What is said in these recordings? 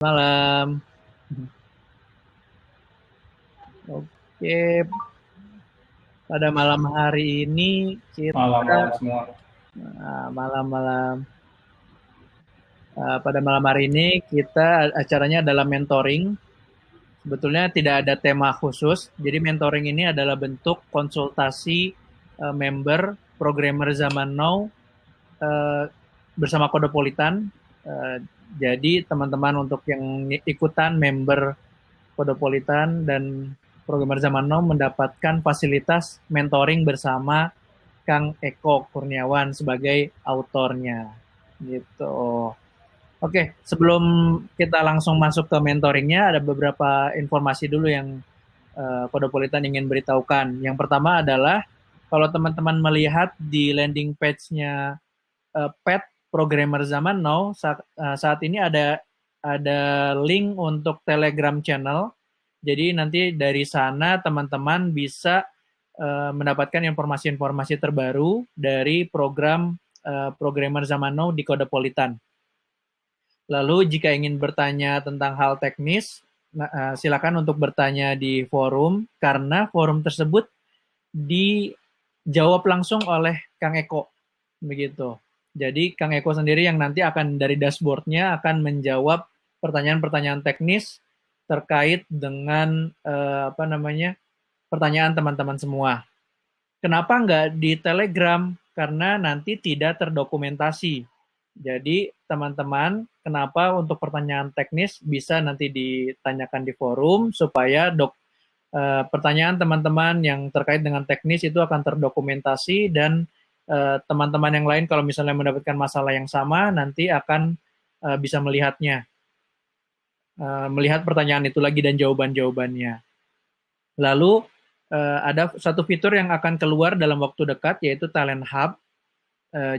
Malam. Oke, pada malam hari ini Malam-malam kita semua. malam-malam pada malam hari ini kita acaranya adalah mentoring. Sebetulnya tidak ada tema khusus. Jadi mentoring ini adalah bentuk konsultasi member programmer zaman now eh, bersama Kodopolitan. Eh, jadi teman-teman untuk yang ikutan member Kodopolitan dan programmer zaman now mendapatkan fasilitas mentoring bersama Kang Eko Kurniawan sebagai autornya. Gitu. Oke, sebelum kita langsung masuk ke mentoringnya, ada beberapa informasi dulu yang Kodopolitan ingin beritahukan. Yang pertama adalah kalau teman-teman melihat di landing page-nya Pet Programmer Zaman Now saat ini ada link untuk Telegram channel. Jadi nanti dari sana teman-teman bisa mendapatkan informasi-informasi terbaru dari program Programmer Zaman Now di Kodepolitan. Lalu jika ingin bertanya tentang hal teknis, silakan untuk bertanya di forum karena forum tersebut dijawab langsung oleh Kang Eko. Begitu. Jadi Kang Eko sendiri yang nanti akan dari dashboardnya akan menjawab pertanyaan-pertanyaan teknis terkait dengan pertanyaan teman-teman semua. Kenapa nggak di Telegram? Karena nanti tidak terdokumentasi. Jadi teman-teman, kenapa untuk pertanyaan teknis bisa nanti ditanyakan di forum supaya pertanyaan teman-teman yang terkait dengan teknis itu akan terdokumentasi dan teman-teman yang lain kalau misalnya mendapatkan masalah yang sama nanti akan bisa melihatnya, melihat pertanyaan itu lagi dan jawaban-jawabannya. Lalu ada satu fitur yang akan keluar dalam waktu dekat yaitu Talent Hub.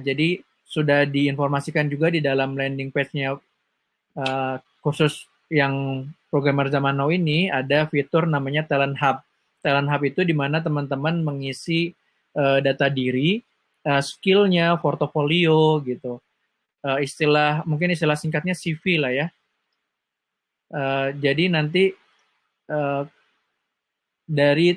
Jadi sudah diinformasikan juga di dalam landing page-nya khusus yang programmer zaman now ini ada fitur namanya Talent Hub. Talent Hub itu di mana teman-teman mengisi data diri, skill-nya, portofolio gitu. Mungkin istilah singkatnya CV lah ya. Jadi nanti uh, dari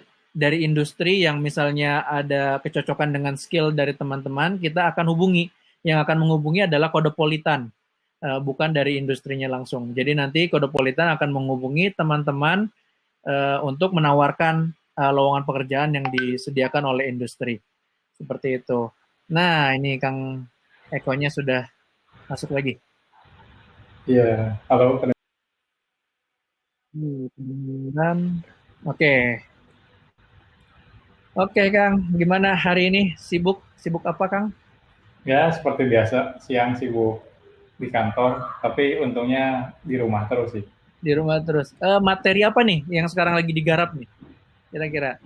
industri yang misalnya ada kecocokan dengan skill dari teman-teman, kita akan hubungi. Yang akan menghubungi adalah Kodepolitan, bukan dari industrinya langsung. Jadi nanti Kodepolitan akan menghubungi teman-teman untuk menawarkan lowongan pekerjaan yang disediakan oleh industri. Seperti itu. Nah, ini Kang Ekonya sudah masuk lagi. Iya, halo. Dan oke. Oke, Kang. Gimana hari ini? Sibuk? Sibuk apa, Kang? Ya, seperti biasa, siang sibuk di kantor, tapi untungnya di rumah terus sih. Di rumah terus. Materi apa nih yang sekarang lagi digarap nih? Kira-kira.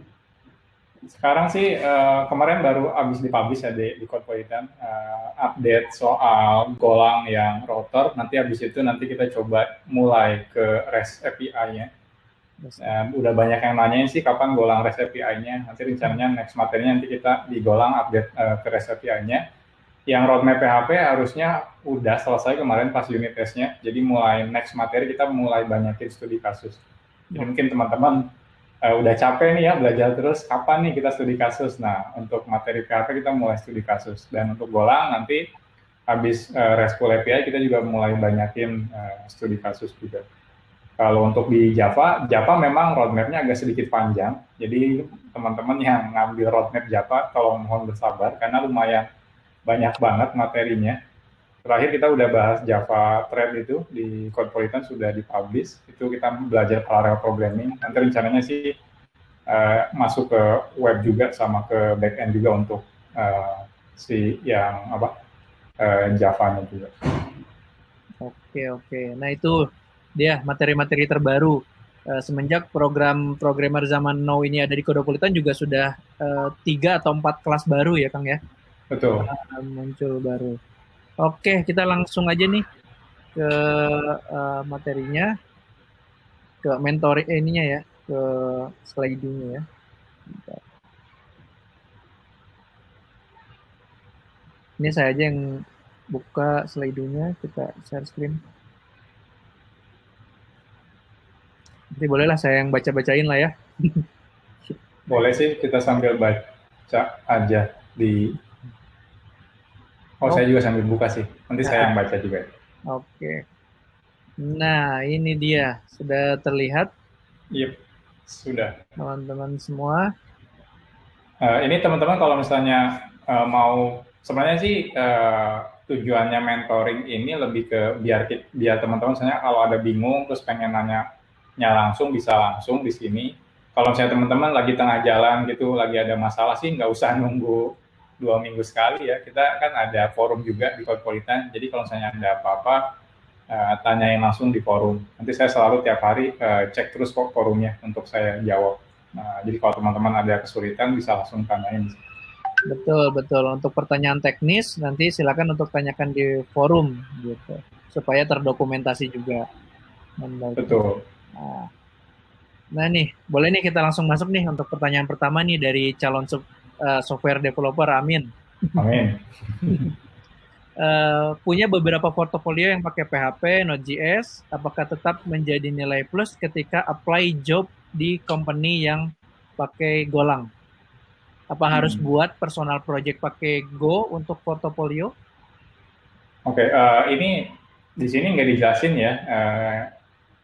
Sekarang sih kemarin baru habis dipublish ya di Codpoint, update soal golang yang router. Nanti habis itu nanti kita coba mulai ke REST API-nya. Udah banyak yang nanyain sih kapan golang REST API-nya. Nanti rencananya next materinya nanti kita di golang update ke REST API-nya. Yang roadmap PHP harusnya udah selesai kemarin pas unit testnya. Jadi mulai next materi kita mulai banyakin studi kasus. Jadi mungkin teman-teman udah capek nih ya belajar terus, kapan nih kita studi kasus? Nah, untuk materi PHP kita mulai studi kasus. Dan untuk Golang nanti habis RESTful API kita juga mulai banyakin studi kasus juga. Kalau untuk di Java, Java memang roadmap-nya agak sedikit panjang. Jadi teman-teman yang ngambil roadmap Java, tolong mohon bersabar karena lumayan banyak banget materinya. Terakhir kita udah bahas Java Thread itu di Codpolitan sudah dipublish. Itu kita belajar parallel programming. Nanti rencananya sih masuk ke web juga sama ke backend juga untuk si yang apa Java-nya juga. Oke, oke. Nah, itu dia materi-materi terbaru. Semenjak program programmer zaman now ini ada di Kodopolitan juga sudah 3 atau 4 kelas baru ya, Kang ya. Betul. Muncul baru. Oke, kita langsung aja nih ke materinya, ke mentoring ininya ya, ke slide-nya ya. Ini saya aja yang buka slide-nya, kita share screen. Nanti bolehlah saya yang baca-bacain lah ya. Boleh sih, kita sambil baca aja di... saya juga sambil buka sih. Nanti saya yang baca juga. Oke. Nah, ini dia. Sudah terlihat? Yep, sudah. Teman-teman semua. Ini teman-teman kalau misalnya mau, sebenarnya sih tujuannya mentoring ini lebih ke biar teman-teman misalnya kalau ada bingung terus pengen nanya langsung, bisa langsung di sini. Kalau misalnya teman-teman lagi tengah jalan gitu, lagi ada masalah sih nggak usah nunggu 2 minggu sekali ya. Kita kan ada forum juga di Cosmopolitan, jadi kalau misalnya ada apa-apa, tanyain langsung di forum. Nanti saya selalu tiap hari cek terus kok forumnya untuk saya jawab. Jadi kalau teman-teman ada kesulitan bisa langsung tanyain. Betul. Untuk pertanyaan teknis nanti silakan untuk tanyakan di forum gitu, supaya terdokumentasi juga. Betul. Nah nih, boleh nih kita langsung masuk nih untuk pertanyaan pertama nih dari calon software developer Amin. Amin. Punya beberapa portofolio yang pakai PHP, Node.js, apakah tetap menjadi nilai plus ketika apply job di company yang pakai Golang? Apa harus buat personal project pakai Go untuk portofolio? Oke, ini di sini nggak dijelasin ya.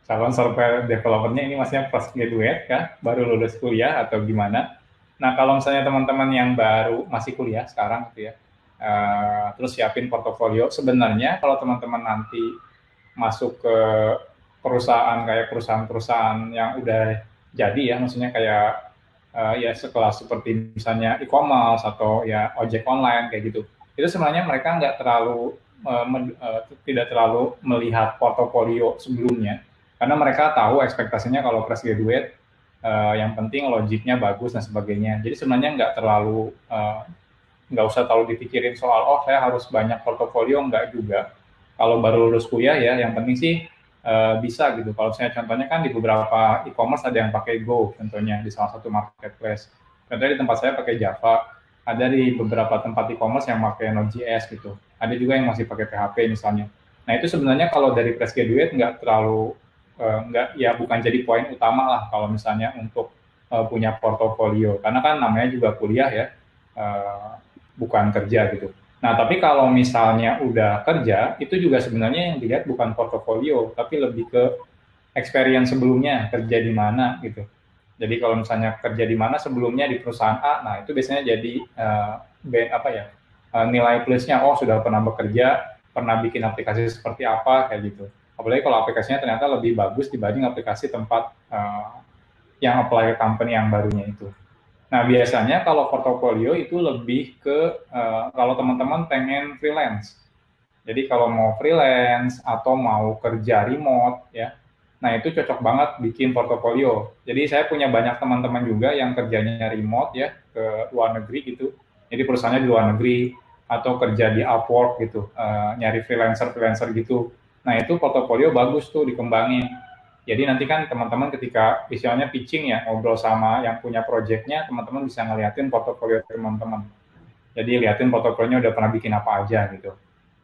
Calon software developernya ini maksudnya fresh graduate kan, baru lulus kuliah atau gimana. Nah, kalau misalnya teman-teman yang baru masih kuliah sekarang gitu ya, terus siapin portofolio, sebenarnya kalau teman-teman nanti masuk ke perusahaan kayak perusahaan-perusahaan yang udah jadi ya, maksudnya kayak ya sekelas seperti misalnya e-commerce atau ya ojek online kayak gitu, itu sebenarnya mereka nggak terlalu tidak terlalu melihat portofolio sebelumnya, karena mereka tahu ekspektasinya kalau fresh graduate yang penting logiknya bagus dan sebagainya. Jadi sebenarnya nggak usah terlalu dipikirin soal saya harus banyak portofolio, nggak juga. Kalau baru lulus kuliah ya, yang penting sih bisa gitu. Kalau saya contohnya kan di beberapa e-commerce ada yang pakai Go, contohnya di salah satu marketplace. Contohnya di tempat saya pakai Java, ada di beberapa tempat e-commerce yang pakai Node.js gitu. Ada juga yang masih pakai PHP misalnya. Nah itu sebenarnya kalau dari fresh graduate nggak terlalu bukan jadi poin utama lah kalau misalnya untuk punya portofolio, karena kan namanya juga kuliah ya, bukan kerja gitu. Nah, tapi kalau misalnya udah kerja, itu juga sebenarnya yang dilihat bukan portofolio, tapi lebih ke experience sebelumnya, kerja di mana gitu. Jadi kalau misalnya kerja di mana sebelumnya di perusahaan A, nah itu biasanya jadi nilai plusnya, sudah pernah bekerja, pernah bikin aplikasi seperti apa, kayak gitu. Apalagi kalau aplikasinya ternyata lebih bagus dibanding aplikasi tempat yang apply ke company yang barunya itu. Nah, biasanya kalau portofolio itu lebih ke kalau teman-teman pengen freelance. Jadi kalau mau freelance atau mau kerja remote ya, nah itu cocok banget bikin portofolio. Jadi saya punya banyak teman-teman juga yang kerjanya remote ya, ke luar negeri gitu. Jadi perusahaannya di luar negeri atau kerja di Upwork gitu, nyari freelancer gitu. Nah itu portofolio bagus tuh dikembangin. Jadi nanti kan teman-teman ketika misalnya pitching ya, ngobrol sama yang punya project-nya, teman-teman bisa ngeliatin portofolio teman-teman. Jadi liatin portofolionya udah pernah bikin apa aja gitu.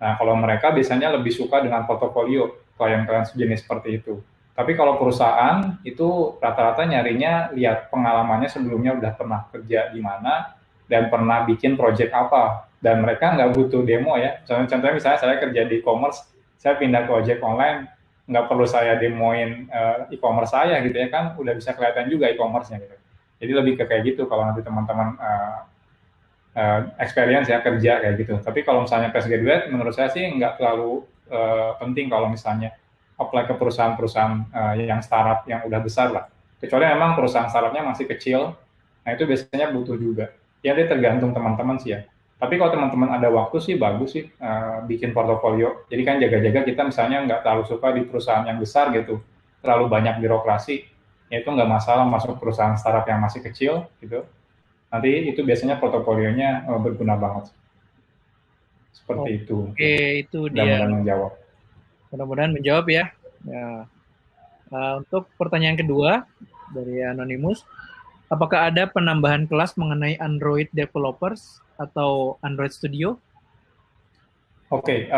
Nah kalau mereka biasanya lebih suka dengan portofolio, klien-klien sejenis seperti itu. Tapi kalau perusahaan itu rata-rata nyarinya lihat pengalamannya sebelumnya udah pernah kerja di mana dan pernah bikin project apa. Dan mereka nggak butuh demo ya. Contohnya misalnya saya kerja di e-commerce, saya pindah ke ojek online, nggak perlu saya demoin e-commerce saya gitu ya, kan udah bisa kelihatan juga e-commerce-nya gitu. Jadi lebih ke kayak gitu kalau nanti teman-teman experience ya kerja kayak gitu. Tapi kalau misalnya fresh graduate, menurut saya sih nggak terlalu penting kalau misalnya apply ke perusahaan-perusahaan yang startup yang udah besar lah. Kecuali memang perusahaan startupnya masih kecil, nah itu biasanya butuh juga. Ya dia tergantung teman-teman sih ya. Tapi kalau teman-teman ada waktu sih bagus sih bikin portofolio. Jadi kan jaga-jaga kita misalnya nggak terlalu suka di perusahaan yang besar gitu, terlalu banyak birokrasi, ya itu nggak masalah masuk perusahaan startup yang masih kecil gitu. Nanti itu biasanya portofolionya berguna banget. Seperti itu. Oke, itu dia. Mudah-mudahan menjawab. Mudah-mudahan menjawab ya. Untuk pertanyaan kedua dari Anonymous, apakah ada penambahan kelas mengenai Android developers atau Android Studio? Oke,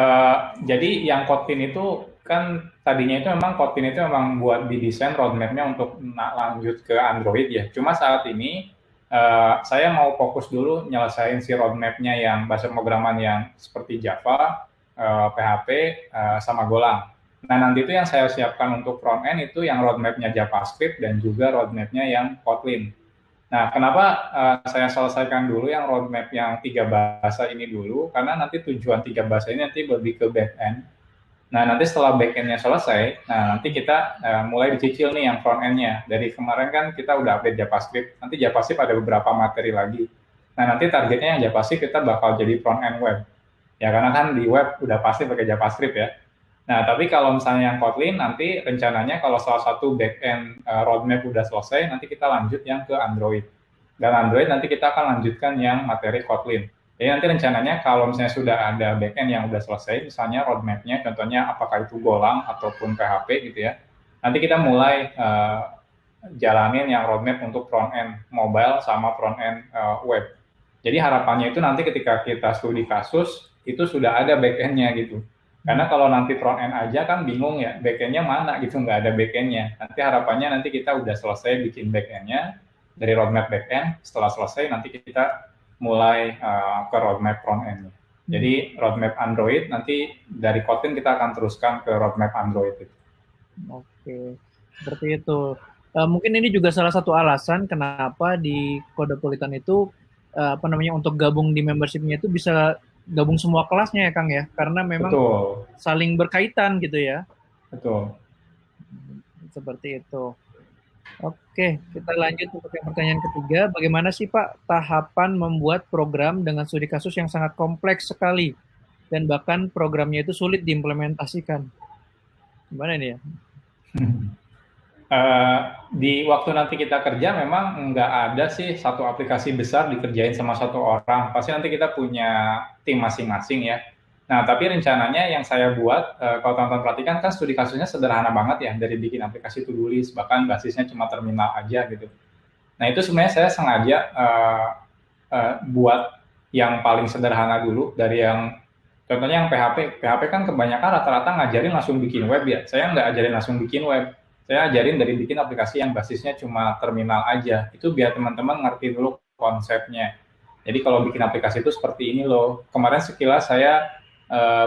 jadi yang Kotlin itu kan tadinya itu memang Kotlin itu memang buat didesain roadmap-nya untuk lanjut ke Android ya. Cuma saat ini saya mau fokus dulu nyelesain si roadmap-nya yang bahasa pemrograman yang seperti Java, PHP, sama Golang. Nah, nanti itu yang saya siapkan untuk front end itu yang roadmap-nya JavaScript dan juga roadmap-nya yang Kotlin. Nah, kenapa saya selesaikan dulu yang roadmap yang 3 bahasa ini dulu? Karena nanti tujuan 3 bahasa ini nanti lebih ke back end. Nah, nanti setelah back end-nya selesai, nah nanti kita mulai dicicil nih yang front end-nya. Dari kemarin kan kita udah update JavaScript, nanti JavaScript ada beberapa materi lagi. Nah, nanti targetnya yang JavaScript kita bakal jadi front end web. Ya, karena kan di web udah pasti pakai JavaScript ya. Nah, tapi kalau misalnya yang Kotlin, nanti rencananya kalau salah satu back-end roadmap udah selesai, nanti kita lanjut yang ke Android. Dan Android nanti kita akan lanjutkan yang materi Kotlin. Jadi nanti rencananya kalau misalnya sudah ada back-end yang udah selesai, misalnya roadmap-nya, contohnya apakah itu Golang ataupun PHP gitu ya, nanti kita mulai jalanin yang roadmap untuk front-end mobile sama front-end web. Jadi harapannya itu nanti ketika kita studi kasus, itu sudah ada back-end-nya gitu. Karena kalau nanti front end aja kan bingung ya, back end-nya mana gitu, nggak ada back end-nya. Nanti harapannya nanti kita udah selesai bikin back end-nya, dari roadmap back end, setelah selesai nanti kita mulai ke roadmap front end-nya. Jadi roadmap Android, nanti dari Kotlin kita akan teruskan ke roadmap Android. Oke, seperti itu. Mungkin ini juga salah satu alasan kenapa di Kodepolitan itu untuk gabung di membership-nya itu bisa gabung semua kelasnya ya Kang ya, karena memang Betul. saling berkaitan gitu ya. Betul. Seperti itu. Oke, kita lanjut untuk yang pertanyaan ketiga. Bagaimana sih Pak tahapan membuat program dengan studi kasus yang sangat kompleks sekali dan bahkan programnya itu sulit diimplementasikan? Gimana ini ya? Di waktu nanti kita kerja memang nggak ada sih satu aplikasi besar dikerjain sama satu orang. Pasti nanti kita punya tim masing-masing ya. Nah, tapi rencananya yang saya buat, kalau teman-teman perhatikan kan studi kasusnya sederhana banget ya, dari bikin aplikasi to-do list, bahkan basisnya cuma terminal aja gitu. Nah, itu sebenarnya saya sengaja buat yang paling sederhana dulu, dari yang contohnya yang PHP. PHP kan kebanyakan rata-rata ngajarin langsung bikin web ya. Saya nggak ajarin langsung bikin web. Saya ajarin dari bikin aplikasi yang basisnya cuma terminal aja. Itu biar teman-teman ngerti dulu konsepnya. Jadi kalau bikin aplikasi itu seperti ini loh. Kemarin sekilas saya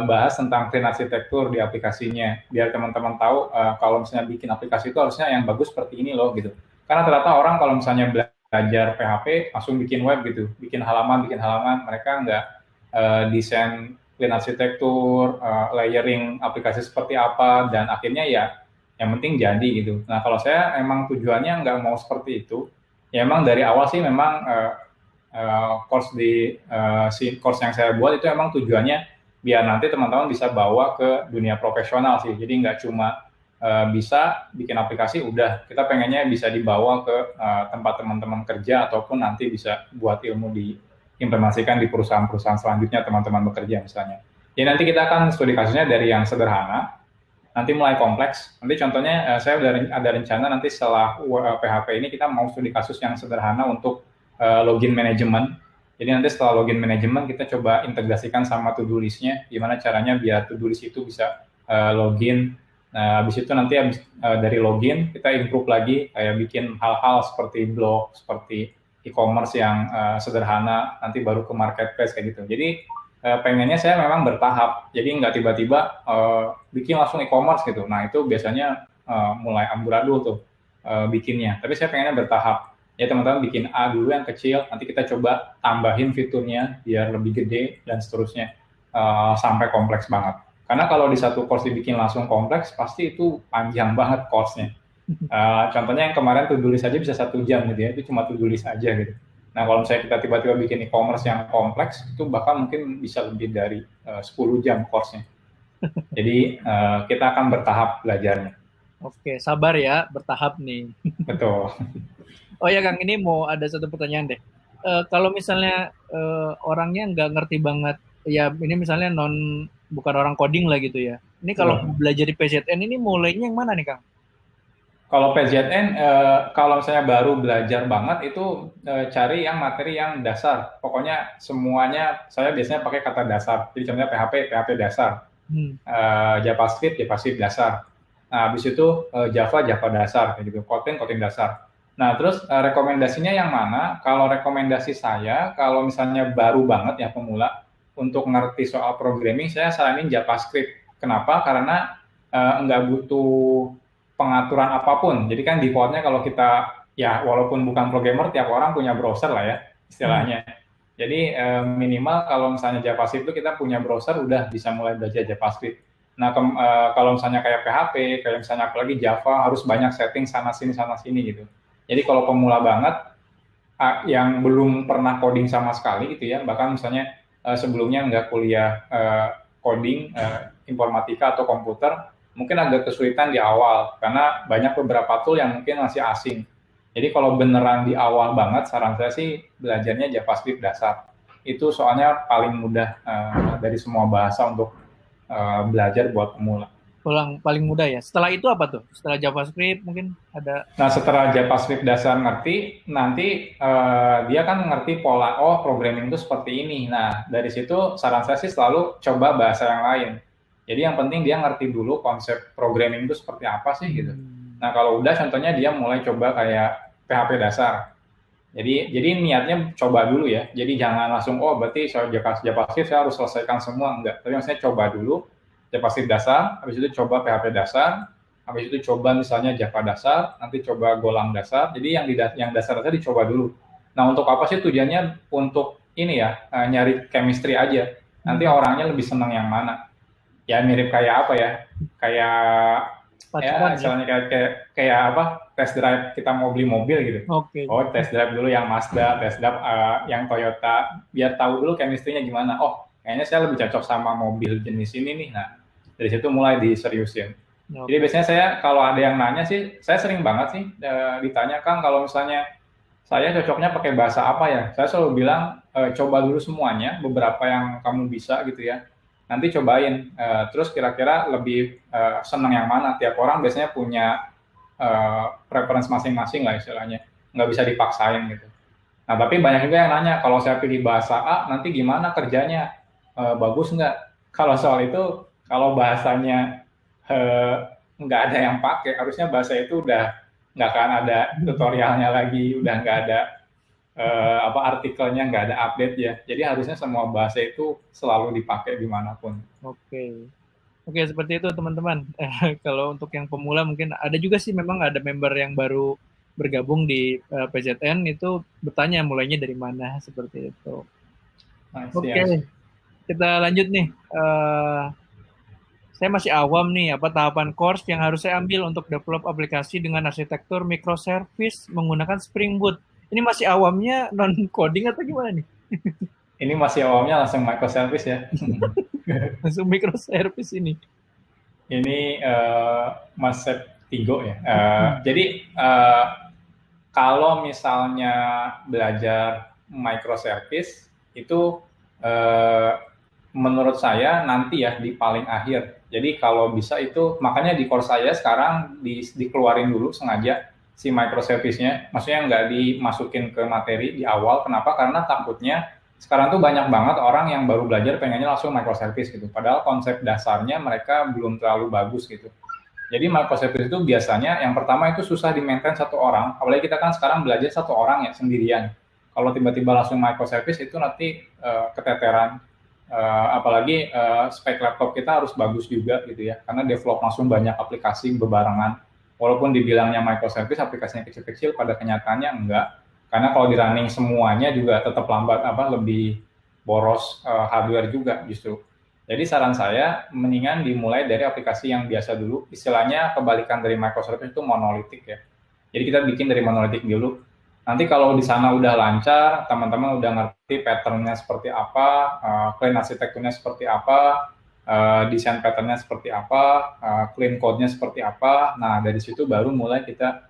bahas tentang clean arsitektur di aplikasinya. Biar teman-teman tahu kalau misalnya bikin aplikasi itu harusnya yang bagus seperti ini loh gitu. Karena ternyata orang kalau misalnya belajar PHP langsung bikin web gitu. Bikin halaman. Mereka nggak desain clean arsitektur, layering aplikasi seperti apa, dan akhirnya ya yang penting jadi gitu. Nah, kalau saya emang tujuannya nggak mau seperti itu, ya emang dari awal sih memang course yang saya buat itu emang tujuannya biar nanti teman-teman bisa bawa ke dunia profesional sih. Jadi nggak cuma bisa bikin aplikasi udah, kita pengennya bisa dibawa ke tempat teman-teman kerja ataupun nanti bisa buat ilmu diimplementasikan di perusahaan-perusahaan selanjutnya teman-teman bekerja misalnya. Jadi nanti kita akan studi kasusnya dari yang sederhana, nanti mulai kompleks. Nanti contohnya saya udah ada rencana nanti setelah PHP ini kita mau studi kasus yang sederhana untuk login management. Jadi nanti setelah login management kita coba integrasikan sama to-do list-nya, gimana caranya biar to-do list itu bisa login. Nah, habis itu nanti dari login kita improve lagi, kayak bikin hal-hal seperti blog, seperti e-commerce yang sederhana, nanti baru ke marketplace kayak gitu. Jadi pengennya saya memang bertahap, jadi nggak tiba-tiba bikin langsung e-commerce gitu. Nah, itu biasanya mulai amburadul tuh bikinnya. Tapi saya pengennya bertahap. Ya teman-teman bikin A dulu yang kecil, nanti kita coba tambahin fiturnya biar lebih gede dan seterusnya sampai kompleks banget. Karena kalau di satu course dibikin langsung kompleks, pasti itu panjang banget course-nya. Contohnya yang kemarin to-do list aja bisa 1 jam gitu ya, itu cuma to-do list aja gitu. Nah, kalau misalnya kita tiba-tiba bikin e-commerce yang kompleks, itu bahkan mungkin bisa lebih dari 10 jam course-nya. Jadi kita akan bertahap belajarnya. Oke, sabar ya, bertahap nih. Betul. Oh ya Kang, ini mau ada satu pertanyaan deh. Kalau misalnya orangnya nggak ngerti banget, ya ini misalnya bukan orang coding lah gitu ya. Ini kalau belajar di PZN ini mulainya yang mana nih Kang? Kalau PZN, kalau misalnya baru belajar banget itu cari yang materi yang dasar. Pokoknya semuanya saya biasanya pakai kata dasar. Jadi contohnya PHP, PHP dasar. Hmm. JavaScript, JavaScript dasar. Nah, habis itu Java, Java dasar, kayak gitu. Kotlin, Kotlin dasar. Nah, terus rekomendasinya yang mana? Kalau rekomendasi saya, kalau misalnya baru banget ya pemula, untuk ngerti soal programming, saya saranin JavaScript. Kenapa? Karena nggak butuh pengaturan apapun. Jadi kan defaultnya kalau kita, ya walaupun bukan programmer, tiap orang punya browser lah ya, Hmm. istilahnya. Jadi minimal kalau misalnya JavaScript itu kita punya browser udah bisa mulai belajar JavaScript. Nah kalau misalnya kayak PHP, kayak misalnya apalagi Java harus banyak setting sana sini gitu. Jadi kalau pemula banget yang belum pernah coding sama sekali gitu ya, bahkan misalnya sebelumnya nggak kuliah coding, informatika atau komputer, mungkin agak kesulitan di awal karena banyak beberapa tool yang mungkin masih asing. Jadi kalau beneran di awal banget, saran saya sih belajarnya JavaScript dasar. Itu soalnya paling mudah dari semua bahasa untuk belajar buat pemula. Paling mudah ya. Setelah itu apa tuh? Setelah JavaScript mungkin ada. Nah, setelah JavaScript dasar ngerti, nanti dia kan ngerti pola, oh programming itu seperti ini. Nah, dari situ saran saya sih selalu coba bahasa yang lain. Jadi yang penting dia ngerti dulu konsep programming itu seperti apa sih gitu. Hmm. Nah, kalau udah contohnya dia mulai coba kayak PHP dasar. Jadi niatnya coba dulu ya. Jadi jangan langsung, oh berarti soal JavaScript saya harus selesaikan semua. Enggak. Tapi maksudnya coba dulu JavaScript dasar, habis itu coba PHP dasar, habis itu coba misalnya Java dasar, nanti coba Golang dasar. Jadi yang dasar-dasar dicoba dulu. Nah, untuk apa sih tujuannya? Untuk ini ya, nyari chemistry aja. Nanti Hmm. orangnya lebih senang yang mana. Ya mirip kayak apa ya? Kayak ya Pacuan ya. istilahnya kayak apa, test drive kita mau beli mobil gitu. Oke. Oh, test drive dulu yang Mazda, test drive yang Toyota, biar tahu dulu chemistry-nya gimana. Oh, kayaknya saya lebih cocok sama mobil jenis ini nih. Nah, dari situ mulai diseriusin. Jadi Oke. biasanya saya kalau ada yang nanya sih, saya sering banget sih ditanya, Kang, kalau misalnya saya cocoknya pakai bahasa apa ya? Saya selalu bilang coba dulu semuanya, beberapa yang kamu bisa gitu ya. Nanti cobain. Terus kira-kira lebih senang yang mana? Tiap orang biasanya punya preference masing-masing lah istilahnya. Nggak bisa dipaksain gitu. Nah, tapi banyak juga yang nanya, kalau saya pilih bahasa A, nanti gimana kerjanya? Bagus nggak? Kalau soal itu, kalau bahasanya eh, nggak ada yang pakai, harusnya bahasa itu udah nggak akan ada tutorialnya lagi, udah nggak ada apa artikelnya, nggak ada update ya. Jadi harusnya semua bahasa itu selalu dipakai dimanapun. Oke. Oke, seperti itu teman-teman. Kalau untuk yang pemula mungkin ada juga sih memang ada member yang baru bergabung di PZN itu bertanya mulainya dari mana seperti itu. Nah, Oke, siap. kita lanjut nih. Saya masih awam nih, apa tahapan course yang harus saya ambil untuk develop aplikasi dengan arsitektur microservice menggunakan Spring Boot. Ini masih awamnya non coding atau gimana nih? Ini masih awalnya langsung microservice ya. Langsung microservice ini. Ini Mas Tigo ya. Hmm. Jadi kalau misalnya belajar microservice itu eh, menurut saya nanti ya di paling akhir. Jadi kalau bisa itu makanya di course saya sekarang dikeluarin dulu sengaja si microservice-nya. Maksudnya nggak dimasukin ke materi di awal. Kenapa? Karena takutnya sekarang tuh banyak banget orang yang baru belajar pengennya langsung microservice gitu. Padahal konsep dasarnya mereka belum terlalu bagus gitu. Jadi microservice itu biasanya yang pertama itu susah di-maintain satu orang. Apalagi kita kan sekarang belajar satu orang ya sendirian. Kalau tiba-tiba langsung microservice itu nanti keteteran. Apalagi spek laptop kita harus bagus juga gitu ya. Karena develop langsung banyak aplikasi bebarengan. Walaupun dibilangnya microservice, aplikasinya kecil-kecil, pada kenyataannya enggak. Karena kalau di running semuanya juga tetap lambat, lebih boros hardware juga justru. Jadi saran saya mendingan dimulai dari aplikasi yang biasa dulu. Istilahnya kebalikan dari microservice itu monolitik ya. Jadi kita bikin dari monolitik dulu. Nanti kalau di sana udah lancar, teman-teman udah ngerti patternnya seperti apa, clean arsitekturnya seperti apa, desain patternnya seperti apa, clean code-nya seperti apa. Nah dari situ baru mulai kita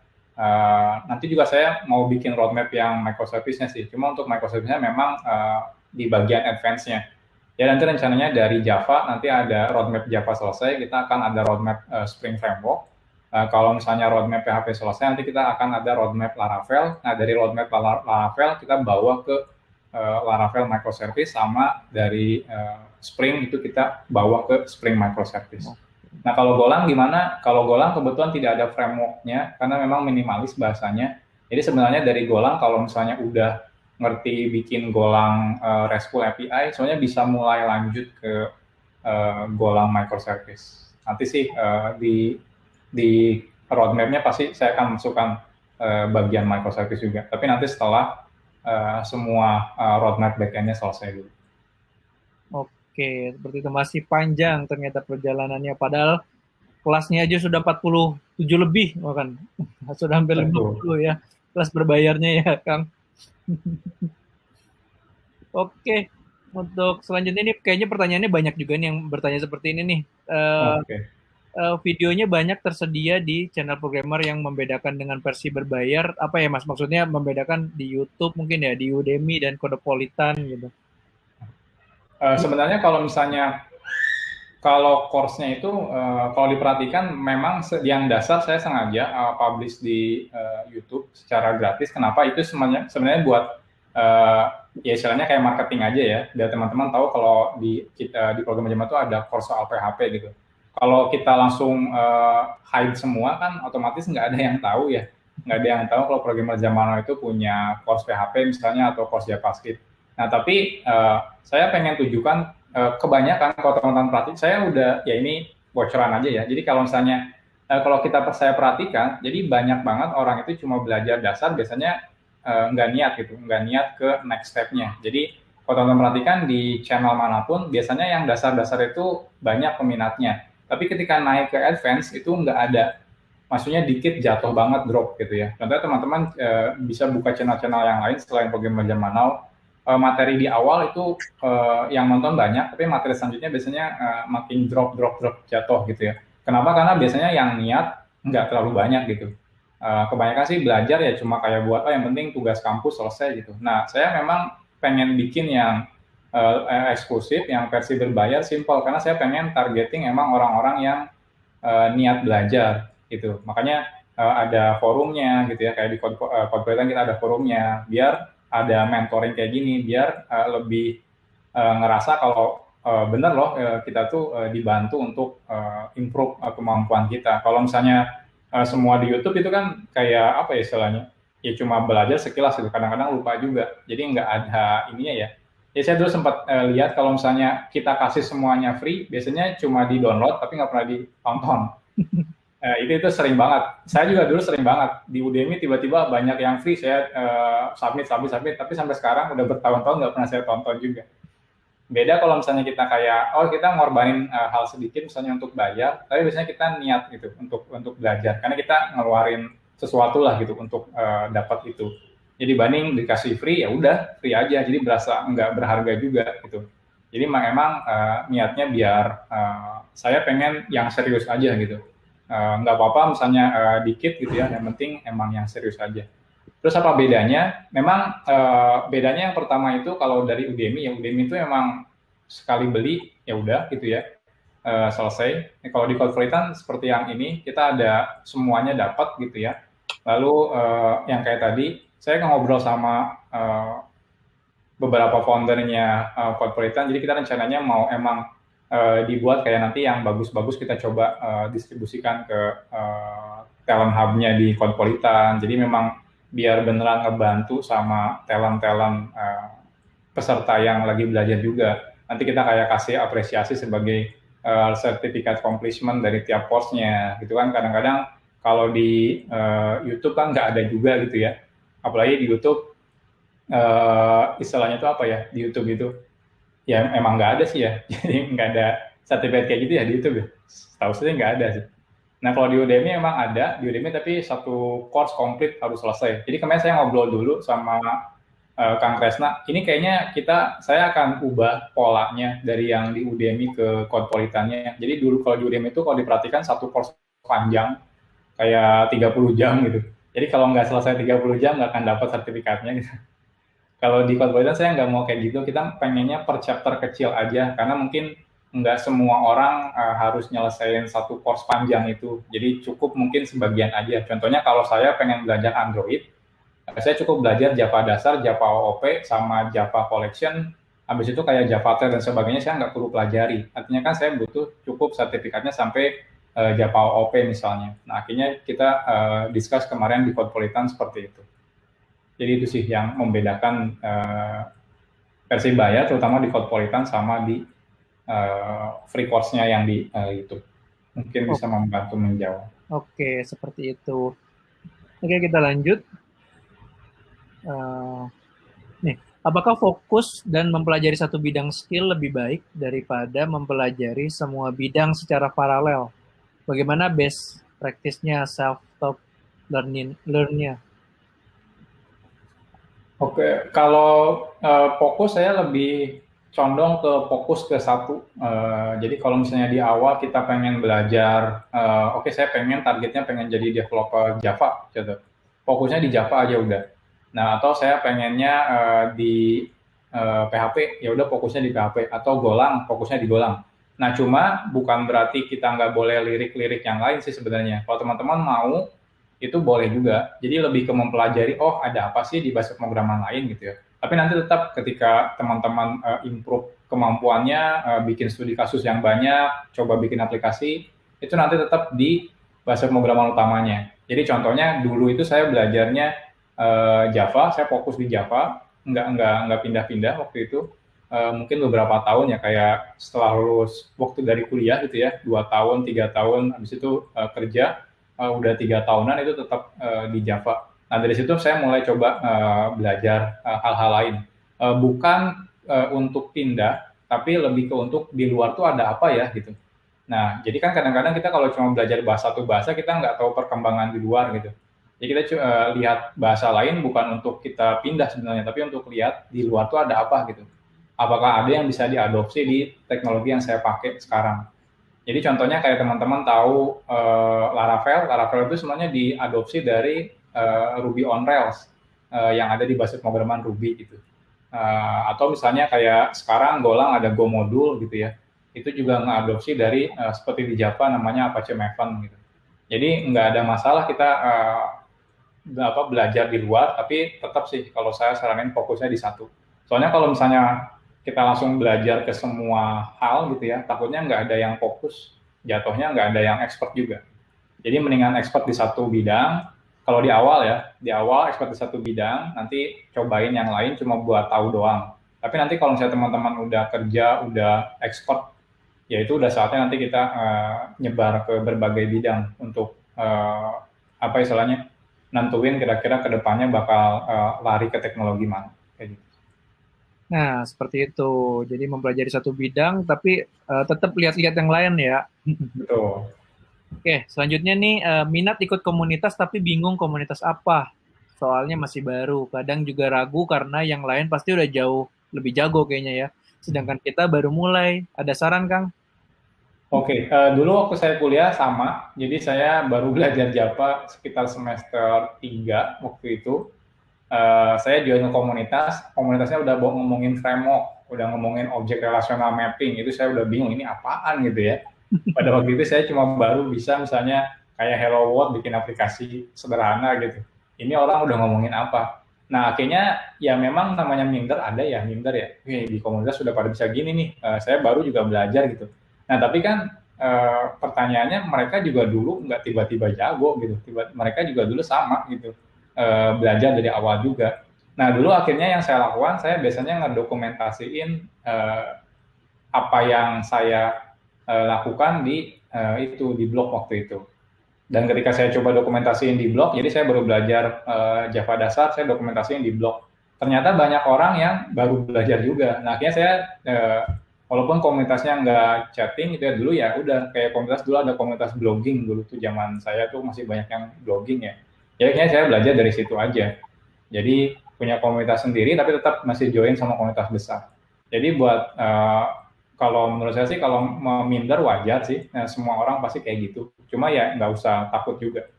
nanti juga saya mau bikin roadmap yang microservice-nya sih. Cuma untuk microservice-nya memang di bagian advance-nya. Ya nanti rencananya dari Java, nanti ada roadmap Java selesai, kita akan ada roadmap Spring Framework. Kalau misalnya roadmap PHP selesai, nanti kita akan ada roadmap Laravel. Nah, dari roadmap Laravel kita bawa ke Laravel microservice, sama dari Spring itu kita bawa ke Spring microservice. Nah, kalau Golang gimana? Kalau Golang kebetulan tidak ada framework-nya karena memang minimalis bahasanya. Jadi sebenarnya dari Golang kalau misalnya udah ngerti bikin Golang RESTful API, soalnya bisa mulai lanjut ke Golang microservice. Nanti sih di roadmap-nya pasti saya akan masukkan bagian microservice juga. Tapi nanti setelah semua roadmap backend-nya selesai dulu. Oke, seperti itu, masih panjang ternyata perjalanannya. Padahal kelasnya aja sudah 47 lebih, bahkan sudah hampir 50 ya, kelas berbayarnya ya, Kang. Oke, untuk selanjutnya ini kayaknya pertanyaannya banyak juga nih yang bertanya seperti ini nih. Videonya banyak tersedia di channel programmer yang membedakan dengan versi berbayar. Apa ya Mas? Maksudnya membedakan di YouTube mungkin ya, di Udemy dan Codepolitan gitu. Sebenarnya kalau misalnya kalau course-nya itu kalau diperhatikan memang yang dasar saya sengaja publish di YouTube secara gratis. Kenapa? Itu sebenarnya buat ya istilahnya kayak marketing aja ya. Biar teman-teman tahu kalau di program Jama itu ada course soal PHP gitu. Kalau kita langsung hide semua kan otomatis nggak ada yang tahu ya. Nggak ada yang tahu kalau programmer zaman now itu punya course PHP misalnya atau course JavaScript. Nah, tapi saya pengen tunjukkan kebanyakan kalau teman-teman perhatiin, saya udah ya ini bocoran aja ya. Jadi kalau misalnya kalau saya perhatikan, jadi banyak banget orang itu cuma belajar dasar, biasanya nggak niat gitu, nggak niat ke next step-nya. Jadi kalau teman-teman perhatikan di channel manapun, biasanya yang dasar-dasar itu banyak peminatnya. Tapi ketika naik ke advance itu nggak ada. Maksudnya dikit jatuh banget drop gitu ya. Contohnya teman-teman bisa buka channel-channel yang lain selain program Jama Now. Materi di awal itu yang nonton banyak, tapi materi selanjutnya biasanya makin drop jatuh gitu ya. Kenapa? Karena biasanya yang niat nggak terlalu banyak gitu. Kebanyakan sih belajar ya cuma kayak buat yang penting tugas kampus selesai gitu. Nah, saya memang pengen bikin yang eksklusif, yang versi berbayar, simple, karena saya pengen targeting emang orang-orang yang niat belajar gitu. Makanya ada forumnya gitu ya, kayak di Codepolitan kita ada forumnya, biar ada mentoring kayak gini, biar lebih ngerasa kalau benar loh kita tuh dibantu untuk improve kemampuan kita. Kalau misalnya semua di YouTube itu kan kayak apa ya istilahnya, ya cuma belajar sekilas gitu, kadang-kadang lupa juga, jadi nggak ada ininya ya. Ya saya dulu sempat lihat kalau misalnya kita kasih semuanya free, biasanya cuma di download tapi nggak pernah ditonton. Itu sering banget. Saya juga dulu sering banget di Udemy, tiba-tiba banyak yang free, saya submit, tapi sampai sekarang udah bertahun-tahun nggak pernah saya tonton juga. Beda kalau misalnya kita kayak kita ngorbanin hal sedikit misalnya untuk bayar, tapi biasanya kita niat gitu untuk belajar, karena kita ngeluarin sesuatu lah gitu untuk dapat itu. Jadi banding dikasih free, ya udah free aja, jadi berasa nggak berharga juga gitu. Jadi memang niatnya biar saya pengen yang serius aja gitu. Nggak apa-apa misalnya dikit gitu ya, yang penting emang yang serius aja. Terus apa bedanya? Memang bedanya yang pertama itu kalau dari Udemy, ya Udemy itu emang sekali beli ya udah gitu ya, selesai. Kalau di Codepolitan seperti yang ini, kita ada semuanya dapat gitu ya. Lalu yang kayak tadi, saya ngobrol sama beberapa foundernya Codepolitan, jadi kita rencananya mau emang dibuat kayak nanti yang bagus-bagus kita coba distribusikan ke talent hub-nya di Codepolitan. Jadi memang biar beneran ngebantu sama talent-talent peserta yang lagi belajar juga. Nanti kita kayak kasih apresiasi sebagai sertifikat accomplishment dari tiap course-nya gitu kan. Kadang-kadang kalau di YouTube kan nggak ada juga gitu ya. Apalagi di YouTube istilahnya itu apa ya, di YouTube itu ya emang nggak ada sih ya. Jadi nggak ada sertifikat kayak gitu ya di YouTube ya. Tahu saya nggak ada sih. Nah, kalau di Udemy emang ada, di Udemy tapi satu course komplit harus selesai. Jadi kemarin saya ngobrol dulu sama Kang Kresna, ini kayaknya saya akan ubah polanya dari yang di Udemy ke Codepolitannya. Jadi dulu kalau di Udemy itu kalau diperhatikan satu course panjang, kayak 30 jam gitu. Jadi kalau nggak selesai 30 jam nggak akan dapat sertifikatnya gitu. Kalau di Codepolitan saya nggak mau kayak gitu, kita pengennya per chapter kecil aja, karena mungkin nggak semua orang harus nyelesain satu course panjang itu. Jadi cukup mungkin sebagian aja. Contohnya kalau saya pengen belajar Android, saya cukup belajar Java dasar, Java OOP, sama Java Collection. Habis itu kayak Java Tail dan sebagainya saya nggak perlu pelajari. Artinya kan saya butuh cukup sertifikatnya sampai Java OOP misalnya. Nah akhirnya kita discuss kemarin di Codpolitan seperti itu. Jadi itu sih yang membedakan versi bayar, terutama di Codpolitan sama di free course-nya yang di YouTube. Mungkin bisa membantu menjawab. Oke, seperti itu. Oke, kita lanjut. Nih, apakah fokus dan mempelajari satu bidang skill lebih baik daripada mempelajari semua bidang secara paralel? Bagaimana best practice-nya self-taught learning-nya? Oke, kalau fokus saya lebih condong ke fokus ke satu. Jadi kalau misalnya di awal kita pengen belajar, oke saya targetnya pengen jadi developer Java, gitu. Fokusnya di Java aja udah. Nah atau saya pengennya di PHP, ya udah fokusnya di PHP. Atau Golang, fokusnya di Golang. Nah cuma bukan berarti kita nggak boleh lirik-lirik yang lain sih sebenarnya. Kalau teman-teman mau, itu boleh juga. Jadi lebih ke mempelajari, oh ada apa sih di bahasa pemrograman lain gitu ya. Tapi nanti tetap ketika teman-teman improve kemampuannya, bikin studi kasus yang banyak, coba bikin aplikasi, itu nanti tetap di bahasa pemrograman utamanya. Jadi contohnya dulu itu saya belajarnya Java, saya fokus di Java, nggak pindah-pindah waktu itu. Mungkin beberapa tahun ya, kayak setelah lulus waktu dari kuliah gitu ya, 2 tahun, 3 tahun, habis itu kerja, udah 3 tahunan itu tetap di Java. Nah dari situ saya mulai coba belajar hal-hal lain. Bukan untuk pindah, tapi lebih ke untuk di luar tuh ada apa ya gitu. Nah jadi kan kadang-kadang kita kalau cuma belajar satu bahasa, kita nggak tahu perkembangan di luar gitu. Jadi kita lihat bahasa lain bukan untuk kita pindah sebenarnya, tapi untuk lihat di luar tuh ada apa gitu. Apakah ada yang bisa diadopsi di teknologi yang saya pakai sekarang. Jadi contohnya kayak teman-teman tahu Laravel itu sebenarnya diadopsi dari Ruby on Rails yang ada di bahasa pemrograman Ruby gitu. Atau misalnya kayak sekarang Golang ada Go modul gitu ya. Itu juga ngadopsi dari seperti di Java namanya Apache Maven gitu. Jadi nggak ada masalah kita belajar di luar, tapi tetap sih kalau saya saranin fokusnya di satu. Soalnya kalau misalnya kita langsung belajar ke semua hal gitu ya, takutnya nggak ada yang fokus, jatuhnya nggak ada yang expert juga. Jadi mendingan expert di satu bidang, kalau di awal expert di satu bidang, nanti cobain yang lain cuma buat tahu doang. Tapi nanti kalau misalnya teman-teman udah kerja, udah expert, ya itu udah saatnya nanti kita nyebar ke berbagai bidang untuk apa istilahnya, nentuin kira-kira ke depannya bakal lari ke teknologi mana. Kayak gitu. Nah, seperti itu. Jadi mempelajari satu bidang, tapi tetap lihat-lihat yang lain ya. Betul. Oke, selanjutnya nih, minat ikut komunitas tapi bingung komunitas apa. Soalnya masih baru. Kadang juga ragu karena yang lain pasti udah jauh lebih jago kayaknya ya. Sedangkan kita baru mulai. Ada saran, Kang? Oke, dulu waktu saya kuliah sama. Jadi saya baru belajar Java sekitar semester 3 waktu itu. Saya join ke komunitasnya udah ngomongin framework, udah ngomongin objek relational mapping, itu saya udah bingung ini apaan gitu ya. Pada waktu itu saya cuma baru bisa misalnya kayak Hello World bikin aplikasi sederhana gitu. Ini orang udah ngomongin apa. Nah akhirnya ya memang namanya minder ya. Di komunitas sudah pada bisa gini nih, saya baru juga belajar gitu. Nah tapi kan pertanyaannya mereka juga dulu nggak tiba-tiba jago gitu. Mereka juga dulu sama gitu. Belajar dari awal juga. Nah dulu akhirnya yang saya lakukan, saya biasanya ngedokumentasiin apa yang saya lakukan di blog waktu itu. Dan ketika saya coba dokumentasiin di blog, jadi saya baru belajar Java dasar, saya dokumentasiin di blog. Ternyata banyak orang yang baru belajar juga. Nah akhirnya saya walaupun komunitasnya nggak chatting gitu ya, dulu ya udah kayak komunitas, dulu ada komunitas blogging dulu tuh, zaman saya tuh masih banyak yang blogging ya. Jadi kayaknya saya belajar dari situ aja. Jadi punya komunitas sendiri tapi tetap masih join sama komunitas besar. Jadi buat kalau menurut saya sih kalau minder wajar sih. Nah, semua orang pasti kayak gitu. Cuma ya nggak usah takut juga.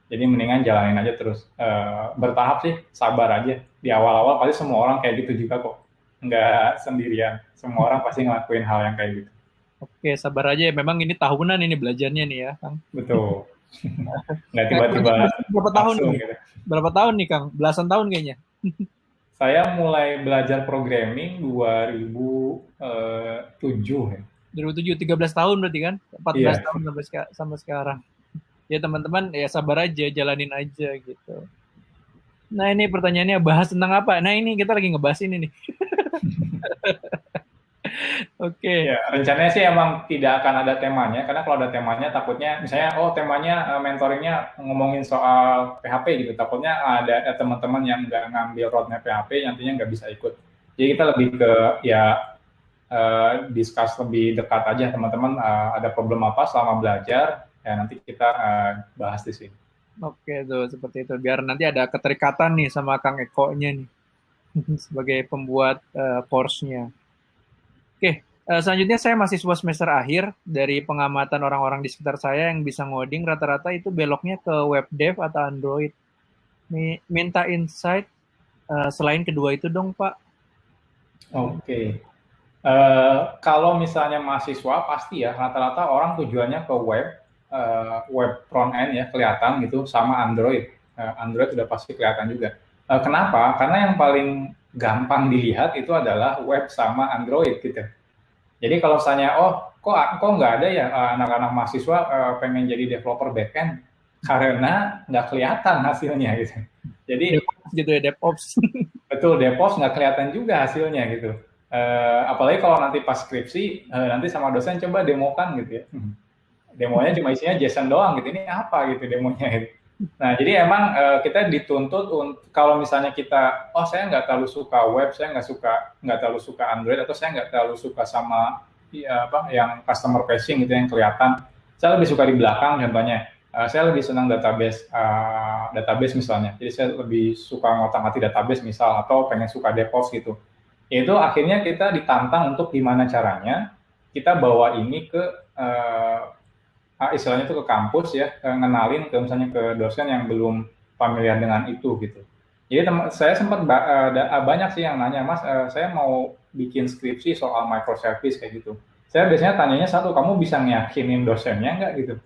Jadi mendingan jalanin aja terus. Bertahap sih, sabar aja. Di awal-awal pasti semua orang kayak gitu juga kok. Nggak sendirian. Semua orang pasti ngelakuin hal yang kayak gitu. Oke, sabar aja ya. Memang ini tahunan ini belajarnya nih ya, Kang. Betul. Nggak Kayaknya tiba-tiba berapa tahun langsung nih? gitu. Berapa tahun nih, Kang? Belasan tahun kayaknya. Saya mulai belajar programming 2007 ya. 2007, 13 tahun berarti kan? 14 Iya, tahun sampai sekarang. Ya teman-teman, ya sabar aja, jalanin aja gitu. Nah ini pertanyaannya bahas tentang apa? Nah ini kita lagi ngebahas ini nih. Oke. ya rencananya sih emang tidak akan ada temanya, karena kalau ada temanya takutnya, misalnya, oh temanya mentoringnya ngomongin soal PHP gitu, takutnya ada teman-teman yang nggak ngambil roadmap PHP, nantinya nggak bisa ikut. Jadi kita lebih ke ya discuss lebih dekat aja teman-teman ada problem apa selama belajar, ya nanti kita bahas di sini. Oke tuh seperti itu. Biar nanti ada keterikatan nih sama Kang Eko-nya nih sebagai pembuat course-nya. Oke, selanjutnya saya mahasiswa semester akhir. Dari pengamatan orang-orang di sekitar saya yang bisa ngoding, rata-rata itu beloknya ke web dev atau Android. Minta insight selain kedua itu dong, Pak. Oke. Kalau misalnya mahasiswa pasti ya rata-rata orang tujuannya ke web front end ya kelihatan gitu sama Android. Android udah pasti kelihatan juga. Kenapa? Karena yang paling gampang dilihat itu adalah web sama Android gitu. Jadi kalau misalnya kok nggak ada ya anak-anak mahasiswa pengen jadi developer backend karena nggak kelihatan hasilnya gitu. Jadi DevOps gitu ya, DevOps. betul DevOps nggak kelihatan juga hasilnya gitu. Apalagi kalau nanti pas skripsi nanti sama dosen coba demokan gitu ya. Demonya cuma isinya JSON doang gitu. Ini apa gitu demonya gitu. Nah, jadi emang kita dituntut kalau misalnya kita, saya nggak terlalu suka web, saya nggak terlalu suka Android, atau saya nggak terlalu suka sama ya, yang customer facing gitu yang kelihatan. Saya lebih suka di belakang contohnya. Saya lebih senang database misalnya. Jadi saya lebih suka ngotak-ngatik database misal, atau pengen suka DevOps gitu. Itu akhirnya kita ditantang untuk gimana caranya kita bawa ini ke istilahnya itu ke kampus ya, ngenalin ke misalnya ke dosen yang belum familiar dengan itu gitu. Jadi saya sempat banyak sih yang nanya, Mas, saya mau bikin skripsi soal microservice kayak gitu. Saya biasanya tanyanya satu, kamu bisa ngeyakinin dosennya nggak gitu?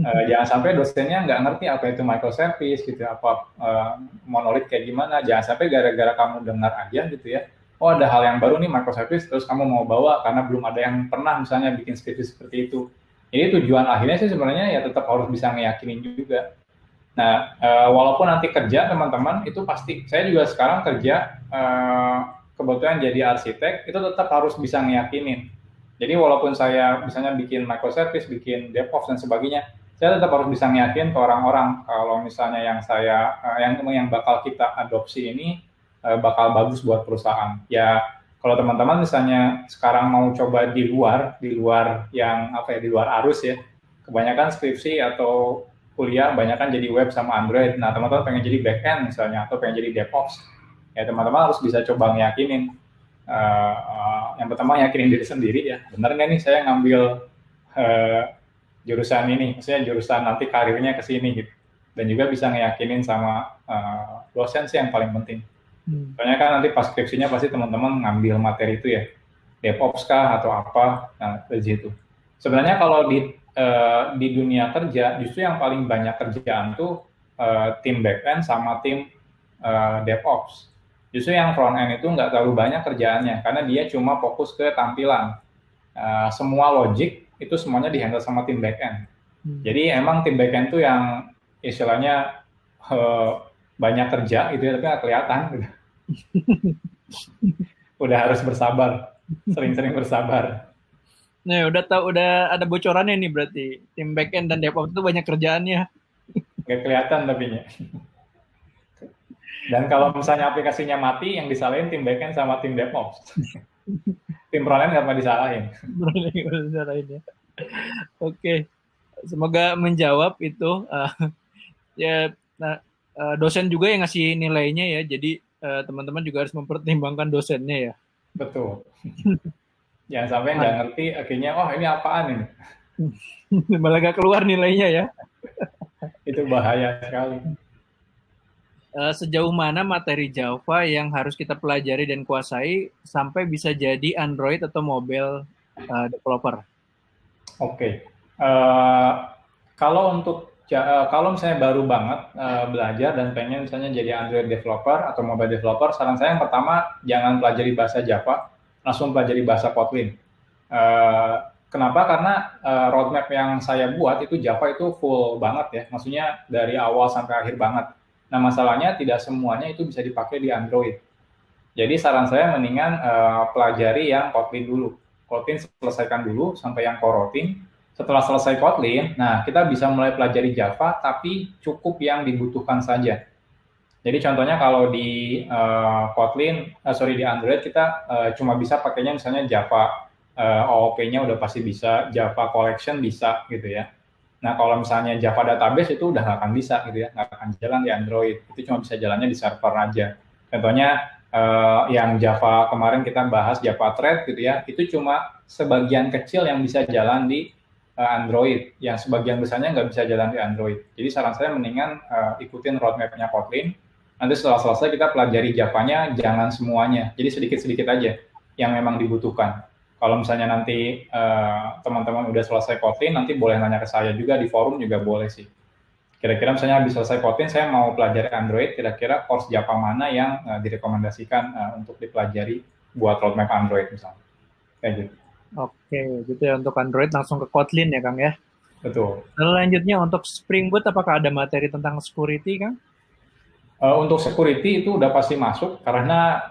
Jangan sampai dosennya nggak ngerti apa itu microservice gitu, apa monolith kayak gimana. Jangan sampai gara-gara kamu dengar aja gitu ya, oh ada hal yang baru nih microservice, terus kamu mau bawa karena belum ada yang pernah misalnya bikin skripsi seperti itu. Jadi tujuan akhirnya sih sebenarnya ya tetap harus bisa ngeyakinin juga. Nah, walaupun nanti kerja teman-teman itu pasti, saya juga sekarang kerja kebetulan jadi arsitek, itu tetap harus bisa ngeyakinin. Jadi walaupun saya misalnya bikin microservice, bikin DevOps dan sebagainya, saya tetap harus bisa ngeyakinin ke orang-orang kalau misalnya yang bakal kita adopsi ini bakal bagus buat perusahaan. Ya kalau teman-teman misalnya sekarang mau coba di luar yang apa ya, di luar arus ya, kebanyakan skripsi atau kuliah kebanyakan jadi web sama Android. Nah teman-teman pengen jadi backend misalnya atau pengen jadi DevOps, ya teman-teman harus bisa coba ngeyakinin. Yang pertama yakinin diri sendiri ya, benar nggak nih saya ngambil jurusan ini, maksudnya jurusan nanti karirnya ke sini gitu. Dan juga bisa ngeyakinin sama dosen sih yang paling penting. Soalnya kan nanti pas skripsinya pasti teman-teman ngambil materi itu ya, DevOps kah atau apa, nah dari situ. Sebenarnya kalau di dunia kerja, justru yang paling banyak kerjaan tuh tim backend sama tim DevOps. Justru yang front end itu nggak terlalu banyak kerjaannya, karena dia cuma fokus ke tampilan. Semua logic itu semuanya dihandle sama tim backend. Jadi emang tim backend tuh yang istilahnya banyak kerja gitu ya, tapi nggak kelihatan gitu. Udah harus bersabar, sering-sering bersabar. Nah, udah ada bocorannya nih berarti. Tim backend dan DevOps itu banyak kerjaannya. Nggak kelihatan tapinya. Dan kalau misalnya aplikasinya mati, yang disalahin tim backend sama tim DevOps. Tim frontend nggak pernah disalahin. Oke, semoga menjawab itu. Ya, nah, dosen juga yang ngasih nilainya ya. Jadi teman-teman juga harus mempertimbangkan dosennya ya. Betul. Jangan sampai nggak ngerti, akhirnya, ini apaan ini? Malah nggak keluar nilainya ya. Itu bahaya sekali. Sejauh mana materi Java yang harus kita pelajari dan kuasai sampai bisa jadi Android atau mobile developer? Oke. Kalau kalau misalnya baru banget belajar dan pengen misalnya jadi Android developer atau mobile developer, saran saya yang pertama jangan pelajari bahasa Java, langsung pelajari bahasa Kotlin. Kenapa? Karena roadmap yang saya buat itu Java itu full banget ya, maksudnya dari awal sampai akhir banget. Nah masalahnya tidak semuanya itu bisa dipakai di Android. Jadi saran saya mendingan pelajari yang Kotlin dulu. Kotlin selesaikan dulu sampai yang coroutine. Setelah selesai Kotlin, nah kita bisa mulai pelajari Java, tapi cukup yang dibutuhkan saja. Jadi contohnya kalau di di Android kita cuma bisa pakainya misalnya Java OOP-nya udah pasti bisa, Java Collection bisa gitu ya. Nah kalau misalnya Java Database itu udah nggak akan bisa gitu ya, nggak akan jalan di Android. Itu cuma bisa jalannya di server aja. Contohnya yang Java kemarin kita bahas Java Thread gitu ya, itu cuma sebagian kecil yang bisa jalan di Android, yang sebagian besarnya nggak bisa jalan di Android. Jadi saran saya mendingan ikutin roadmap-nya Kotlin. Nanti setelah selesai kita pelajari Java-nya, jangan semuanya. Jadi sedikit-sedikit aja yang memang dibutuhkan. Kalau misalnya nanti teman-teman udah selesai Kotlin, nanti boleh nanya ke saya juga di forum juga boleh sih. Kira-kira misalnya habis selesai Kotlin, saya mau pelajari Android, kira-kira course Java mana yang direkomendasikan untuk dipelajari buat roadmap Android misalnya. Kayak gitu. Oke, gitu ya untuk Android langsung ke Kotlin ya Kang ya. Betul. Selanjutnya untuk Spring Boot apakah ada materi tentang security Kang? Untuk security itu udah pasti masuk karena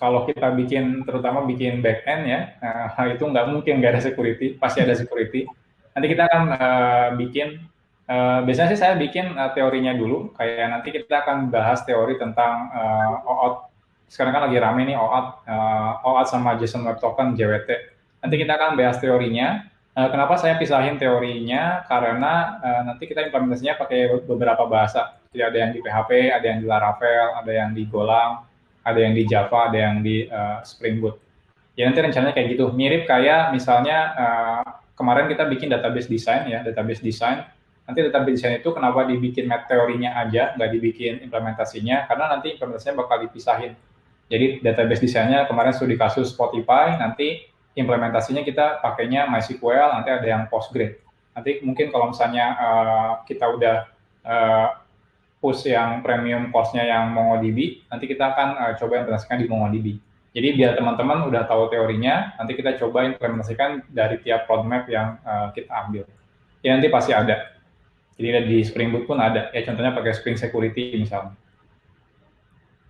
kalau kita terutama bikin back-end ya, itu nggak mungkin nggak ada security, pasti ada security. Nanti kita akan biasanya sih saya bikin teorinya dulu, kayak nanti kita akan bahas teori tentang OAuth. Sekarang kan lagi rame nih OAuth sama JSON Web Token, JWT. Nanti kita akan bahas teorinya. Kenapa saya pisahin teorinya? Karena nanti kita implementasinya pakai beberapa bahasa. Jadi ada yang di PHP, ada yang di Laravel, ada yang di Golang, ada yang di Java, ada yang di Spring Boot. Ya nanti rencananya kayak gitu. Mirip kayak misalnya kemarin kita bikin database design ya, database design. Nanti database design itu kenapa dibikin teorinya aja, nggak dibikin implementasinya? Karena nanti implementasinya bakal dipisahin. Jadi database desainnya kemarin studi kasus Spotify, nanti implementasinya kita pakainya MySQL, nanti ada yang Postgre. Nanti mungkin kalau misalnya kita udah push yang premium course-nya yang MongoDB, nanti kita akan coba implementasikan di MongoDB. Jadi biar teman-teman udah tahu teorinya, nanti kita coba implementasikan dari tiap roadmap yang kita ambil. Ya nanti pasti ada. Jadi di Spring Boot pun ada. Ya contohnya pakai Spring Security misalnya.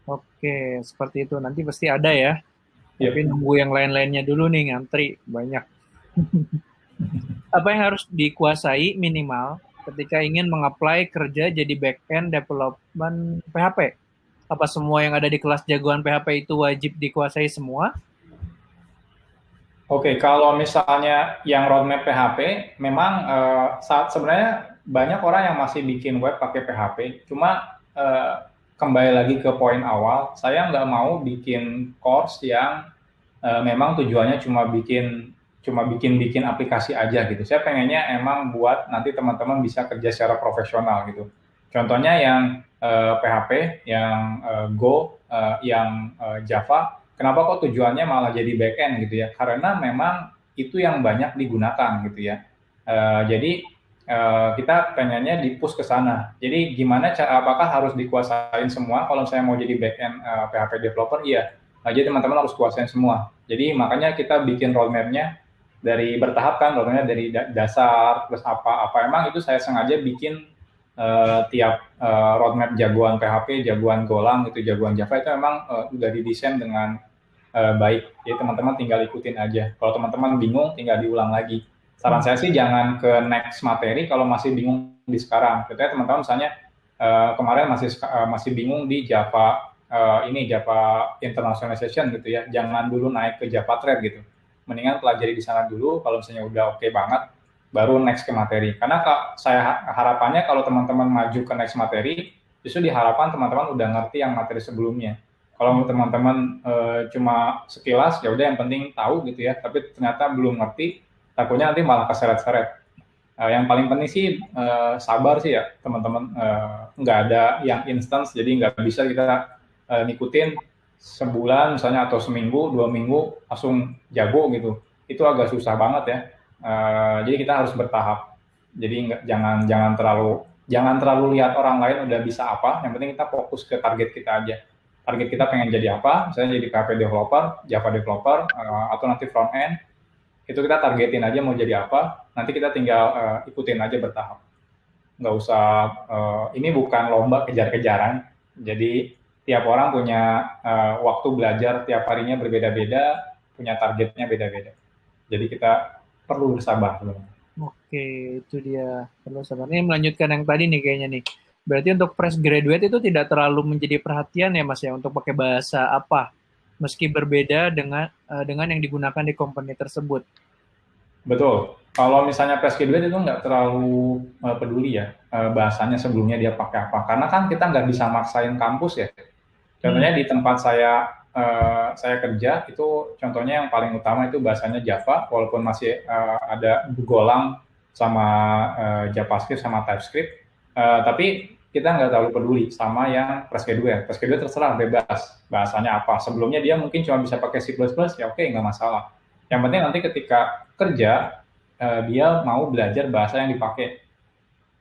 Oke, seperti itu. Nanti pasti ada ya. Yep. Tapi nunggu yang lain-lainnya dulu nih, ngantri banyak. Apa yang harus dikuasai minimal ketika ingin mengapply kerja jadi back-end development PHP? Apa semua yang ada di kelas jagoan PHP itu wajib dikuasai semua? Oke, kalau misalnya yang roadmap PHP, memang sebenarnya banyak orang yang masih bikin web pakai PHP. Cuma kembali lagi ke poin awal, saya nggak mau bikin course yang memang tujuannya cuma bikin aplikasi aja gitu. Saya pengennya emang buat nanti teman-teman bisa kerja secara profesional gitu. Contohnya yang PHP, yang Go, yang Java. Kenapa kok tujuannya malah jadi back-end gitu ya? Karena memang itu yang banyak digunakan gitu ya. Jadi kita pengennya di-push ke sana. Jadi gimana apakah harus dikuasain semua? Kalau saya mau jadi back-end PHP developer, iya. Jadi teman-teman harus kuasain semua. Jadi makanya kita bikin roadmap-nya dari bertahap kan, roadmap-nya dari dasar, terus apa. Emang itu saya sengaja bikin tiap roadmap jagoan PHP, jagoan Golang, itu jagoan Java itu memang udah didesain dengan baik. Jadi teman-teman tinggal ikutin aja. Kalau teman-teman bingung, tinggal diulang lagi. Saran saya sih jangan ke next materi kalau masih bingung di sekarang. Contohnya teman-teman misalnya kemarin masih bingung di Java Java internationalization gitu ya. Jangan dulu naik ke Java Thread gitu. Mendingan pelajari di sana dulu. Kalau misalnya udah oke banget, baru next ke materi. Karena saya harapannya kalau teman-teman maju ke next materi, justru diharapkan teman-teman udah ngerti yang materi sebelumnya. Kalau teman-teman cuma sekilas, ya udah yang penting tahu gitu ya. Tapi ternyata belum ngerti, takutnya nanti malah keseret-seret. Yang paling penting sih sabar sih ya teman-teman. Nggak ada yang instance, jadi nggak bisa kita ngikutin sebulan misalnya atau seminggu, 2 minggu langsung jago gitu. Itu agak susah banget ya. Jadi kita harus bertahap. Jadi jangan terlalu lihat orang lain udah bisa apa. Yang penting kita fokus ke target kita aja. Target kita pengen jadi apa? Misalnya jadi PHP developer, Java developer, atau nanti front end. Itu kita targetin aja mau jadi apa. Nanti kita tinggal ikutin aja bertahap. Nggak usah. Ini bukan lomba kejar-kejaran. Jadi tiap orang punya waktu belajar tiap harinya berbeda-beda, punya targetnya beda-beda. Jadi kita perlu bersabar sebenarnya. Oke, itu dia, perlu sabar. Ini melanjutkan yang tadi nih kayaknya nih. Berarti untuk fresh graduate itu tidak terlalu menjadi perhatian ya Mas ya, untuk pakai bahasa apa, meski berbeda dengan yang digunakan di company tersebut. Betul. Kalau misalnya fresh graduate itu nggak terlalu peduli ya bahasanya sebelumnya dia pakai apa. Karena kan kita nggak bisa maksain kampus ya. Contohnya di tempat saya kerja itu contohnya yang paling utama itu bahasanya Java, walaupun masih ada Golang sama JavaScript sama TypeScript, tapi kita nggak terlalu peduli sama yang fresh graduate. Fresh graduate terserah bebas bahasanya apa. Sebelumnya dia mungkin cuma bisa pakai C++, ya oke, nggak masalah. Yang penting nanti ketika kerja dia mau belajar bahasa yang dipakai.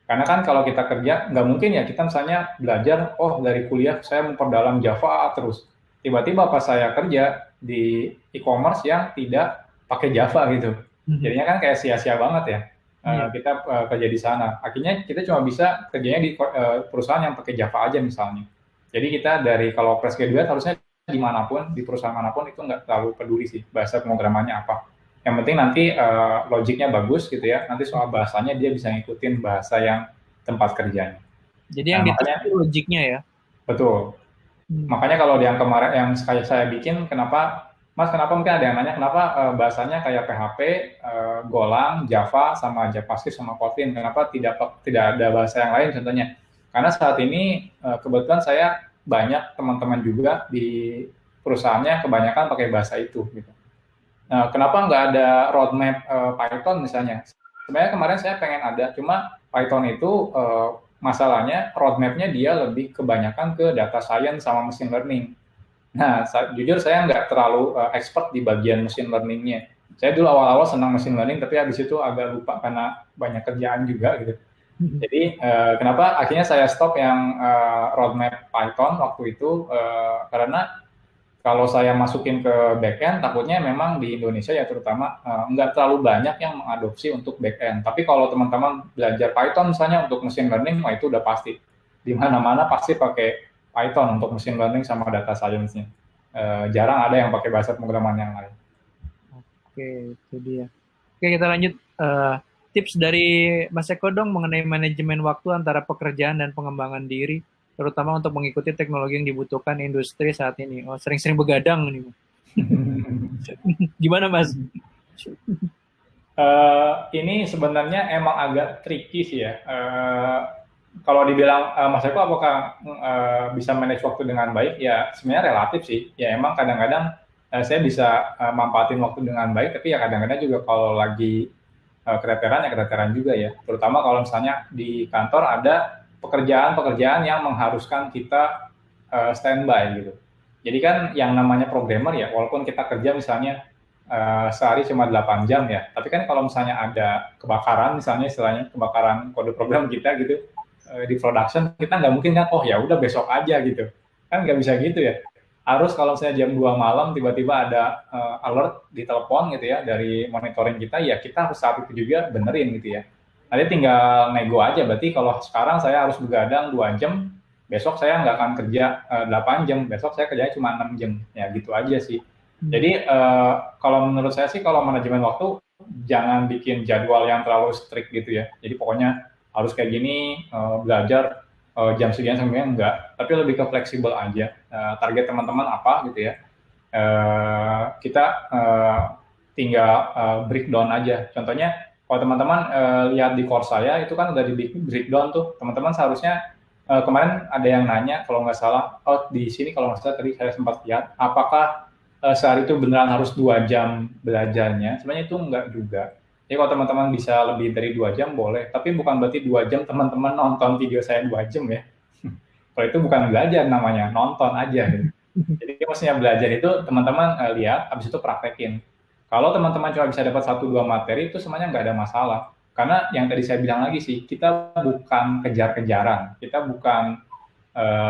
Karena kan kalau kita kerja, nggak mungkin ya kita misalnya belajar, dari kuliah saya memperdalam Java terus. Tiba-tiba pas saya kerja di e-commerce yang tidak pakai Java gitu. Jadinya kan kayak sia-sia banget ya kita kerja di sana. Akhirnya kita cuma bisa kerjanya di perusahaan yang pakai Java aja misalnya. Jadi kita kalau fresh graduate harusnya dimanapun, di perusahaan manapun itu nggak terlalu peduli sih bahasa pemrogramannya apa. Yang penting nanti logiknya bagus gitu ya. Nanti soal bahasanya dia bisa ngikutin bahasa yang tempat kerjanya. Jadi yang makanya itu logiknya ya. Betul. Makanya kalau yang kemarin yang saya bikin, kenapa mungkin ada yang nanya kenapa bahasanya kayak PHP, Golang, Java, sama JavaScript sama Kotlin. Kenapa tidak ada bahasa yang lain contohnya? Karena saat ini kebetulan saya banyak teman-teman juga di perusahaannya kebanyakan pakai bahasa itu gitu. Nah, kenapa nggak ada roadmap Python misalnya? Sebenarnya kemarin saya pengen ada, cuma Python itu masalahnya roadmap-nya dia lebih kebanyakan ke data science sama machine learning. Nah, jujur saya nggak terlalu expert di bagian machine learning-nya. Saya dulu awal-awal senang machine learning, tapi habis itu agak lupa karena banyak kerjaan juga gitu. Jadi kenapa akhirnya saya stop yang roadmap Python waktu itu karena kalau saya masukin ke backend, takutnya memang di Indonesia ya terutama nggak terlalu banyak yang mengadopsi untuk backend. Tapi kalau teman-teman belajar Python misalnya untuk machine learning, itu udah pasti. Di mana-mana pasti pakai Python untuk machine learning sama data science-nya. Jarang ada yang pakai bahasa pemrograman yang lain. Oke, itu dia. Oke, kita lanjut. Tips dari Mas Eko dong mengenai manajemen waktu antara pekerjaan dan pengembangan diri, terutama untuk mengikuti teknologi yang dibutuhkan industri saat ini. Sering-sering begadang nih. Gimana Mas? Ini sebenarnya emang agak tricky sih ya. Kalau dibilang Mas Eko apakah bisa manage waktu dengan baik? Ya sebenarnya relatif sih. Ya emang kadang-kadang saya bisa manfaatin waktu dengan baik, tapi ya kadang-kadang juga kalau lagi keteteran juga ya. Terutama kalau misalnya di kantor ada pekerjaan-pekerjaan yang mengharuskan kita standby gitu. Jadi kan yang namanya programmer ya, walaupun kita kerja misalnya sehari cuma 8 jam ya, tapi kan kalau misalnya ada kebakaran, misalnya istilahnya kebakaran kode program kita gitu di production, kita nggak mungkin kan, ya udah besok aja gitu. Kan nggak bisa gitu ya. Harus kalau misalnya jam 2 malam tiba-tiba ada alert di telepon gitu ya dari monitoring kita, ya kita harus saat itu juga benerin gitu ya. Nanti tinggal nego aja, berarti kalau sekarang saya harus begadang 2 jam, besok saya nggak akan kerja 8 jam, besok saya kerjanya cuma 6 jam, ya gitu aja sih. Jadi kalau menurut saya sih kalau manajemen waktu, jangan bikin jadwal yang terlalu strict gitu ya. Jadi pokoknya harus kayak gini, belajar jam sekian sampai enggak, tapi lebih ke fleksibel aja. Target teman-teman apa gitu ya, kita tinggal breakdown aja. Contohnya kalau teman-teman lihat di course saya itu kan udah di breakdown tuh. Teman-teman seharusnya kemarin ada yang nanya kalau nggak salah, di sini kalau nggak salah tadi saya sempat lihat, apakah sehari itu beneran harus 2 jam belajarnya? Sebenarnya itu enggak juga. Jadi kalau teman-teman bisa lebih dari 2 jam boleh, tapi bukan berarti 2 jam teman-teman nonton video saya 2 jam ya. Kalau itu bukan belajar namanya, nonton aja gitu. Jadi maksudnya belajar itu teman-teman lihat, habis itu praktekin. Kalau teman-teman cuma bisa dapat 1-2 materi itu semuanya nggak ada masalah. Karena yang tadi saya bilang lagi sih, kita bukan kejar-kejaran, kita bukan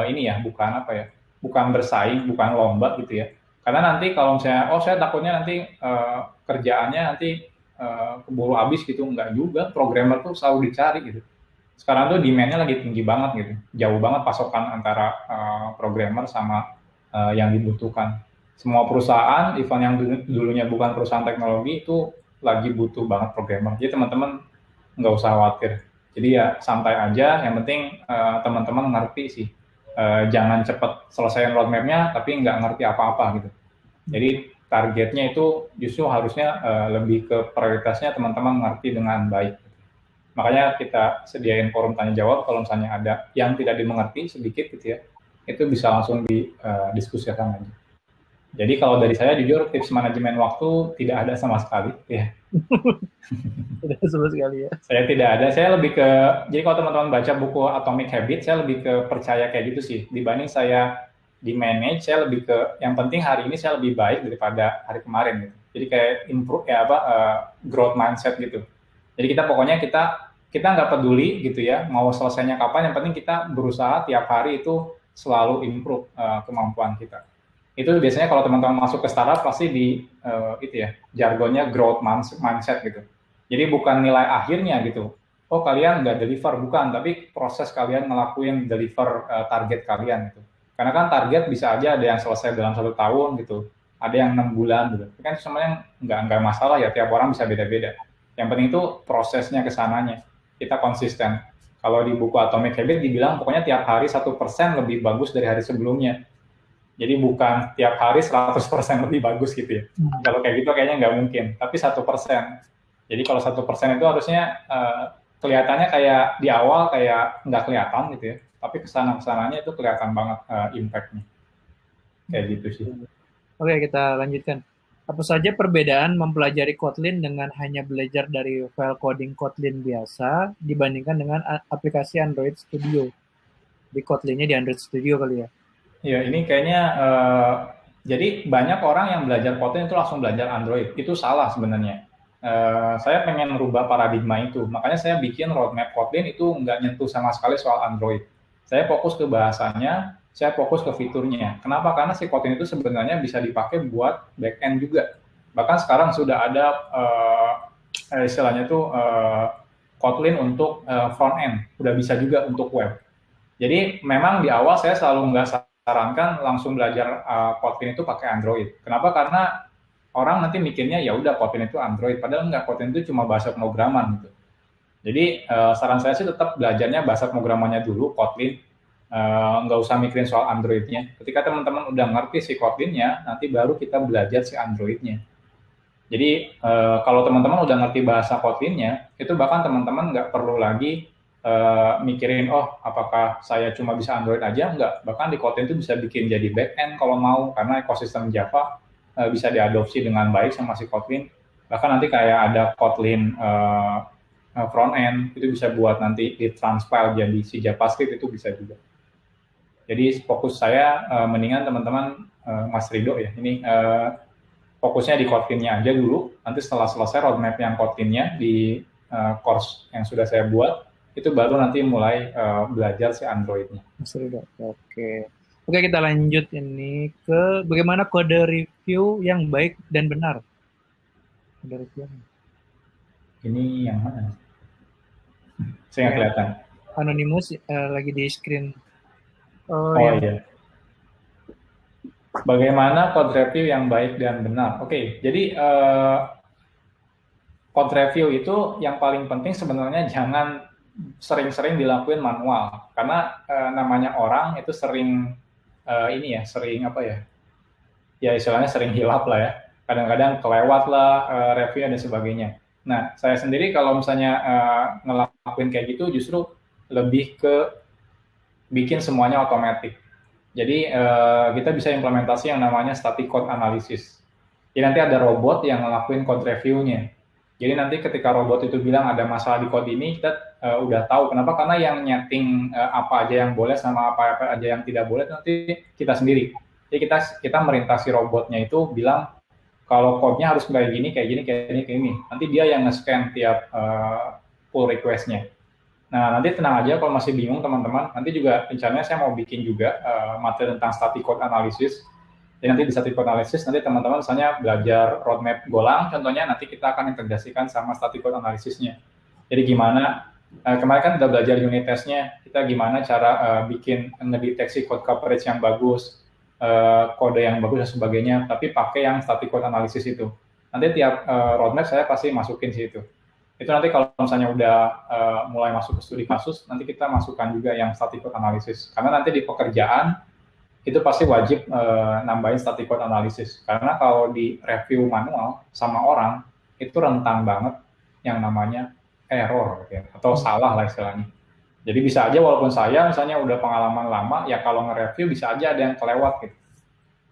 ini ya, bukan apa ya, bukan bersaing, bukan lomba gitu ya. Karena nanti kalau misalnya, oh saya takutnya nanti kerjaannya nanti keburu habis gitu, nggak juga, programmer tuh selalu dicari gitu. Sekarang tuh demand-nya lagi tinggi banget gitu, jauh banget pasokan antara programmer sama yang dibutuhkan. Semua perusahaan, even yang dulunya bukan perusahaan teknologi itu lagi butuh banget programmer. Jadi teman-teman nggak usah khawatir. Jadi ya santai aja, yang penting teman-teman ngerti sih. Jangan cepat selesaiin roadmap-nya, tapi nggak ngerti apa-apa gitu. Jadi targetnya itu justru harusnya lebih ke prioritasnya teman-teman ngerti dengan baik. Makanya kita sediain forum tanya jawab kalau misalnya ada yang tidak dimengerti sedikit gitu ya, itu bisa langsung didiskusikan aja. Jadi kalau dari saya jujur tips manajemen waktu tidak ada sama sekali ya. Tidak sama sekali ya. Saya tidak ada, saya lebih ke, jadi kalau teman-teman baca buku Atomic Habits, saya lebih ke percaya kayak gitu sih, dibanding saya di manage, saya lebih ke, yang penting hari ini saya lebih baik daripada hari kemarin gitu. Jadi kayak improve ya growth mindset gitu. Jadi kita pokoknya kita nggak peduli gitu ya, mau selesainya kapan, yang penting kita berusaha tiap hari itu selalu improve kemampuan kita. Itu biasanya kalau teman-teman masuk ke startup pasti di itu ya, jargonnya growth mindset gitu. Jadi bukan nilai akhirnya gitu. Oh kalian nggak deliver, bukan. Tapi proses kalian ngelakuin deliver target kalian gitu. Karena kan target bisa aja ada yang selesai dalam 1 tahun gitu. Ada yang 6 bulan gitu. Kan semuanya nggak masalah ya. Tiap orang bisa beda-beda. Yang penting itu prosesnya ke sananya. Kita konsisten. Kalau di buku Atomic Habits dibilang pokoknya tiap hari 1% lebih bagus dari hari sebelumnya. Jadi bukan tiap hari 100% lebih bagus gitu ya. Kalau kayak gitu kayaknya nggak mungkin. Tapi 1%. Jadi kalau 1% itu harusnya kelihatannya kayak di awal kayak nggak kelihatan gitu ya, tapi kesananya itu kelihatan banget impact-nya. Kayak gitu sih. Oke, kita lanjutkan. Apa saja perbedaan mempelajari Kotlin dengan hanya belajar dari file coding Kotlin biasa dibandingkan dengan aplikasi Android Studio? Di Kotlinnya di Android Studio kali ya? Ya, ini kayaknya jadi banyak orang yang belajar Kotlin itu langsung belajar Android. Itu salah sebenarnya. Saya pengen merubah paradigma itu. Makanya saya bikin roadmap Kotlin itu nggak nyentuh sama sekali soal Android. Saya fokus ke bahasanya, saya fokus ke fiturnya. Kenapa? Karena si Kotlin itu sebenarnya bisa dipakai buat back-end juga. Bahkan sekarang sudah ada istilahnya itu Kotlin untuk front-end. Udah bisa juga untuk web. Jadi memang di awal saya selalu nggak sarankan langsung belajar Kotlin itu pakai Android. Kenapa? Karena orang nanti mikirnya ya udah Kotlin itu Android, padahal nggak, Kotlin itu cuma bahasa pemrograman gitu. Jadi saran saya sih tetap belajarnya bahasa pemrogramannya dulu, Kotlin, nggak usah mikirin soal Androidnya. Ketika teman-teman udah ngerti si Kotlinnya, nanti baru kita belajar si Androidnya. Jadi kalau teman-teman udah ngerti bahasa Kotlinnya, itu bahkan teman-teman nggak perlu lagi mikirin, oh apakah saya cuma bisa Android aja, enggak. Bahkan di Kotlin itu bisa bikin jadi back-end kalau mau, karena ekosistem Java bisa diadopsi dengan baik sama si Kotlin. Bahkan nanti kayak ada Kotlin front-end, itu bisa buat nanti di-transpile jadi si JavaScript, itu bisa juga. Jadi fokus saya mendingan teman-teman Mas Rido ya, ini fokusnya di Kotlinnya aja dulu, nanti setelah selesai roadmap yang Kotlinnya di course yang sudah saya buat, itu baru nanti mulai belajar si Androidnya. Mas Rido, oke. Oke, kita lanjut ini ke bagaimana kode review yang baik dan benar. Kode review. Ini yang mana? Saya nggak kelihatan. Anonymous lagi di screen. Oh iya. Bagaimana code review yang baik dan benar? Oke, jadi code review itu yang paling penting sebenarnya jangan sering-sering dilakuin manual. Karena namanya orang itu sering ini ya, sering apa ya, ya istilahnya sering hilap lah ya, kadang-kadang kelewat lah review dan sebagainya. Nah, saya sendiri kalau misalnya ngelakuin kayak gitu justru lebih ke bikin semuanya otomatis. Jadi kita bisa implementasi yang namanya static code analysis. Jadi nanti ada robot yang ngelakuin code review-nya. Jadi nanti ketika robot itu bilang ada masalah di code ini, kita udah tahu kenapa, karena yang nyeting apa aja yang boleh sama apa aja yang tidak boleh nanti kita sendiri. Jadi kita merintasi robotnya itu bilang kalau code-nya harus kayak gini, kayak gini, kayak gini, kayak gini. Nanti dia yang nge-scan tiap pull request-nya. Nah, nanti tenang aja kalau masih bingung teman-teman, nanti juga rencananya saya mau bikin juga materi tentang static code analysis. Jadi nanti di static code analysis, nanti teman-teman misalnya belajar roadmap Golang, contohnya nanti kita akan integrasikan sama static code analysis-nya. Jadi gimana, kemarin kan udah belajar unit test-nya, kita gimana cara bikin ngedeteksi code coverage yang bagus, kode yang bagus dan sebagainya, tapi pakai yang static code analysis itu. Nanti tiap roadmap saya pasti masukin sih itu. Itu nanti kalau misalnya udah mulai masuk ke studi kasus, nanti kita masukkan juga yang static code analysis. Karena nanti di pekerjaan, itu pasti wajib nambahin static code analysis. Karena kalau di review manual sama orang, itu rentan banget yang namanya error, ya, atau salah lah istilahnya. Jadi bisa aja walaupun saya misalnya udah pengalaman lama, ya kalau nge-review bisa aja ada yang kelewat gitu.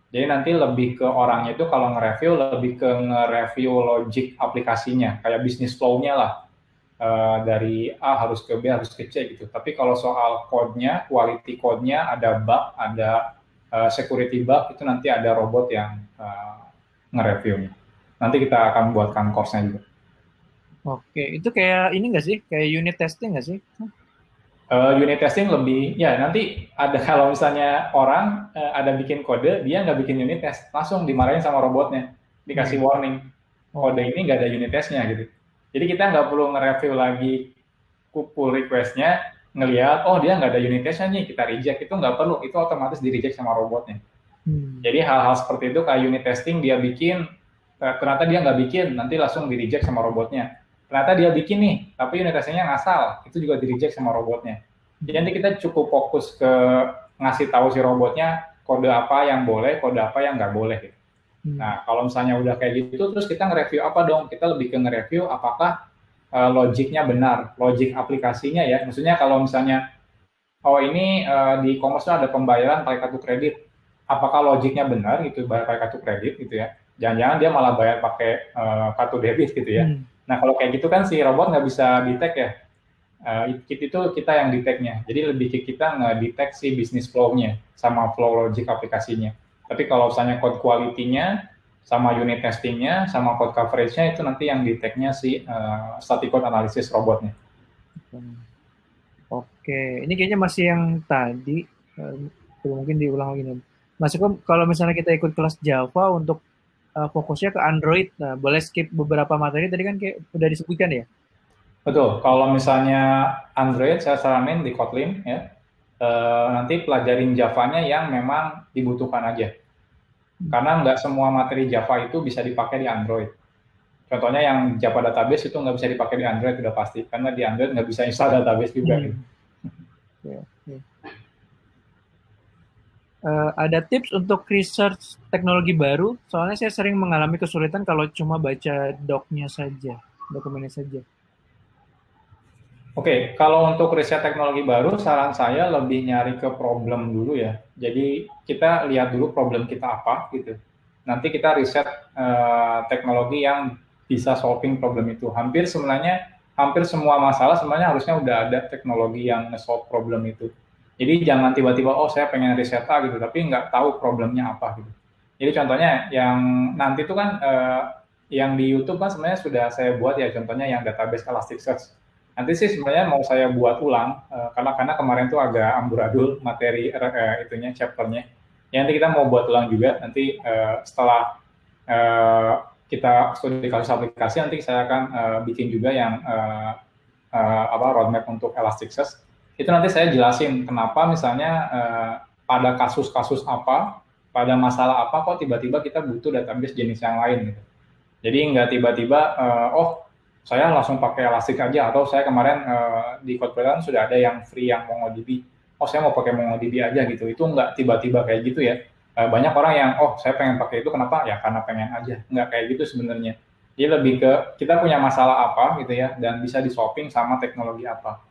Jadi nanti lebih ke orangnya itu kalau nge-review, lebih ke nge-review logic aplikasinya, kayak business flow-nya lah. Dari A harus ke B, harus ke C gitu. Tapi kalau soal code-nya, quality code-nya, ada bug, ada security bug, itu nanti ada robot yang nge-review-nya. Nanti kita akan buatkan course-nya juga. Oke, itu kayak ini nggak sih? Kayak unit testing nggak sih? Unit testing lebih, ya nanti ada kalau misalnya orang ada bikin kode, dia nggak bikin unit test, langsung dimarahin sama robotnya, dikasih warning, kode ini nggak ada unit testnya gitu. Jadi kita nggak perlu nge-review lagi pull request-nya, ngelihat, oh dia nggak ada unit testnya nih, kita reject, itu nggak perlu, itu otomatis di-reject sama robotnya. Jadi hal-hal seperti itu kayak unit testing dia bikin, ternyata dia nggak bikin, nanti langsung di-reject sama robotnya. Ternyata dia bikin nih, tapi unit testingnya ngasal, itu juga di-reject sama robotnya. Jadi nanti kita cukup fokus ke ngasih tahu si robotnya kode apa yang boleh, kode apa yang nggak boleh. Gitu. Nah, kalau misalnya udah kayak gitu, terus kita nge-review apa dong? Kita lebih ke nge-review apakah logiknya benar, logik aplikasinya ya. Maksudnya kalau misalnya, oh ini di e-commerce ada pembayaran pakai kartu kredit, apakah logiknya benar gitu, bayar pakai kartu kredit gitu ya? Jangan-jangan dia malah bayar pakai kartu debit gitu ya. Nah, kalau kayak gitu kan si robot nggak bisa detect ya. Itu kita yang detect-nya. Jadi lebih ke kita nge-detect si business flow-nya sama flow logic aplikasinya. Tapi kalau misalnya code quality-nya, sama unit testing-nya, sama code coverage-nya, itu nanti yang detect-nya si static code analysis robotnya. Oke, ini kayaknya masih yang tadi, mungkin diulang lagi nih. Mas Eko, kalau misalnya kita ikut kelas Java untuk fokusnya ke Android, nah boleh skip beberapa materi tadi kan kayak udah disebutkan ya? Betul, kalau misalnya Android saya saranin di Kotlin ya, nanti pelajarin Java-nya yang memang dibutuhkan aja. Karena nggak semua materi Java itu bisa dipakai di Android. Contohnya yang Java Database itu nggak bisa dipakai di Android, udah pasti. Karena di Android nggak bisa install database juga. Gitu. Ada tips untuk research teknologi baru? Soalnya saya sering mengalami kesulitan kalau cuma baca doc-nya saja, dokumennya saja. Oke, kalau untuk riset teknologi baru, saran saya lebih nyari ke problem dulu ya. Jadi kita lihat dulu problem kita apa gitu. Nanti kita riset teknologi yang bisa solving problem itu. Hampir semua masalah sebenarnya harusnya udah ada teknologi yang nge-solve problem itu. Jadi jangan tiba-tiba, oh saya pengen riset A gitu, tapi nggak tahu problemnya apa gitu. Jadi contohnya yang nanti itu kan, yang di YouTube kan sebenarnya sudah saya buat ya, contohnya yang database Elasticsearch. Nanti sih sebenarnya mau saya buat ulang, karena kemarin tuh agak amburadul materi itunya, chapternya. Ya nanti kita mau buat ulang juga, nanti setelah kita studi kasus aplikasi, nanti saya akan bikin juga yang roadmap untuk Elasticsearch. Itu nanti saya jelasin kenapa misalnya pada kasus-kasus apa, pada masalah apa kok tiba-tiba kita butuh database jenis yang lain gitu. Jadi nggak tiba-tiba, saya langsung pakai Elastic aja, atau saya kemarin di Kotlin sudah ada yang free yang MongoDB, oh saya mau pakai MongoDB aja gitu. Itu nggak tiba-tiba kayak gitu ya. Banyak orang yang, oh saya pengen pakai itu, kenapa? Ya karena pengen aja. Nggak kayak gitu sebenarnya. Jadi lebih ke kita punya masalah apa gitu ya, dan bisa di-solving sama teknologi apa.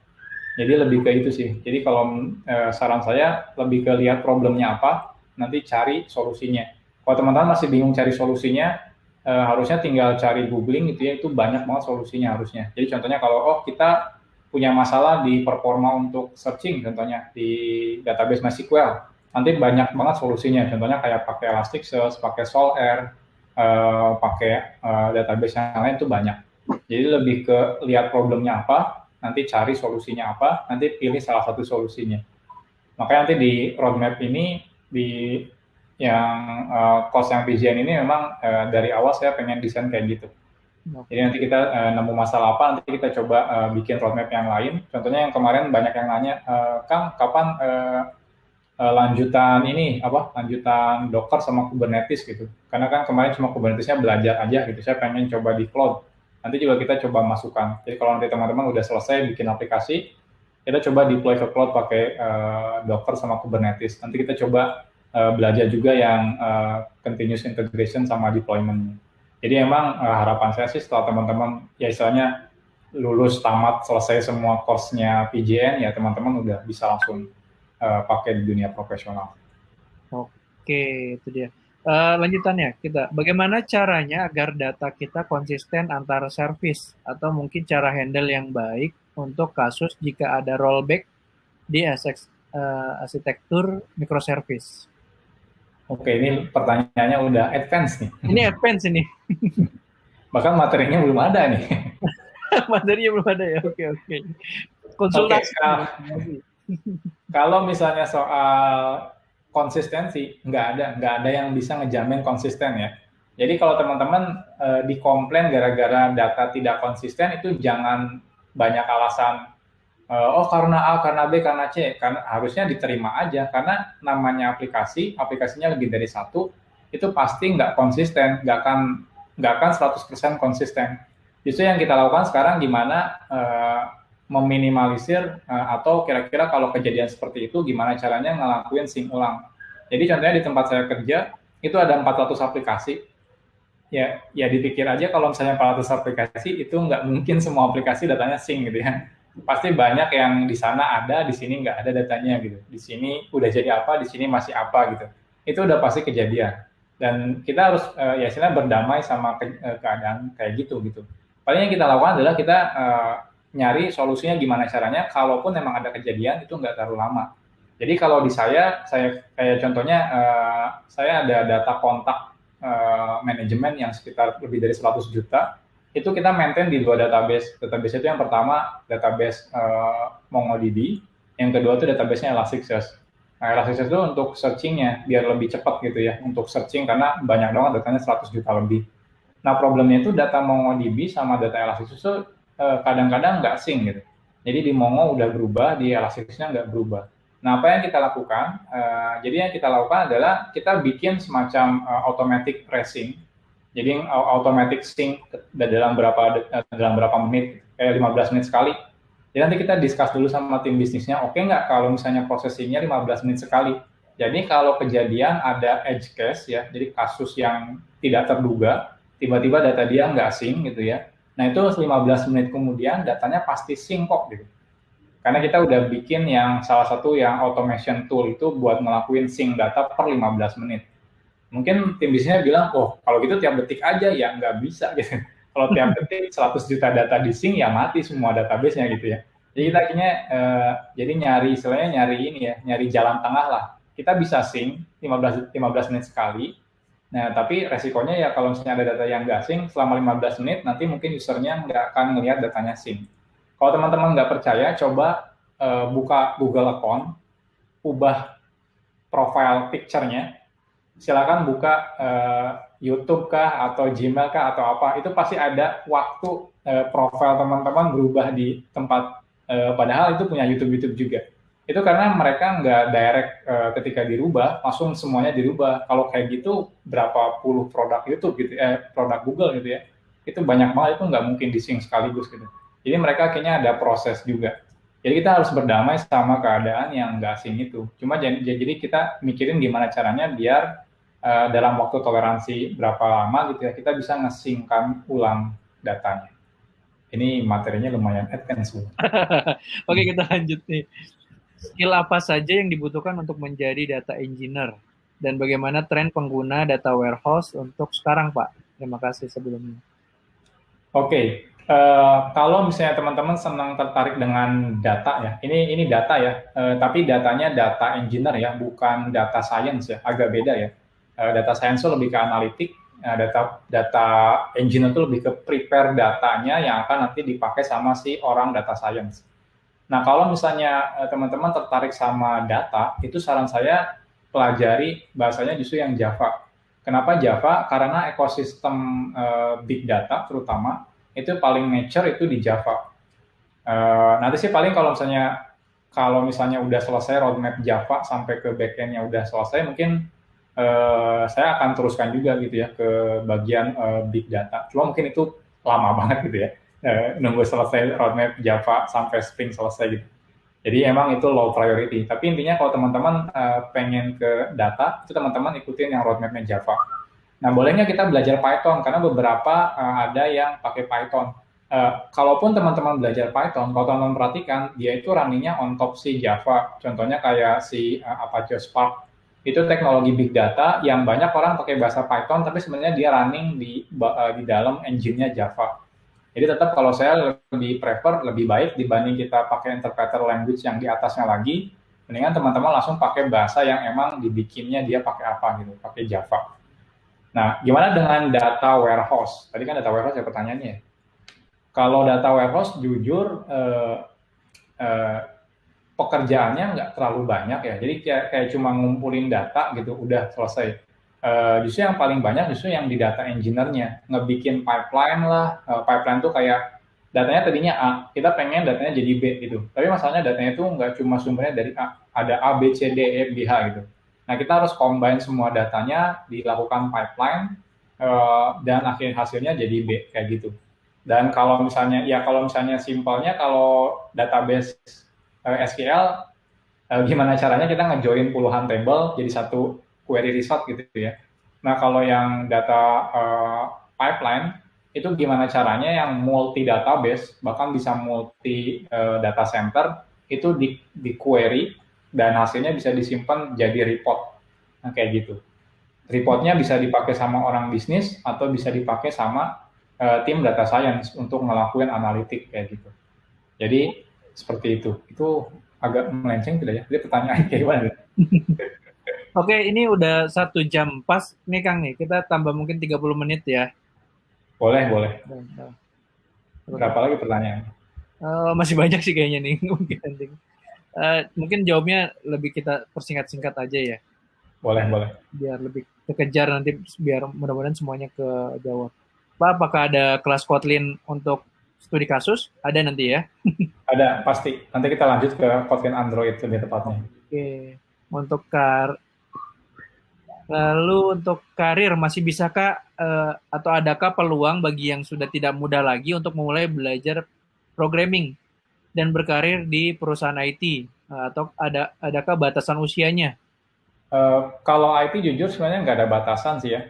Jadi lebih ke itu sih. Jadi kalau saran saya lebih ke lihat problemnya apa, nanti cari solusinya. Kalau teman-teman masih bingung cari solusinya, harusnya tinggal cari googling gitu ya, itu banyak banget solusinya harusnya. Jadi contohnya kalau kita punya masalah di performa untuk searching, contohnya di database MySQL, nanti banyak banget solusinya. Contohnya kayak pakai Elasticsearch, pakai Solr, pakai database yang lain itu banyak. Jadi lebih ke lihat problemnya apa, nanti cari solusinya apa, nanti pilih salah satu solusinya. Makanya nanti di roadmap ini, di yang course yang PGN ini memang dari awal saya pengen desain kayak gitu. Jadi nanti kita nemu masalah apa, nanti kita coba bikin roadmap yang lain. Contohnya yang kemarin banyak yang nanya, Kang, kapan lanjutan ini lanjutan Docker sama Kubernetes gitu. Karena kan kemarin cuma Kubernetesnya belajar aja gitu. Saya pengen coba di cloud. Nanti juga kita coba masukkan. Jadi kalau nanti teman-teman udah selesai bikin aplikasi, kita coba deploy ke cloud pakai Docker sama Kubernetes. Nanti kita coba belajar juga yang continuous integration sama deployment. Jadi emang harapan saya sih setelah teman-teman ya istilahnya lulus tamat selesai semua course-nya PGN, ya teman-teman udah bisa langsung pakai di dunia profesional. Oke, itu dia. Lanjutannya kita, bagaimana caranya agar data kita konsisten antara service atau mungkin cara handle yang baik untuk kasus jika ada rollback di arsitektur microservice? Oke, ini pertanyaannya udah advance nih. Ini advance ini. Bahkan materinya belum ada nih. Materinya belum ada ya, oke. Konsultasi. Kalau misalnya soal konsistensi, nggak ada yang bisa ngejamin konsisten ya. Jadi kalau teman-teman dikomplain gara-gara data tidak konsisten, itu jangan banyak alasan. Karena A, karena B, karena C. Karena harusnya diterima aja. Karena namanya aplikasinya lebih dari satu, itu pasti nggak konsisten, nggak akan 100% konsisten. Justru yang kita lakukan sekarang gimana meminimalisir atau kira-kira kalau kejadian seperti itu gimana caranya ngelakuin sync ulang. Jadi contohnya di tempat saya kerja itu ada 400 aplikasi. Ya dipikir aja kalau misalnya 400 aplikasi itu nggak mungkin semua aplikasi datanya sync gitu ya. Pasti banyak yang di sana ada, di sini nggak ada datanya gitu. Di sini udah jadi apa, di sini masih apa gitu. Itu udah pasti kejadian. Dan kita harus istilahnya berdamai sama keadaan kayak gitu. Paling yang kita lakukan adalah kita nyari solusinya gimana caranya, kalaupun memang ada kejadian itu nggak terlalu lama. Jadi kalau di saya kayak contohnya saya ada data kontak manajemen yang sekitar lebih dari 100 juta, itu kita maintain di 2 database. Database itu yang pertama database MongoDB, yang kedua itu database-nya Elasticsearch. Nah, Elasticsearch itu untuk searching-nya biar lebih cepat gitu ya, untuk searching karena banyak banget datanya 100 juta lebih. Nah, problemnya itu data MongoDB sama data Elasticsearch itu kadang-kadang nggak sync gitu. Jadi di Mongo udah berubah, di Elasticsearch-nya nggak berubah. Nah, apa yang kita lakukan? Jadi yang kita lakukan adalah kita bikin semacam automatic tracing. Jadi automatic sync dalam berapa menit, kayak 15 menit sekali. Jadi nanti kita discuss dulu sama tim bisnisnya, oke nggak kalau misalnya processing-nya 15 menit sekali. Jadi kalau kejadian ada edge case ya, jadi kasus yang tidak terduga, tiba-tiba data dia nggak sync gitu ya. Nah itu 15 menit kemudian datanya pasti sync kok gitu. Karena kita udah bikin yang salah satu yang automation tool itu buat ngelakuin sync data per 15 menit. Mungkin tim bisnisnya bilang, kalau gitu tiap detik aja ya nggak bisa gitu. Kalau tiap detik 100 juta data di sync ya mati semua database-nya gitu ya. Jadi kita akhirnya jadi nyari jalan tengah lah. Kita bisa sync 15 menit sekali. Nah, tapi resikonya ya kalau misalnya ada data yang nggak sync selama 15 menit, nanti mungkin usernya nggak akan ngelihat datanya sync. Kalau teman-teman nggak percaya, coba buka Google account, ubah profile picture-nya, silakan buka YouTube kah, atau Gmail kah, atau apa, itu pasti ada waktu profile teman-teman berubah di tempat, padahal itu punya YouTube juga. Itu karena mereka nggak direct ketika dirubah, langsung semuanya dirubah. Kalau kayak gitu, berapa puluh produk YouTube gitu, produk Google gitu ya, itu banyak banget, itu nggak mungkin di-sync sekaligus gitu. Jadi mereka kayaknya ada proses juga. Jadi kita harus berdamai sama keadaan yang nggak sync itu. Cuma jadi kita mikirin gimana caranya biar dalam waktu toleransi berapa lama gitu ya, kita bisa nge-sync-kan ulang datanya. Ini materinya lumayan advance. Oke, kita lanjut nih. Skill apa saja yang dibutuhkan untuk menjadi data engineer? Dan bagaimana tren pengguna data warehouse untuk sekarang, Pak? Terima kasih sebelumnya. Oke, kalau misalnya teman-teman senang tertarik dengan data ya, ini data ya, tapi datanya data engineer ya, bukan data science ya, agak beda ya. Data science itu lebih ke analitik, Nah, data engineer itu lebih ke prepare datanya yang akan nanti dipakai sama si orang data science. Nah, kalau misalnya teman-teman tertarik sama data, itu saran saya pelajari bahasanya justru yang Java. Kenapa Java? Karena ekosistem big data terutama itu paling mature itu di Java. Nanti sih paling kalau misalnya udah selesai roadmap Java sampai ke backend-nya udah selesai, mungkin saya akan teruskan juga gitu ya ke bagian big data. Cuma mungkin itu lama banget gitu ya. Nunggu selesai roadmap Java sampai Spring selesai gitu. Jadi emang itu low priority. Tapi intinya kalau teman-teman pengen ke data, itu teman-teman ikutin yang roadmapnya Java. Nah, bolehnya kita belajar Python karena beberapa ada yang pakai Python. Kalaupun teman-teman belajar Python, kalau teman-teman perhatikan, dia itu runningnya on top si Java. Contohnya kayak si Apache Spark. Itu teknologi big data yang banyak orang pakai bahasa Python, tapi sebenarnya dia running di dalam engine-nya Java. Jadi tetap kalau saya lebih prefer, lebih baik dibanding kita pakai interpreter language yang di atasnya lagi, mendingan teman-teman langsung pakai bahasa yang emang dibikinnya dia pakai apa gitu, pakai Java. Nah, gimana dengan data warehouse? Tadi kan data warehouse ya pertanyaannya. Kalau data warehouse jujur pekerjaannya nggak terlalu banyak ya. Jadi kayak cuma ngumpulin data gitu, udah selesai. Justru yang paling banyak justru yang di data engineer-nya. Ngebikin pipeline lah. Pipeline tuh kayak datanya tadinya A, kita pengen datanya jadi B gitu. Tapi masalahnya datanya itu nggak cuma sumbernya dari A. Ada A, B, C, D, E, F, G, H gitu. Nah, kita harus combine semua datanya, dilakukan pipeline, dan akhir hasilnya jadi B, kayak gitu. Dan kalau misalnya simpelnya, kalau database SQL, gimana caranya kita ngejoin puluhan table jadi satu query result gitu ya. Nah, kalau yang data pipeline, itu gimana caranya yang multi database, bahkan bisa multi data center, itu di query, dan hasilnya bisa disimpan jadi report. Nah, kayak gitu. Reportnya bisa dipakai sama orang bisnis, atau bisa dipakai sama tim data science untuk ngelakuin analitik kayak gitu. Jadi seperti itu. Itu agak melenceng tidak ya? Jadi pertanyaan kayak gimana? Oke, ini udah 1 jam pas nih Kang nih. Kita tambah mungkin 30 menit ya. Boleh. Berapa lagi pertanyaan? Masih banyak sih kayaknya nih. Mungkin jawabnya lebih kita persingkat-singkat aja ya. Boleh. Biar lebih kekejar nanti, biar mudah-mudahan semuanya kejawab. Pak, apakah ada kelas Kotlin untuk studi kasus? Ada nanti ya? Ada, pasti. Nanti kita lanjut ke Kotlin Android lebih tepatnya. Oke. Lalu untuk karir, masih bisakah atau adakah peluang bagi yang sudah tidak muda lagi untuk memulai belajar programming dan berkarir di perusahaan IT? Atau adakah batasan usianya? Kalau IT jujur sebenarnya nggak ada batasan sih ya.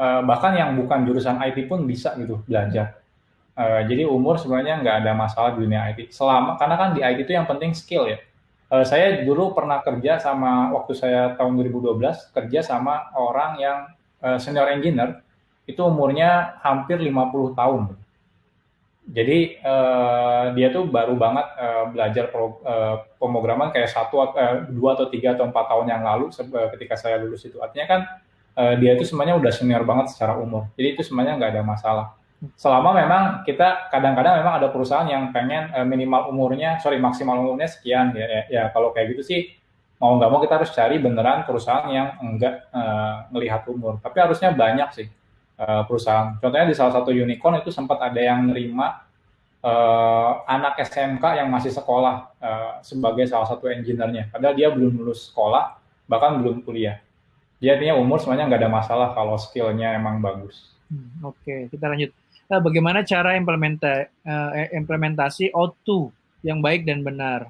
Bahkan yang bukan jurusan IT pun bisa gitu belajar. Jadi umur sebenarnya nggak ada masalah di dunia IT. Karena kan di IT itu yang penting skill ya. Saya dulu pernah waktu saya tahun 2012, kerja sama orang yang senior engineer, itu umurnya hampir 50 tahun. Jadi dia tuh baru banget belajar pemrograman kayak 2 atau 3 atau 4 tahun yang lalu ketika saya lulus itu. Artinya kan dia itu sebenarnya udah senior banget secara umur. Jadi itu sebenarnya nggak ada masalah. Selama memang kita kadang-kadang memang ada perusahaan yang pengen maksimal umurnya sekian ya kalau kayak gitu sih mau nggak mau kita harus cari beneran perusahaan yang enggak melihat umur. Tapi harusnya banyak sih perusahaan. Contohnya di salah satu unicorn itu sempat ada yang nerima anak SMK yang masih sekolah sebagai salah satu engineer-nya. Padahal dia belum lulus sekolah, bahkan belum kuliah. Dia artinya umur sebenarnya nggak ada masalah kalau skill-nya emang bagus. Oke, kita lanjut. Nah, bagaimana cara implementasi O2 yang baik dan benar?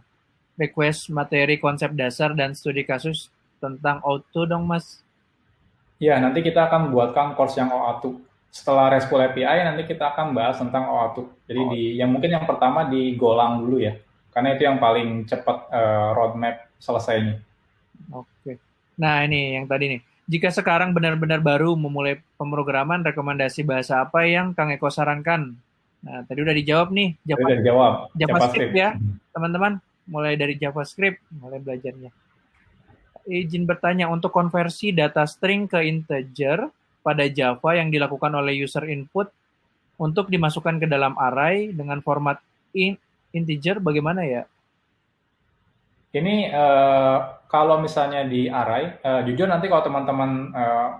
Request materi konsep dasar dan studi kasus tentang O2 dong, Mas. Ya, nanti kita akan buatkan course yang OAuth. Setelah RESTful API, nanti kita akan bahas tentang OAuth. Jadi mungkin yang pertama di Golang dulu ya, karena itu yang paling cepat roadmap selesainya. Oke. Nah, ini yang tadi nih. Jika sekarang benar-benar baru memulai pemrograman, rekomendasi bahasa apa yang Kang Eko sarankan? Nah, tadi udah dijawab nih. JavaScript ya, teman-teman. Mulai dari JavaScript, mulai belajarnya. Izin bertanya, untuk konversi data string ke integer, pada Java yang dilakukan oleh user input untuk dimasukkan ke dalam array dengan format integer, bagaimana ya? Ini kalau misalnya di array, jujur nanti kalau teman-teman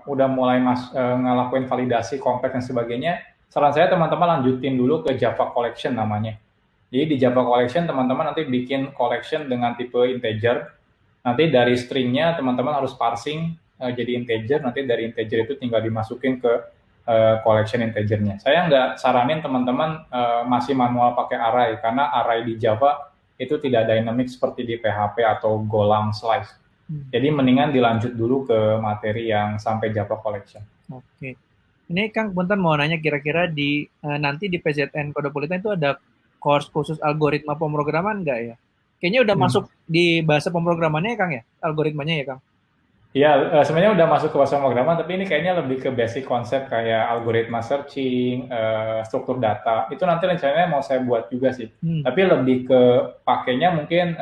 udah mulai ngelakuin validasi kompleks dan sebagainya, saran saya teman-teman lanjutin dulu ke Java Collection namanya. Jadi di Java Collection teman-teman nanti bikin collection dengan tipe integer. Nanti dari stringnya teman-teman harus parsing jadi integer. Nanti dari integer itu tinggal dimasukin ke collection integernya. Saya nggak saranin teman-teman masih manual pakai array karena array di Java itu tidak dynamic seperti di PHP atau Golang slice. Jadi mendingan dilanjut dulu ke materi yang sampai Java Collection. Oke. Ini Kang Punten mau nanya kira-kira di nanti di PZN Kodepolitan itu ada course khusus algoritma pemrograman nggak ya? Kayaknya udah masuk di bahasa pemrogramannya ya Kang ya? Algoritmanya ya Kang? Iya, sebenarnya udah masuk ke bahasa pemrograman, tapi ini kayaknya lebih ke basic konsep kayak algoritma searching, struktur data. Itu nanti rencananya mau saya buat juga sih. Tapi lebih ke pakainya mungkin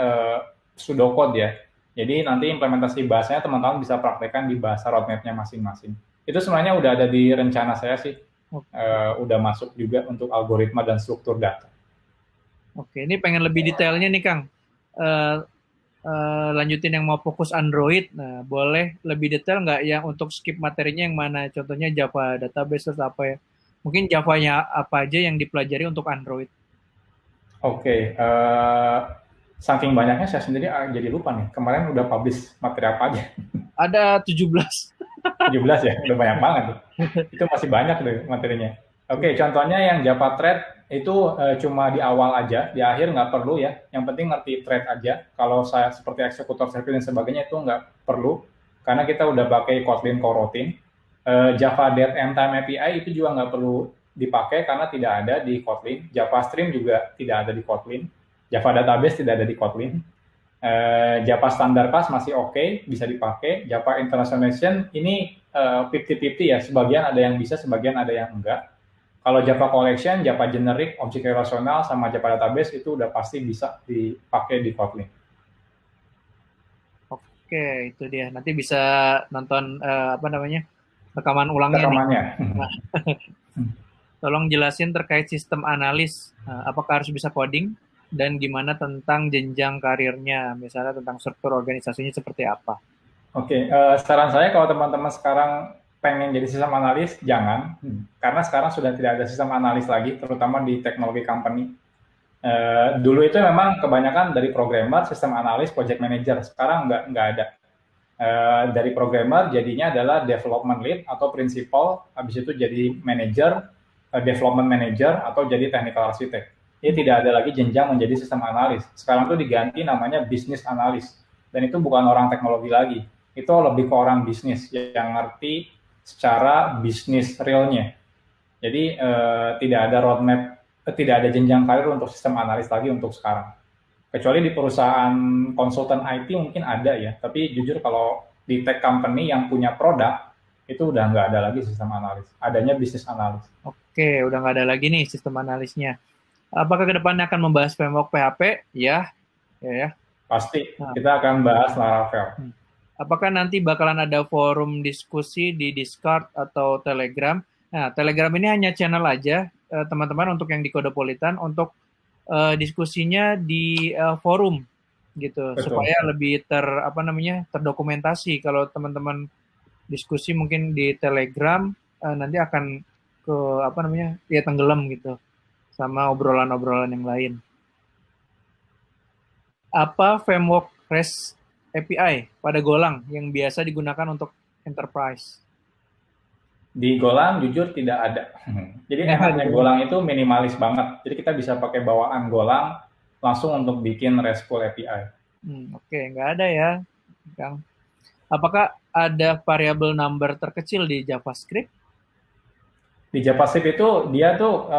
pseudocode ya. Jadi nanti implementasi bahasanya teman-teman bisa praktekkan di bahasa roadmap-nya masing-masing. Itu sebenarnya udah ada di rencana saya sih. Udah masuk juga untuk algoritma dan struktur data. Oke, ini pengen lebih detailnya nih Kang. Lanjutin yang mau fokus Android, nah boleh lebih detail nggak yang untuk skip materinya yang mana? Contohnya Java database atau apa ya? Mungkin Java-nya apa aja yang dipelajari untuk Android? Oke, saking banyaknya saya sendiri jadi lupa nih. Kemarin udah publish materi apa aja? Ada 17. 17 ya, udah banyak banget. Itu masih banyak tuh materinya. Oke, contohnya yang Java Thread itu cuma di awal aja, di akhir nggak perlu ya. Yang penting ngerti thread aja. Kalau saya seperti eksekutor sirkuit dan sebagainya itu nggak perlu, karena kita udah pakai Kotlin coroutine. Java Date and Time API itu juga nggak perlu dipakai karena tidak ada di Kotlin. Java Stream juga tidak ada di Kotlin. Java Database tidak ada di Kotlin. Java Standard Class masih oke, bisa dipakai. Java Internationalization ini 50-50 ya, sebagian ada yang bisa, sebagian ada yang enggak. Kalau Java Collection, Java Generic, Objek Relasional, sama Java Database itu udah pasti bisa dipakai di Kotlin. Oke, itu dia. Nanti bisa nonton rekaman ulangnya Rekamannya. Nah, tolong jelasin terkait sistem analis. Apakah harus bisa coding? Dan gimana tentang jenjang karirnya? Misalnya tentang struktur organisasinya seperti apa? Oke, saran saya kalau teman-teman sekarang pengen jadi sistem analis, jangan. Karena sekarang sudah tidak ada sistem analis lagi, terutama di teknologi company. Dulu itu memang kebanyakan dari programmer, sistem analis, project manager. Sekarang nggak ada. Dari programmer jadinya adalah development lead atau principal, habis itu jadi manager, development manager, atau jadi technical architect. Ini tidak ada lagi jenjang menjadi sistem analis. Sekarang itu diganti namanya business analis. Dan itu bukan orang teknologi lagi. Itu lebih ke orang bisnis yang ngerti secara bisnis realnya. Jadi tidak ada roadmap, tidak ada jenjang karir untuk sistem analis lagi untuk sekarang. Kecuali di perusahaan konsultan IT mungkin ada ya, tapi jujur kalau di tech company yang punya produk, itu udah nggak ada lagi sistem analis. Adanya bisnis analis. Oke, udah nggak ada lagi nih sistem analisnya. Apakah kedepannya akan membahas framework PHP? Ya. Pasti, kita akan bahas Laravel. Apakah nanti bakalan ada forum diskusi di Discord atau Telegram? Nah, Telegram ini hanya channel aja, teman-teman, untuk yang di Kodepolitan, untuk diskusinya di forum, gitu. Betul. Supaya lebih terdokumentasi. Kalau teman-teman diskusi mungkin di Telegram, nanti akan tenggelam gitu, sama obrolan-obrolan yang lain. Apa framework REST API pada Golang yang biasa digunakan untuk enterprise? Di Golang jujur tidak ada. Jadi enaknya Golang itu minimalis banget. Jadi kita bisa pakai bawaan Golang langsung untuk bikin RESTful API. Oke, nggak ada ya, Kang. Apakah ada variabel number terkecil di JavaScript? Di JavaScript itu dia tuh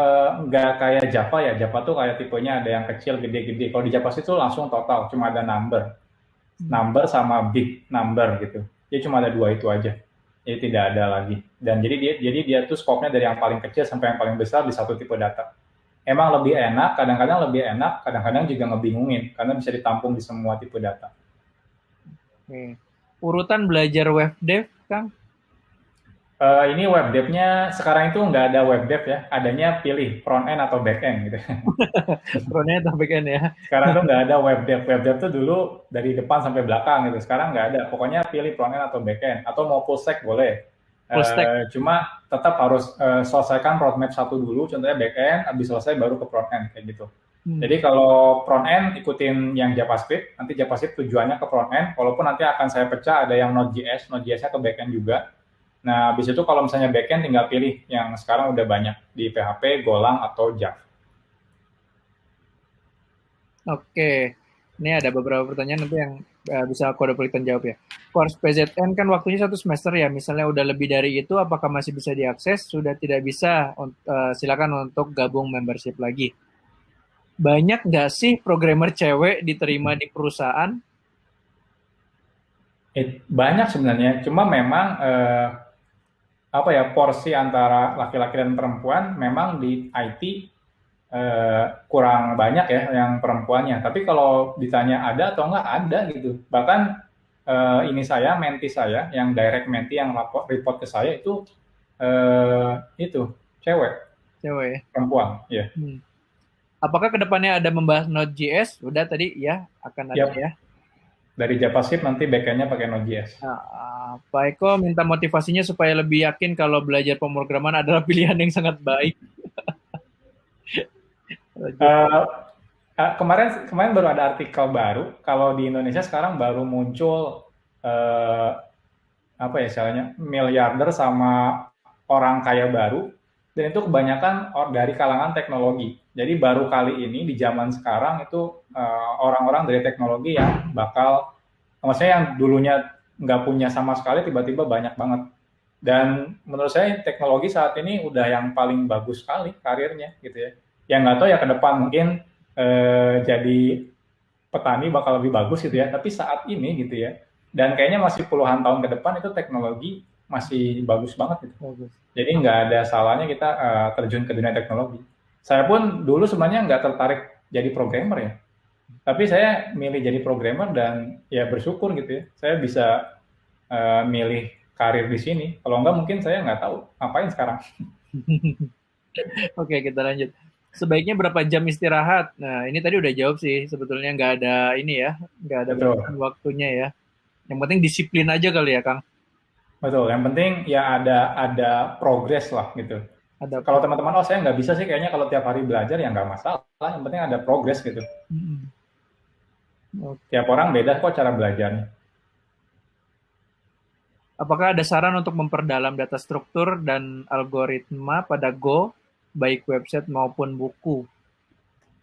nggak kayak Java ya. Java tuh kayak tipenya ada yang kecil, gede-gede. Kalau di JavaScript itu langsung total, cuma ada number sama big number gitu. Jadi cuma ada dua itu aja. Jadi tidak ada lagi. Dan jadi dia tuh skopnya dari yang paling kecil sampai yang paling besar di satu tipe data. Emang lebih enak, kadang-kadang lebih enak, kadang-kadang juga ngebingungin karena bisa ditampung di semua tipe data. Oke. Urutan belajar web dev, Kang? Ini web dev-nya sekarang itu nggak ada web dev ya, adanya pilih front end atau back end gitu. Front-end atau back-end ya? Sekarang tuh nggak ada web dev. Web dev tuh dulu dari depan sampai belakang gitu. Sekarang nggak ada. Pokoknya pilih front end atau back end atau mau full stack boleh. Full stack. Cuma tetap harus selesaikan roadmap satu dulu, contohnya back end, habis selesai baru ke front end kayak gitu. Jadi kalau front end ikutin yang JavaScript, nanti JavaScript tujuannya ke front end, walaupun nanti akan saya pecah ada yang Node.js, Node.js-nya ke back end juga. Nah, habis itu kalau misalnya backend tinggal pilih yang sekarang udah banyak di PHP, Golang, atau Java. Oke, ini ada beberapa pertanyaan nanti yang bisa Kodepolitan jawab ya. Course PZN kan waktunya 1 semester ya, misalnya udah lebih dari itu, apakah masih bisa diakses? Sudah tidak bisa, silakan untuk gabung membership lagi. Banyak nggak sih programmer cewek diterima di perusahaan? Banyak sebenarnya, cuma memang porsi antara laki-laki dan perempuan memang di IT kurang banyak ya yang perempuannya. Tapi kalau ditanya ada atau enggak, ada gitu. Bahkan ini menti saya, yang direct menti yang report ke saya itu cewek. Cewek. Perempuan, ya. Apakah kedepannya ada membahas Node.js? Udah tadi ya, akan ada ya. Dari JavaScript nanti backend-nya pakai Node.js. Pak Eko minta motivasinya supaya lebih yakin kalau belajar pemrograman adalah pilihan yang sangat baik. Kemarin baru ada artikel baru, kalau di Indonesia sekarang baru muncul miliarder sama orang kaya baru, dan itu kebanyakan dari kalangan teknologi. Jadi baru kali ini di zaman sekarang itu orang-orang dari teknologi yang maksudnya yang dulunya nggak punya sama sekali tiba-tiba banyak banget. Dan menurut saya teknologi saat ini udah yang paling bagus sekali karirnya gitu ya. Yang nggak tahu ya ke depan mungkin jadi petani bakal lebih bagus gitu ya. Tapi saat ini gitu ya, dan kayaknya masih puluhan tahun ke depan itu teknologi masih bagus banget gitu. Jadi nggak ada salahnya kita terjun ke dunia teknologi. Saya pun dulu sebenarnya nggak tertarik jadi programmer ya. Tapi saya milih jadi programmer dan ya bersyukur gitu ya. Saya bisa milih karir di sini. Kalau enggak mungkin saya nggak tahu ngapain sekarang. Oke, kita lanjut. Sebaiknya berapa jam istirahat? Nah, ini tadi udah jawab sih. Sebetulnya nggak ada ini ya, nggak ada waktunya ya. Yang penting disiplin aja kali ya, Kang. Betul. Yang penting ya ada progres lah gitu. Kalau teman-teman, saya nggak bisa sih kayaknya kalau tiap hari belajar ya nggak masalah. Yang penting ada progres gitu. Tiap orang beda kok cara belajarnya. Apakah ada saran untuk memperdalam data struktur dan algoritma pada Go, baik website maupun buku?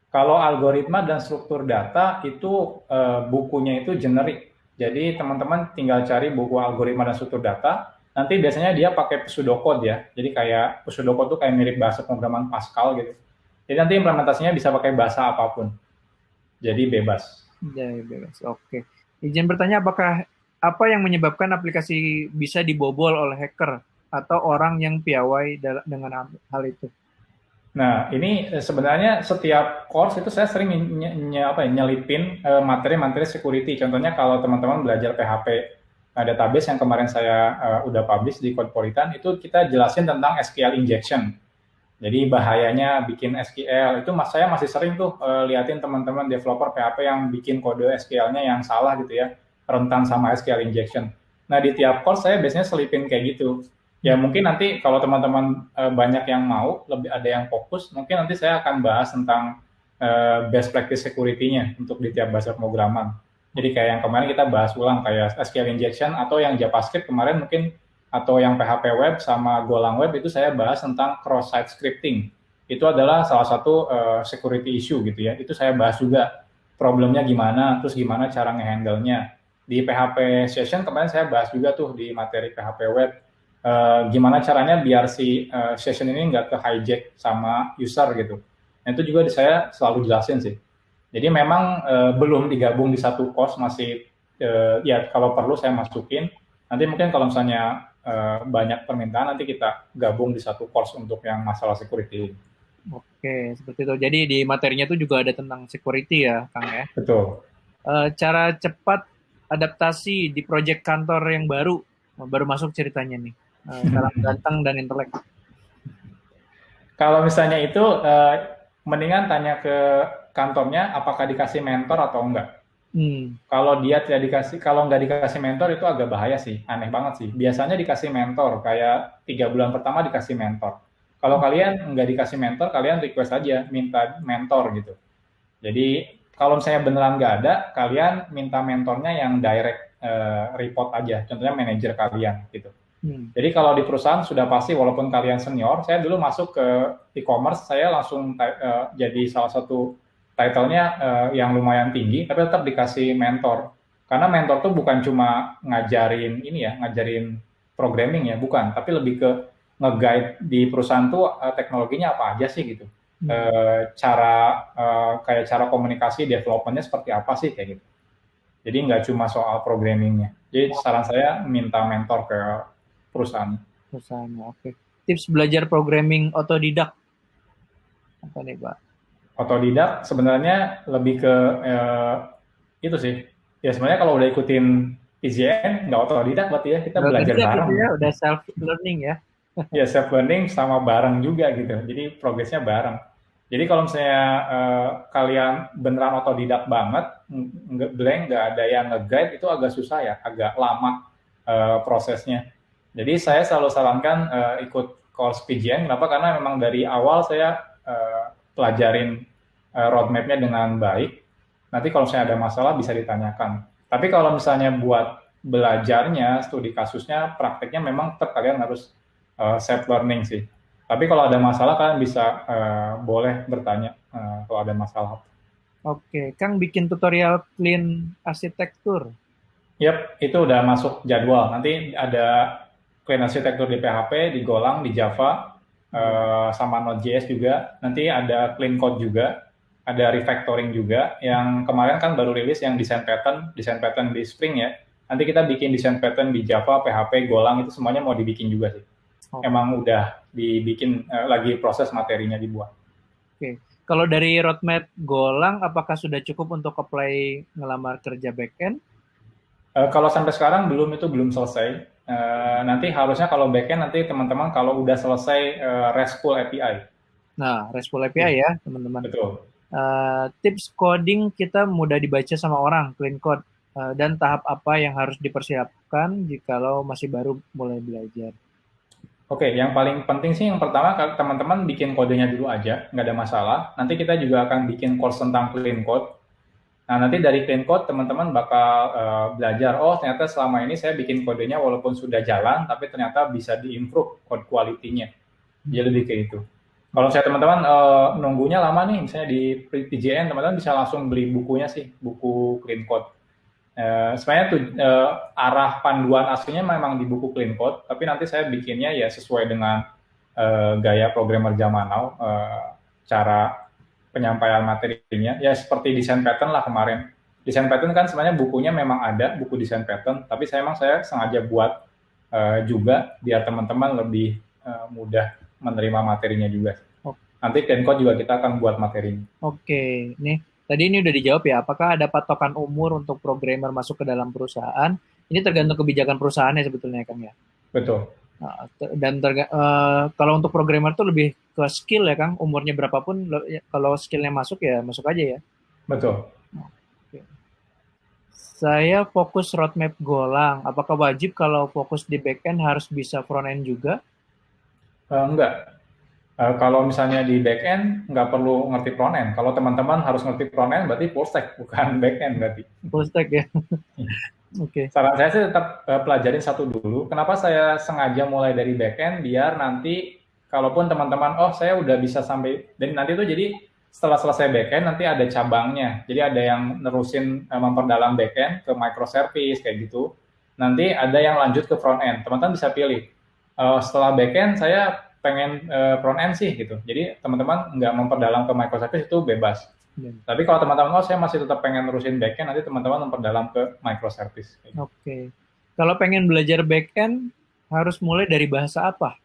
Kalau algoritma dan struktur data itu bukunya itu generik. Jadi teman-teman tinggal cari buku algoritma dan struktur data. Nanti biasanya dia pakai pseudocode ya. Jadi kayak pseudocode itu kayak mirip bahasa pemrograman Pascal gitu. Jadi nanti implementasinya bisa pakai bahasa apapun. Jadi bebas. Jadi bebas. Oke. Izin bertanya, apa yang menyebabkan aplikasi bisa dibobol oleh hacker atau orang yang piawai dengan hal itu? Nah, ini sebenarnya setiap course itu saya sering nyelipin materi-materi security. Contohnya kalau teman-teman belajar PHP database yang kemarin saya udah publish di Codepolitan, itu kita jelasin tentang SQL injection. Jadi bahayanya bikin SQL, itu saya masih sering tuh liatin teman-teman developer PHP yang bikin kode SQL-nya yang salah gitu ya, rentan sama SQL injection. Nah, di tiap course saya biasanya selipin kayak gitu. Ya mungkin nanti kalau teman-teman banyak yang mau, lebih ada yang fokus, mungkin nanti saya akan bahas tentang best practice security-nya untuk di tiap bahasa pemrograman. Jadi kayak yang kemarin kita bahas ulang kayak SQL injection atau yang JavaScript kemarin mungkin, atau yang PHP web sama Golang web itu saya bahas tentang cross-site scripting. Itu adalah salah satu security issue gitu ya. Itu saya bahas juga problemnya gimana, terus gimana cara nge-handle-nya. Di PHP session kemarin saya bahas juga tuh di materi PHP web. Gimana caranya biar si session ini nggak ke hijack sama user gitu. Nah, itu juga saya selalu jelasin sih. Jadi memang belum digabung di satu course, masih ya kalau perlu saya masukin. Nanti mungkin kalau misalnya banyak permintaan nanti kita gabung di satu course untuk yang masalah security. Oke, seperti itu. Jadi di materinya itu juga ada tentang security ya, Kang ya? Betul. Cara cepat adaptasi di proyek kantor yang baru masuk ceritanya nih. Kalah ganteng dan intelek. Kalau misalnya itu, mendingan tanya ke kantornya apakah dikasih mentor atau enggak. Kalau dia tidak dikasih, kalau nggak dikasih mentor itu agak bahaya sih, aneh banget sih. Biasanya dikasih mentor, kayak 3 bulan pertama dikasih mentor. Kalau kalian nggak dikasih mentor, kalian request aja minta mentor gitu. Jadi kalau misalnya beneran nggak ada, kalian minta mentornya yang direct report aja, contohnya manajer kalian gitu. Jadi kalau di perusahaan sudah pasti, walaupun kalian senior, saya dulu masuk ke e-commerce, saya langsung jadi salah satu title-nya yang lumayan tinggi, tapi tetap dikasih mentor. Karena mentor tuh bukan cuma ngajarin ini ya, ngajarin programming ya, bukan, tapi lebih ke nge-guide di perusahaan tuh teknologinya apa aja sih gitu. Kayak cara komunikasi, development-nya seperti apa sih kayak gitu. Jadi nggak cuma soal programmingnya. Jadi saran saya minta mentor ke perusahaan. Oke. Tips belajar programming otodidak apa nih, Pak? Otodidak sebenarnya lebih ke itu sih. Ya sebenarnya kalau udah ikutin PJN nggak otodidak berarti ya, kita belajar bareng. Ya, udah self learning ya. Ya self learning sama bareng juga gitu. Jadi progresnya bareng. Jadi kalau misalnya kalian beneran otodidak banget, nggak ada yang nge-guide, itu agak susah ya, agak lama prosesnya. Jadi saya selalu sarankan ikut course PJN. Kenapa? Karena memang dari awal saya pelajarin roadmap-nya dengan baik. Nanti kalau misalnya ada masalah bisa ditanyakan. Tapi kalau misalnya buat belajarnya, studi kasusnya, prakteknya memang tetap kalian harus self learning sih. Tapi kalau ada masalah kalian bisa boleh bertanya kalau ada masalah. Oke, Kang bikin tutorial clean arsitektur. Yap, itu udah masuk jadwal. Nanti ada clean arsitektur di PHP, di Golang, di Java, sama Node.js juga. Nanti ada clean code juga, ada refactoring juga. Yang kemarin kan baru rilis yang design pattern di Spring ya. Nanti kita bikin design pattern di Java, PHP, Golang, itu semuanya mau dibikin juga sih. Emang udah dibikin, lagi proses materinya dibuat. Oke. Kalau dari roadmap Golang, apakah sudah cukup untuk apply ngelamar kerja backend? Kalau sampai sekarang belum selesai. Nanti harusnya kalau backend nanti teman-teman kalau udah selesai RESTful API. Nah, RESTful API ya teman-teman. Betul. Tips coding kita mudah dibaca sama orang, clean code. Dan tahap apa yang harus dipersiapkan jikalau masih baru mulai belajar? Oke, yang paling penting sih yang pertama teman-teman bikin kodenya dulu aja, nggak ada masalah. Nanti kita juga akan bikin course tentang clean code. Nah, nanti dari clean code teman-teman bakal belajar, oh ternyata selama ini saya bikin kodenya walaupun sudah jalan, tapi ternyata bisa di-improve code quality-nya. Jadi lebih ke itu. Kalau saya teman-teman nunggunya lama nih, misalnya di PJN, teman-teman bisa langsung beli bukunya sih, buku clean code. Sebenarnya tuh arah panduan aslinya memang di buku clean code, tapi nanti saya bikinnya ya sesuai dengan gaya programmer zaman now, cara penyampaian materinya ya seperti design pattern lah kemarin. Design pattern kan sebenarnya bukunya memang ada, buku design pattern, tapi saya sengaja buat juga biar teman-teman lebih mudah menerima materinya juga. Nanti clean code juga kita akan buat materinya. Oke, nih tadi ini udah dijawab ya, apakah ada patokan umur untuk programmer masuk ke dalam perusahaan? Ini tergantung kebijakan perusahaannya sebetulnya, Kang ya? Betul. Nah, dan kalau untuk programmer tuh lebih ke skill ya, Kang? Umurnya berapapun, kalau skillnya masuk ya masuk aja ya? Betul. Oke. Saya fokus roadmap Golang. Apakah wajib kalau fokus di backend harus bisa front-end juga? Enggak. Kalau misalnya di back-end, nggak perlu ngerti front-end. Kalau teman-teman harus ngerti front-end, berarti full stack, bukan back-end berarti. Full stack ya? Oke. Saran saya sih tetap pelajarin satu dulu. Kenapa saya sengaja mulai dari back-end, biar nanti, kalaupun teman-teman, oh saya udah bisa sampai, dan nanti itu jadi setelah selesai back-end, nanti ada cabangnya. Jadi ada yang nerusin memperdalam back-end ke microservice, kayak gitu. Nanti ada yang lanjut ke front-end. Teman-teman bisa pilih. Setelah back-end, saya pengen front-end sih gitu. Jadi teman-teman nggak memperdalam ke microservice itu bebas. Tapi kalau teman-teman saya masih tetap pengen nerusin back-end, nanti teman-teman memperdalam ke microservice. Oke. Kalau pengen belajar back-end, harus mulai dari bahasa apa?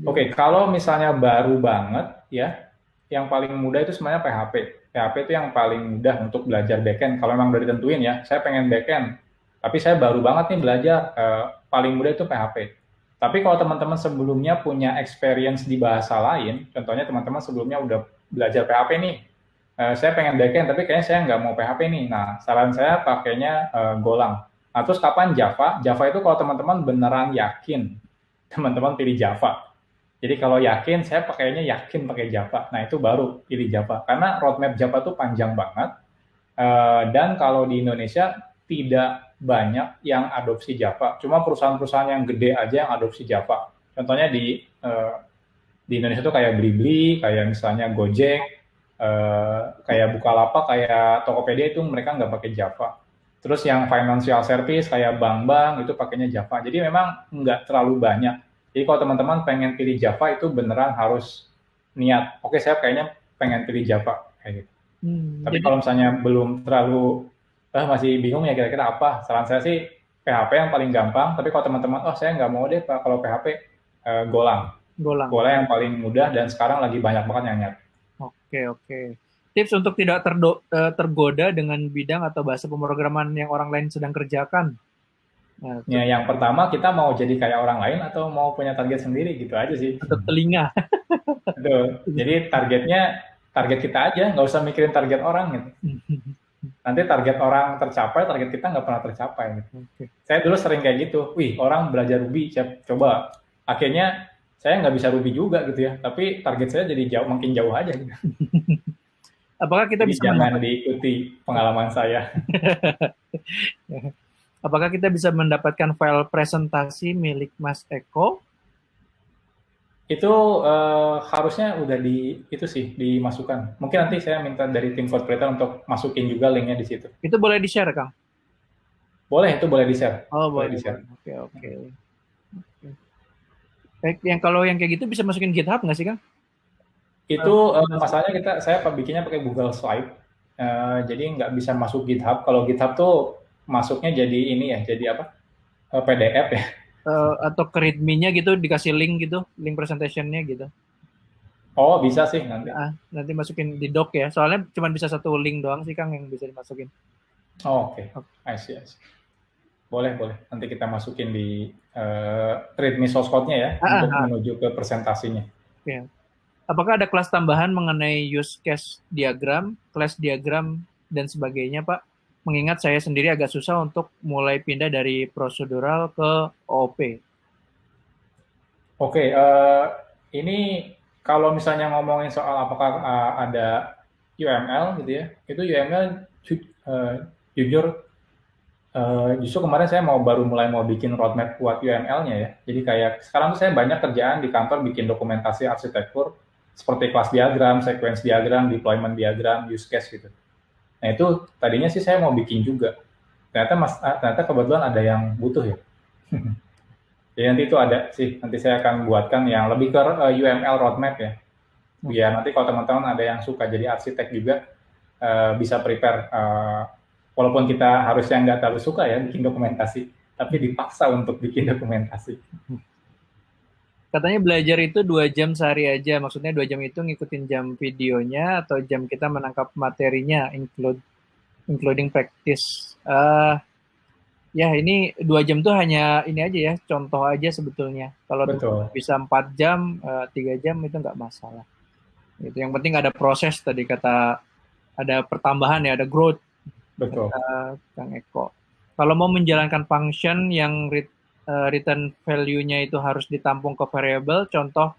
Oke, kalau misalnya baru banget ya, yang paling mudah itu sebenarnya PHP. PHP itu yang paling mudah untuk belajar back-end. Kalau memang udah ditentuin ya, saya pengen back-end, tapi saya baru banget nih belajar, paling mudah itu PHP. Tapi kalau teman-teman sebelumnya punya experience di bahasa lain, contohnya teman-teman sebelumnya udah belajar PHP nih, saya pengen backend tapi kayaknya saya nggak mau PHP nih. Nah, saran saya pakainya Golang. Nah, terus kapan Java? Java itu kalau teman-teman beneran yakin, teman-teman pilih Java. Jadi kalau yakin, saya pakainya yakin pakai Java. Nah, itu baru pilih Java. Karena roadmap Java itu panjang banget. Dan kalau di Indonesia tidak banyak yang adopsi Java. Cuma perusahaan-perusahaan yang gede aja yang adopsi Java. Contohnya di Indonesia tuh kayak Blibli, kayak misalnya Gojek, kayak Bukalapak, kayak Tokopedia itu mereka nggak pakai Java. Terus yang financial service kayak bank-bank itu pakainya Java. Jadi memang nggak terlalu banyak. Jadi kalau teman-teman pengen pilih Java itu beneran harus niat. Oke, saya kayaknya pengen pilih Java kayak gitu. Tapi Jadi kalau misalnya belum terlalu masih bingung ya kira-kira apa, saran saya sih PHP yang paling gampang. Tapi kalau teman-teman, saya nggak mau deh Pak kalau PHP, Golang. Golang. Golang yang paling mudah dan sekarang lagi banyak banget yang nyari. Oke. Tips untuk tidak tergoda dengan bidang atau bahasa pemrograman yang orang lain sedang kerjakan. Nah, Ya, yang pertama kita mau jadi kayak orang lain atau mau punya target sendiri gitu aja sih. untuk telinga. Betul. Jadi target kita aja, nggak usah mikirin target orang gitu. Nanti target orang tercapai, target kita nggak pernah tercapai. Gitu. Saya dulu sering kayak gitu. Wih, orang belajar Ruby, coba. Akhirnya saya nggak bisa Ruby juga gitu ya. Tapi target saya jadi makin jauh aja. Gitu. Apakah kita jadi bisa jangan diikuti pengalaman saya. Apakah kita bisa mendapatkan file presentasi milik Mas Eko? Itu harusnya udah dimasukkan. Mungkin nanti saya minta dari tim Code Creator untuk masukin juga linknya di situ. Itu boleh di-share, Kang? Boleh, itu boleh di-share. Oh, boleh di-share. Oke. Yang kalau yang kayak gitu bisa masukin GitHub nggak sih, Kang? Itu masalahnya saya bikinnya pakai Google Slide. Jadi nggak bisa masuk GitHub. Kalau GitHub tuh masuknya jadi ini ya, jadi apa? PDF ya. Atau ke readme-nya gitu dikasih link gitu, link presentation-nya gitu. Oh, bisa sih nanti. Nanti masukin di doc ya. Soalnya cuma bisa satu link doang sih, Kang, yang bisa dimasukin. Oh, oke. I see. Boleh. Nanti kita masukin di readme source code-nya ya, untuk menuju ke presentasinya. Oke. Apakah ada kelas tambahan mengenai use case diagram, class diagram, dan sebagainya, Pak? Mengingat saya sendiri agak susah untuk mulai pindah dari prosedural ke OOP. Oke, ini kalau misalnya ngomongin soal apakah ada UML gitu ya, itu UML jujur justru kemarin saya baru mulai bikin roadmap buat UML-nya ya. Jadi kayak sekarang tuh saya banyak kerjaan di kantor bikin dokumentasi arsitektur seperti kelas diagram, sequence diagram, deployment diagram, use case gitu. Nah itu tadinya sih saya mau bikin juga. Ternyata kebetulan ada yang butuh ya. Jadi nanti itu ada sih, nanti saya akan buatkan yang lebih ke UML roadmap ya. Biar nanti kalau teman-teman ada yang suka jadi arsitek juga, bisa prepare, walaupun kita harusnya nggak terlalu suka ya bikin dokumentasi, tapi dipaksa untuk bikin dokumentasi. Katanya belajar itu 2 jam sehari aja, maksudnya 2 jam itu ngikutin jam videonya atau jam kita menangkap materinya, including practice. Ya ini 2 jam tuh hanya ini aja ya, contoh aja sebetulnya. Kalau bisa 4 jam, 3 jam itu nggak masalah. Itu yang penting ada proses tadi kata, ada pertambahan ya, ada growth. Betul. Kang Eko. Kalau mau menjalankan function yang return value-nya itu harus ditampung ke variable, contoh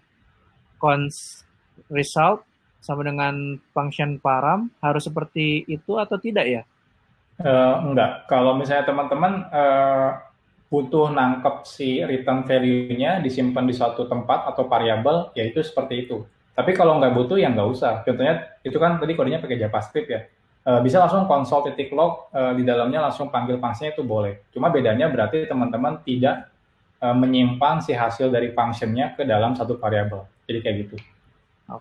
cons result sama dengan function param, harus seperti itu atau tidak ya? Enggak. Kalau misalnya teman-teman butuh nangkep si return value-nya disimpan di suatu tempat atau variabel, ya itu seperti itu. Tapi kalau nggak butuh, ya nggak usah. Contohnya, itu kan tadi kodenya pakai JavaScript ya. Bisa langsung console.log, di dalamnya langsung panggil function-nya itu boleh. Cuma bedanya berarti teman-teman tidak menyimpan si hasil dari function-nya ke dalam satu variabel. Jadi kayak gitu.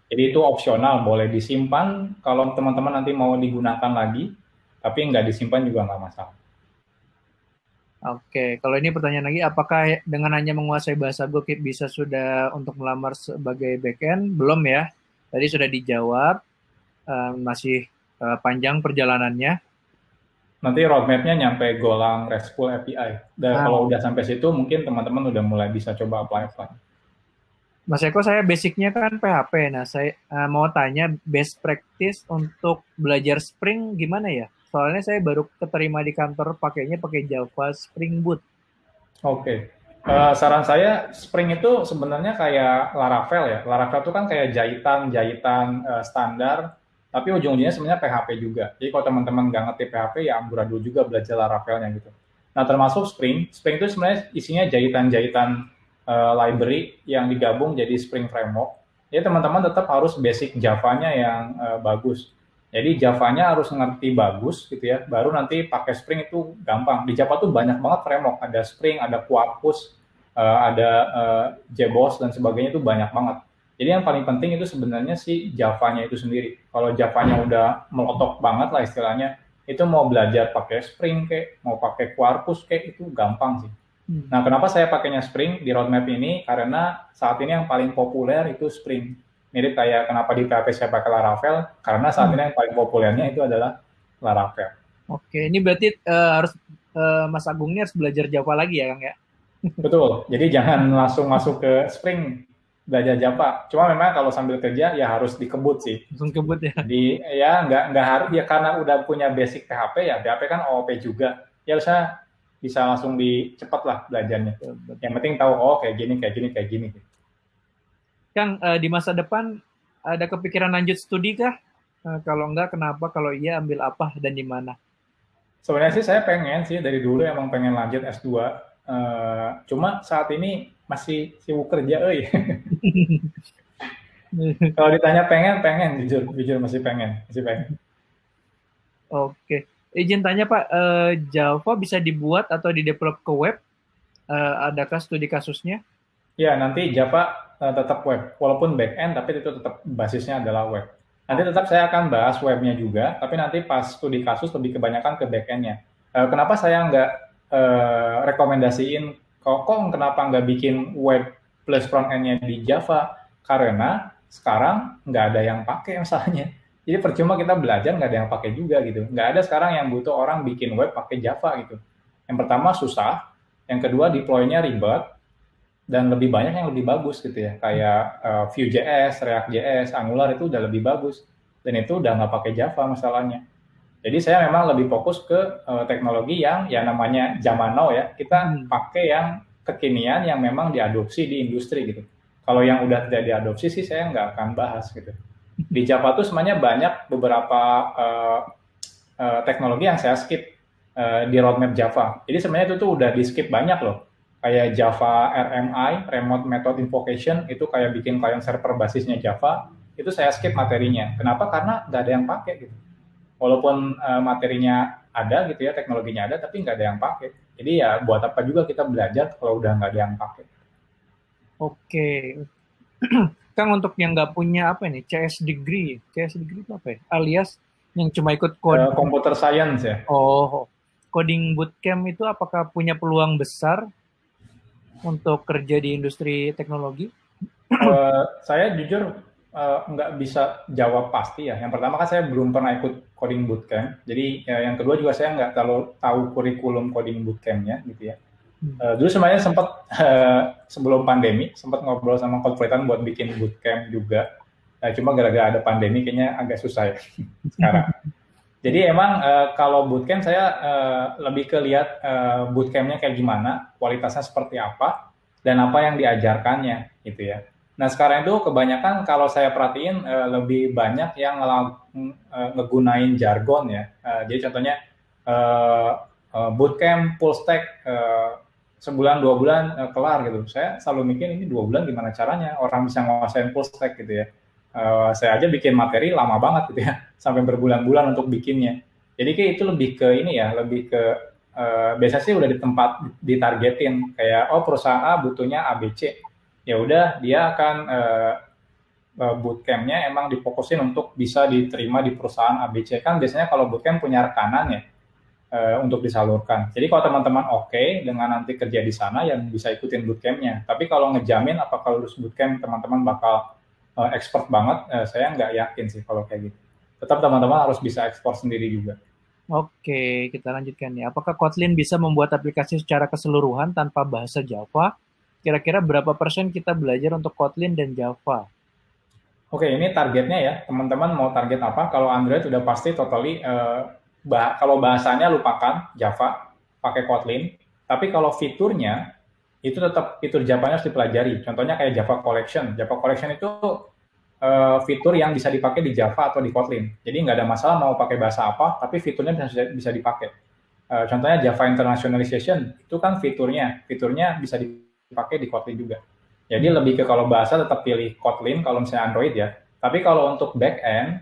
Jadi itu opsional, boleh disimpan kalau teman-teman nanti mau digunakan lagi, tapi nggak disimpan juga nggak masalah. Oke, kalau ini pertanyaan lagi, apakah dengan hanya menguasai bahasa Go bisa sudah untuk melamar sebagai backend? Belum ya, tadi sudah dijawab, masih panjang perjalanannya. nanti roadmap-nya nyampe Golang RESTful API. Dan Nah, kalau udah sampai situ, mungkin teman-teman udah mulai bisa coba apply. Mas Eko, saya basicnya kan PHP. Nah, saya mau tanya best practice untuk belajar Spring gimana ya? Soalnya saya baru keterima di kantor pakainya pakai Java Spring Boot. Oke. Saran saya, Spring itu sebenarnya kayak Laravel ya. Laravel itu kan kayak jahitan standar, tapi ujung-ujungnya sebenarnya PHP juga. Jadi kalau teman-teman nggak ngerti PHP, ya amburadul juga belajar Laravelnya gitu. Nah, termasuk Spring itu sebenarnya isinya jahitan-jahitan library yang digabung jadi Spring Framework. Jadi teman-teman tetap harus basic Java-nya yang bagus. Jadi Java-nya harus ngerti bagus gitu ya, baru nanti pakai Spring itu gampang. Di Java tuh banyak banget framework, ada Spring, ada Quarkus, ada JBoss dan sebagainya itu banyak banget. Jadi yang paling penting itu sebenarnya si Java-nya itu sendiri. Kalau Java-nya udah melotok banget lah istilahnya, itu mau belajar pakai Spring kayak, mau pakai Quarkus kayak itu gampang sih. Nah, kenapa saya pakainya Spring di roadmap ini? Karena saat ini yang paling populer itu Spring. Mirip kayak kenapa di PHP saya pakai Laravel, karena saat ini yang paling populernya itu adalah Laravel. Oke, ini berarti harus Mas Agung ini harus belajar Java lagi ya, Kang ya? Betul, jadi jangan langsung masuk ke Spring belajar Java. Cuma memang kalau sambil kerja ya harus dikebut sih. Langsung kebut ya. Jadi ya nggak harus ya karena udah punya basic PHP ya PHP kan OOP juga. Ya bisa langsung dicepat lah belajarnya. Yang penting tahu kayak gini. Kang, di masa depan ada kepikiran lanjut studi kah? Kalau enggak, kenapa? Kalau iya, ambil apa dan di mana? Sebenarnya sih saya pengen sih dari dulu emang pengen lanjut S2. Cuma saat ini masih sibuk kerja, Kalau ditanya pengen, jujur masih pengen. Oke. Izin tanya Pak, Java bisa dibuat atau di-develop ke web? Adakah studi kasusnya? Ya, nanti Java tetap web, walaupun back-end, tapi itu tetap basisnya adalah web. Nanti tetap saya akan bahas webnya juga, tapi nanti pas studi kasus lebih kebanyakan ke back-end-nya. Kenapa saya nggak rekomendasiin, kenapa nggak bikin web plus front-end-nya di Java? Karena sekarang nggak ada yang pakai masalahnya. Jadi percuma kita belajar nggak ada yang pakai juga gitu. Nggak ada sekarang yang butuh orang bikin web pakai Java gitu. Yang pertama susah, yang kedua deploy-nya ribet, dan lebih banyak yang lebih bagus gitu ya. Kayak Vue.js, React.js, Angular itu udah lebih bagus. Dan itu udah nggak pakai Java masalahnya. Jadi saya memang lebih fokus ke teknologi yang ya namanya zaman now ya. Kita pakai yang kekinian yang memang diadopsi di industri gitu. Kalau yang udah tidak diadopsi sih saya nggak akan bahas gitu. Di Java tuh sebenarnya banyak beberapa teknologi yang saya skip di roadmap Java. Jadi sebenarnya itu tuh udah di skip banyak loh. Kayak Java RMI, Remote Method Invocation, itu kayak bikin client server basisnya Java, itu saya skip materinya. Kenapa? Karena nggak ada yang pakai gitu. Walaupun materinya ada gitu ya, teknologinya ada, tapi nggak ada yang pakai. Jadi ya buat apa juga kita belajar kalau udah nggak ada yang pakai. Oke. Kang, untuk yang nggak punya apa nih, CS degree itu apa ya? Alias yang cuma ikut coding. Computer science ya. Coding bootcamp itu apakah punya peluang besar untuk kerja di industri teknologi? Saya jujur nggak bisa jawab pasti ya. Yang pertama kan saya belum pernah ikut coding bootcamp. Jadi yang kedua juga saya nggak terlalu tahu kurikulum coding bootcampnya gitu ya. Dulu sebenarnya sempat sebelum pandemi sempat ngobrol sama Konflitan buat bikin bootcamp juga. Cuma gara-gara ada pandemi kayaknya agak susah ya sekarang. Jadi emang kalau bootcamp saya lebih ke lihat bootcampnya kayak gimana, kualitasnya seperti apa, dan apa yang diajarkannya gitu ya. Nah sekarang itu kebanyakan kalau saya perhatiin lebih banyak yang ngegunain jargon ya. Jadi contohnya bootcamp full stack sebulan 2 bulan kelar gitu. Saya selalu mikir ini 2 bulan gimana caranya orang bisa nguasain full stack gitu ya. Saya aja bikin materi lama banget gitu ya, sampai berbulan-bulan untuk bikinnya. Jadi kayak itu lebih ke ini ya, lebih ke biasanya sih udah di tempat ditargetin kayak perusahaan A butuhnya ABC. Ya udah dia akan bootcampnya emang difokusin untuk bisa diterima di perusahaan ABC. Kan biasanya kalau bootcamp punya rekanan ya untuk disalurkan. Jadi kalau teman-teman oke dengan nanti kerja di sana yang bisa ikutin bootcampnya. Tapi kalau ngejamin apakah lulus bootcamp teman-teman bakal expert banget, saya nggak yakin sih kalau kayak gitu. Tetap teman-teman harus bisa ekspor sendiri juga. Oke, kita lanjutkan ya. Apakah Kotlin bisa membuat aplikasi secara keseluruhan tanpa bahasa Java? Kira-kira berapa persen kita belajar untuk Kotlin dan Java? Oke, ini targetnya ya, teman-teman mau target apa? Kalau Android udah pasti totally, kalau bahasanya lupakan Java, pakai Kotlin. Tapi kalau fiturnya, itu tetap fitur Java-nya harus dipelajari. Contohnya kayak Java Collection. Java Collection itu fitur yang bisa dipakai di Java atau di Kotlin. Jadi nggak ada masalah mau pakai bahasa apa, tapi fiturnya bisa dipakai. Contohnya Java Internationalization, itu kan fiturnya bisa dipakai di Kotlin juga. Jadi lebih ke kalau bahasa tetap pilih Kotlin kalau misalnya Android ya. Tapi kalau untuk backend,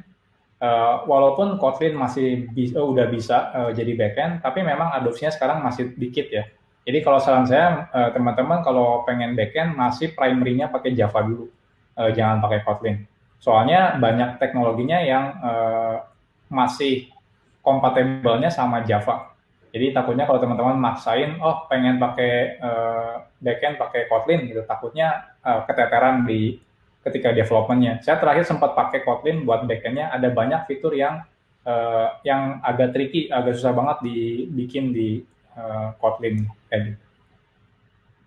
walaupun Kotlin udah bisa jadi backend, tapi memang adopsinya sekarang masih dikit ya. Jadi kalau saran saya, teman-teman kalau pengen backend masih primary-nya pakai Java dulu, jangan pakai Kotlin. Soalnya banyak teknologinya yang masih kompatibelnya sama Java. Jadi takutnya kalau teman-teman maksain, oh pengen pakai backend pakai Kotlin gitu, takutnya keteteran di ketika developmentnya. Saya terakhir sempat pakai Kotlin buat backendnya, ada banyak fitur yang agak tricky, agak susah banget dibikin di Kotlin.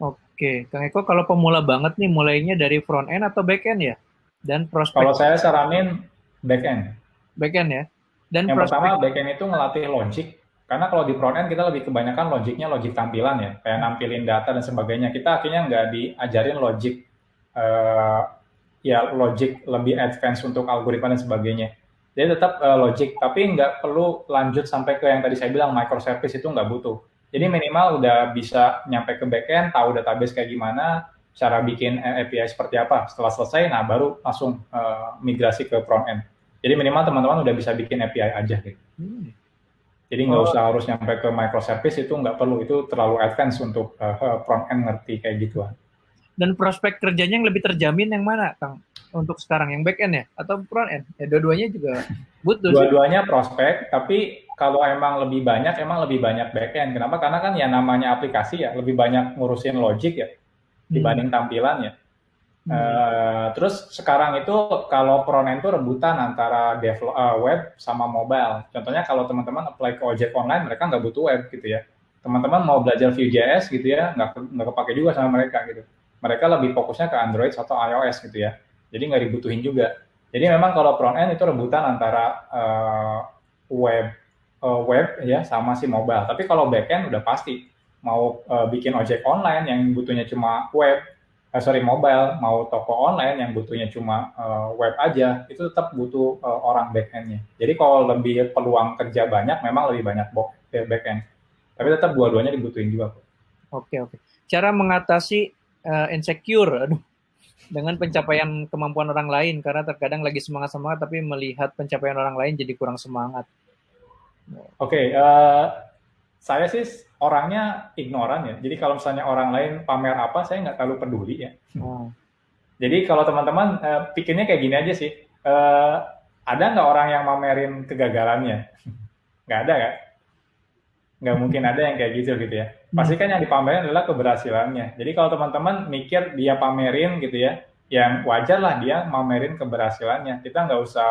Oke, Kang Eko kalau pemula banget nih mulainya dari front end atau back end ya? Dan prospek Kalau saya saranin backend. back end ya. Dan Yang prospek pertama backend itu ngelatih logic, karena kalau di front end kita lebih kebanyakan logiknya logik tampilan ya, kayak nampilin data dan sebagainya. Kita akhirnya nggak diajarin logik, uh, ya logik lebih advance untuk algoritma dan sebagainya. Jadi tetap logik, tapi nggak perlu lanjut sampai ke yang tadi saya bilang microservice, itu nggak butuh. Jadi minimal udah bisa nyampe ke backend, tahu database kayak gimana, cara bikin API seperti apa. Setelah selesai, nah baru langsung migrasi ke front end. Jadi minimal teman-teman udah bisa bikin API aja gitu. Jadi nggak usah harus nyampe ke microservice, itu nggak perlu, itu terlalu advance untuk front end ngerti kayak gituan. Dan prospek kerjanya yang lebih terjamin yang mana, Kang? Untuk sekarang yang back end ya atau front end? Ya dua-duanya juga butuh sih. Dua-duanya prospek, tapi kalau emang lebih banyak back end. Kenapa? Karena kan ya namanya aplikasi ya, lebih banyak ngurusin logic ya dibanding tampilan ya. Terus sekarang itu kalau front end itu rebutan antara web sama mobile. Contohnya kalau teman-teman apply ke ojek online, mereka nggak butuh web gitu ya. Teman-teman mau belajar Vue.js gitu ya, nggak kepake juga sama mereka gitu. Mereka lebih fokusnya ke Android atau iOS gitu ya. Jadi nggak dibutuhin juga. Jadi memang kalau front end itu rebutan antara web ya sama si mobile. Tapi kalau back end udah pasti mau bikin ojek online yang butuhnya cuma mobile, mau toko online yang butuhnya cuma web aja, itu tetap butuh orang back end-nya. Jadi kalau lebih peluang kerja banyak, memang lebih banyak back end. Tapi tetap dua-duanya dibutuhin juga. Oke. Cara mengatasi insecure, dengan pencapaian kemampuan orang lain, karena terkadang lagi semangat-semangat, tapi melihat pencapaian orang lain jadi kurang semangat. Oke, saya sih orangnya ignoran ya. Jadi kalau misalnya orang lain pamer apa, saya nggak terlalu peduli ya. Jadi kalau teman-teman pikirnya kayak gini aja sih. Ada nggak orang yang mamerin kegagalannya? Nggak ada kan? Nggak mungkin ada yang kayak gitu ya. Pasti kan yang dipamerin adalah keberhasilannya. Jadi kalau teman-teman mikir dia pamerin gitu ya, yang wajar lah dia mamerin keberhasilannya. Kita nggak usah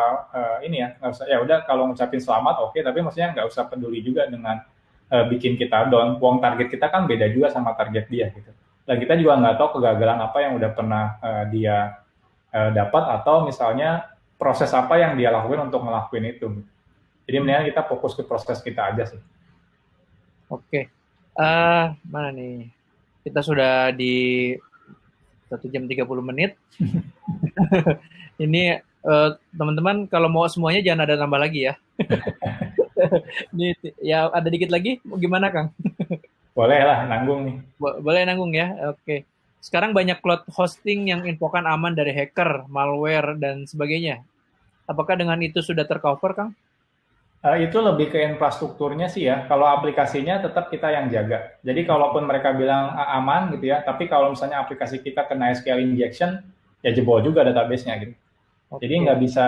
nggak usah, ya udah kalau ngucapin selamat oke, tapi maksudnya nggak usah peduli juga dengan bikin kita down. Uang target kita kan beda juga sama target dia gitu. Dan kita juga nggak tahu kegagalan apa yang udah pernah dia dapat, atau misalnya proses apa yang dia lakuin untuk ngelakuin itu. Jadi mendingan kita fokus ke proses kita aja sih. Oke. Mana nih? Kita sudah di 1 jam 30 menit. Ini teman-teman kalau mau semuanya jangan ada tambah lagi ya. Ini ya ada dikit lagi, gimana Kang? Boleh lah, nanggung nih. Boleh nanggung ya, oke. Sekarang banyak cloud hosting yang infokan aman dari hacker, malware, dan sebagainya. Apakah dengan itu sudah tercover, Kang? Itu lebih ke infrastrukturnya sih ya. Kalau aplikasinya tetap kita yang jaga. Jadi kalaupun mereka bilang aman gitu ya, tapi kalau misalnya aplikasi kita kena SQL injection, ya jebol juga database-nya gitu. Jadi nggak bisa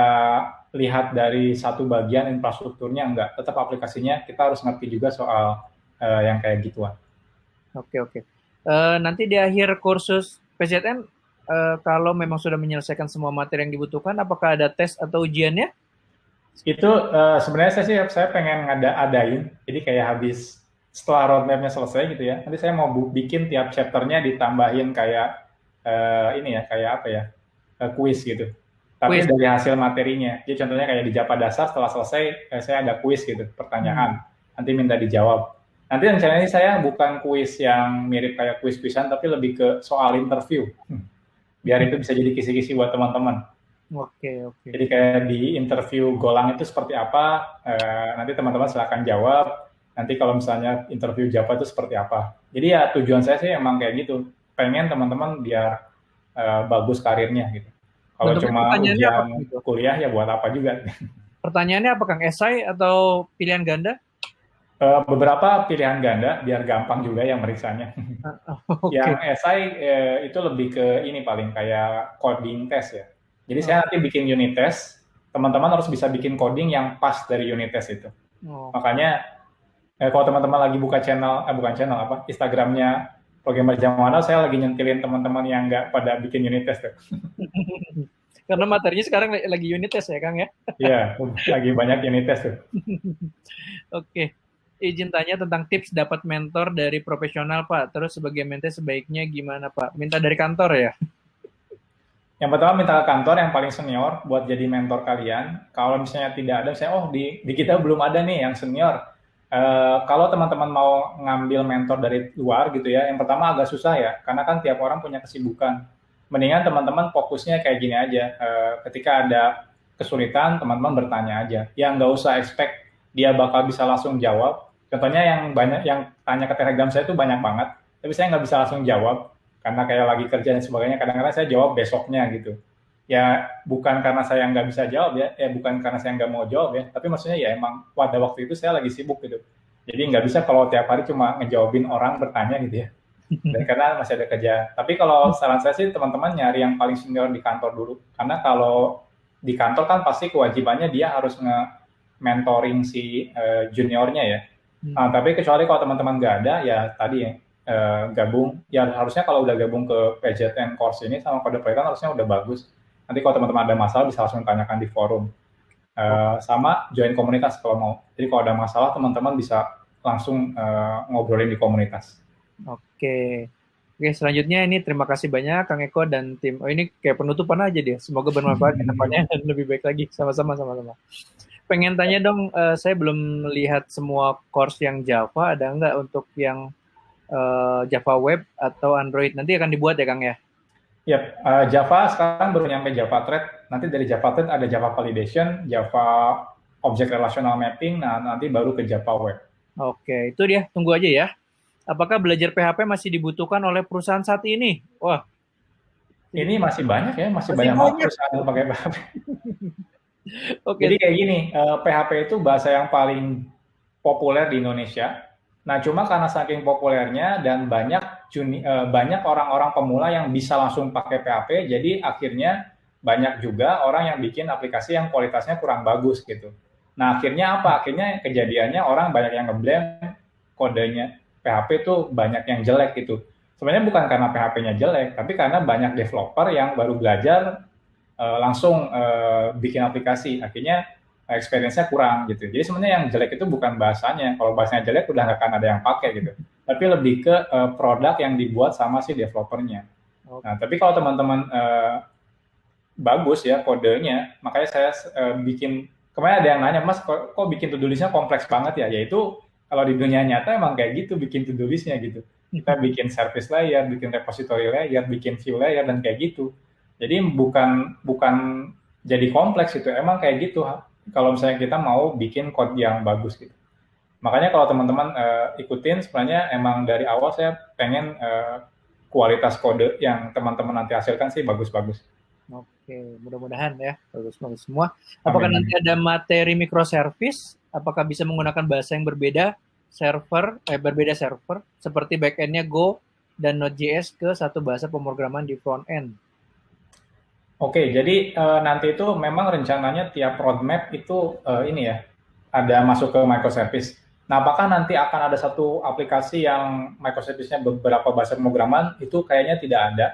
lihat dari satu bagian infrastrukturnya, enggak. Tetap aplikasinya kita harus ngerti juga soal yang kayak gituan. Oke. Nanti di akhir kursus PZN, kalau memang sudah menyelesaikan semua materi yang dibutuhkan, apakah ada tes atau ujiannya? Itu sebenarnya saya pengen adain, jadi kayak habis setelah roadmap-nya selesai gitu ya, nanti saya mau bikin tiap chapternya ditambahin kayak ini ya, kayak apa ya, kuis gitu. Tapi Quiz. dari hasil materinya, jadi contohnya kayak di Java dasar setelah selesai saya ada kuis gitu, Hmm. pertanyaan, nanti minta dijawab. Nanti rencananya saya bukan kuis yang mirip kayak kuis-kuisan, tapi lebih ke soal interview, biar itu bisa jadi kisi-kisi buat teman-teman. Oke, oke. Jadi kayak di interview Golang itu seperti apa, nanti teman-teman silakan jawab. Nanti kalau misalnya interview Java itu seperti apa. Jadi ya tujuan saya sih emang kayak gitu. Pengen teman-teman biar bagus karirnya gitu. Kalau Bentuknya cuma pertanyaannya apa ujian gitu? kuliah ya buat apa juga. Pertanyaannya apa Kang? Esai atau pilihan ganda? Beberapa pilihan ganda biar gampang juga yang meriksanya. Yang Oke. esai itu lebih ke ini paling kayak coding test ya. Jadi saya Oh, nanti bikin unit test, teman-teman harus bisa bikin coding yang pas dari unit test itu. oh. Makanya kalau teman-teman lagi buka channel, bukan channel apa, Instagramnya Programmer Jamwana, saya lagi nyentilin teman-teman yang nggak pada bikin unit test tuh. Karena materinya sekarang lagi unit test ya Kang ya. Iya, lagi banyak unit test tuh. Oke. Izin tanya tentang tips dapat mentor dari profesional Pak. Terus sebagai mentor sebaiknya gimana Pak? Minta dari kantor ya? Yang pertama minta ke kantor yang paling senior buat jadi mentor kalian. Kalau misalnya tidak ada, misalnya di kita belum ada nih yang senior. Kalau teman-teman mau ngambil mentor dari luar gitu ya, yang pertama agak susah ya, karena kan tiap orang punya kesibukan. Mendingan teman-teman fokusnya kayak gini aja. Ketika ada kesulitan, teman-teman bertanya aja. Ya nggak usah expect dia bakal bisa langsung jawab. Contohnya yang banyak yang tanya ke Telegram saya itu banyak banget, tapi saya nggak bisa langsung jawab karena kayak lagi kerja dan sebagainya. Kadang-kadang saya jawab besoknya gitu. Ya bukan karena saya nggak bisa jawab ya, bukan karena saya nggak mau jawab ya, tapi maksudnya ya emang pada waktu itu saya lagi sibuk gitu. Jadi nggak bisa kalau tiap hari cuma ngejawabin orang bertanya gitu ya. Dan karena masih ada kerja. Tapi kalau saran saya sih teman-teman nyari yang paling senior di kantor dulu. Karena kalau di kantor kan pasti kewajibannya dia harus nge-mentoring si juniornya ya. Hmm. Tapi kecuali kalau teman-teman nggak ada, ya tadi ya gabung. Ya harusnya kalau udah gabung ke PJTN course ini sama kode Python harusnya udah bagus. Nanti kalau teman-teman ada masalah bisa langsung tanyakan di forum. Sama join komunitas kalau mau. Jadi kalau ada masalah teman-teman bisa langsung ngobrolin di komunitas. Oke. Oke, selanjutnya ini terima kasih banyak Kang Eko dan tim. Oh, ini kayak penutupan aja dia. Semoga bermanfaat ke depannya dan lebih baik lagi. Sama-sama, sama-sama. Pengen tanya dong, saya belum lihat semua course yang Java, ada nggak untuk yang Java Web atau Android? Nanti akan dibuat ya Kang ya? Yap, Java sekarang baru nyampe Java Thread. Nanti dari Java Thread ada Java Validation, Java Object Relational Mapping, nah nanti baru ke Java Web. Oke, itu dia. Tunggu aja ya. Apakah belajar PHP masih dibutuhkan oleh perusahaan saat ini? Wah, Ini masih banyak ya, masih masih banyak banget banyak. perusahaan yang pakai PHP. Oke, Jadi kayak gini, PHP itu bahasa yang paling populer di Indonesia. Nah, cuma karena saking populernya dan banyak orang-orang pemula yang bisa langsung pakai PHP, jadi akhirnya banyak juga orang yang bikin aplikasi yang kualitasnya kurang bagus gitu. Nah, akhirnya apa? Akhirnya kejadiannya orang banyak yang ngeblame kodenya PHP itu banyak yang jelek gitu. Sebenarnya bukan karena PHP-nya jelek, tapi karena banyak developer yang baru belajar langsung bikin aplikasi. Akhirnya experience-nya kurang gitu. Jadi sebenarnya yang jelek itu bukan bahasanya. Kalau bahasanya jelek udah nggak akan ada yang pakai gitu. Tapi lebih ke produk yang dibuat sama si developernya. Nah, tapi kalau teman-teman bagus ya kodenya, makanya saya bikin, kemarin ada yang nanya, Mas kok bikin to-do list-nya kompleks banget ya? Yaitu kalau di dunia nyata emang kayak gitu bikin to-do list-nya gitu. Kita bikin service layer, bikin repository layer, bikin view layer, dan kayak gitu. Jadi bukan jadi kompleks itu, emang kayak gitu kalau misalnya kita mau bikin code yang bagus gitu. Makanya kalau teman-teman ikutin, sebenarnya emang dari awal saya pengen kualitas kode yang teman-teman nanti hasilkan sih bagus-bagus. Oke, mudah-mudahan ya bagus-bagus semua. Apakah Amin, nanti amin. ada materi microservice? Apakah bisa menggunakan bahasa yang berbeda berbeda server seperti backend-nya Go dan Node.js ke satu bahasa pemrograman di front end? Oke, jadi nanti itu memang rencananya tiap roadmap itu ini ya, ada masuk ke microservice. Nah, apakah nanti akan ada satu aplikasi yang microservice-nya beberapa bahasa pemrograman? Itu kayaknya tidak ada.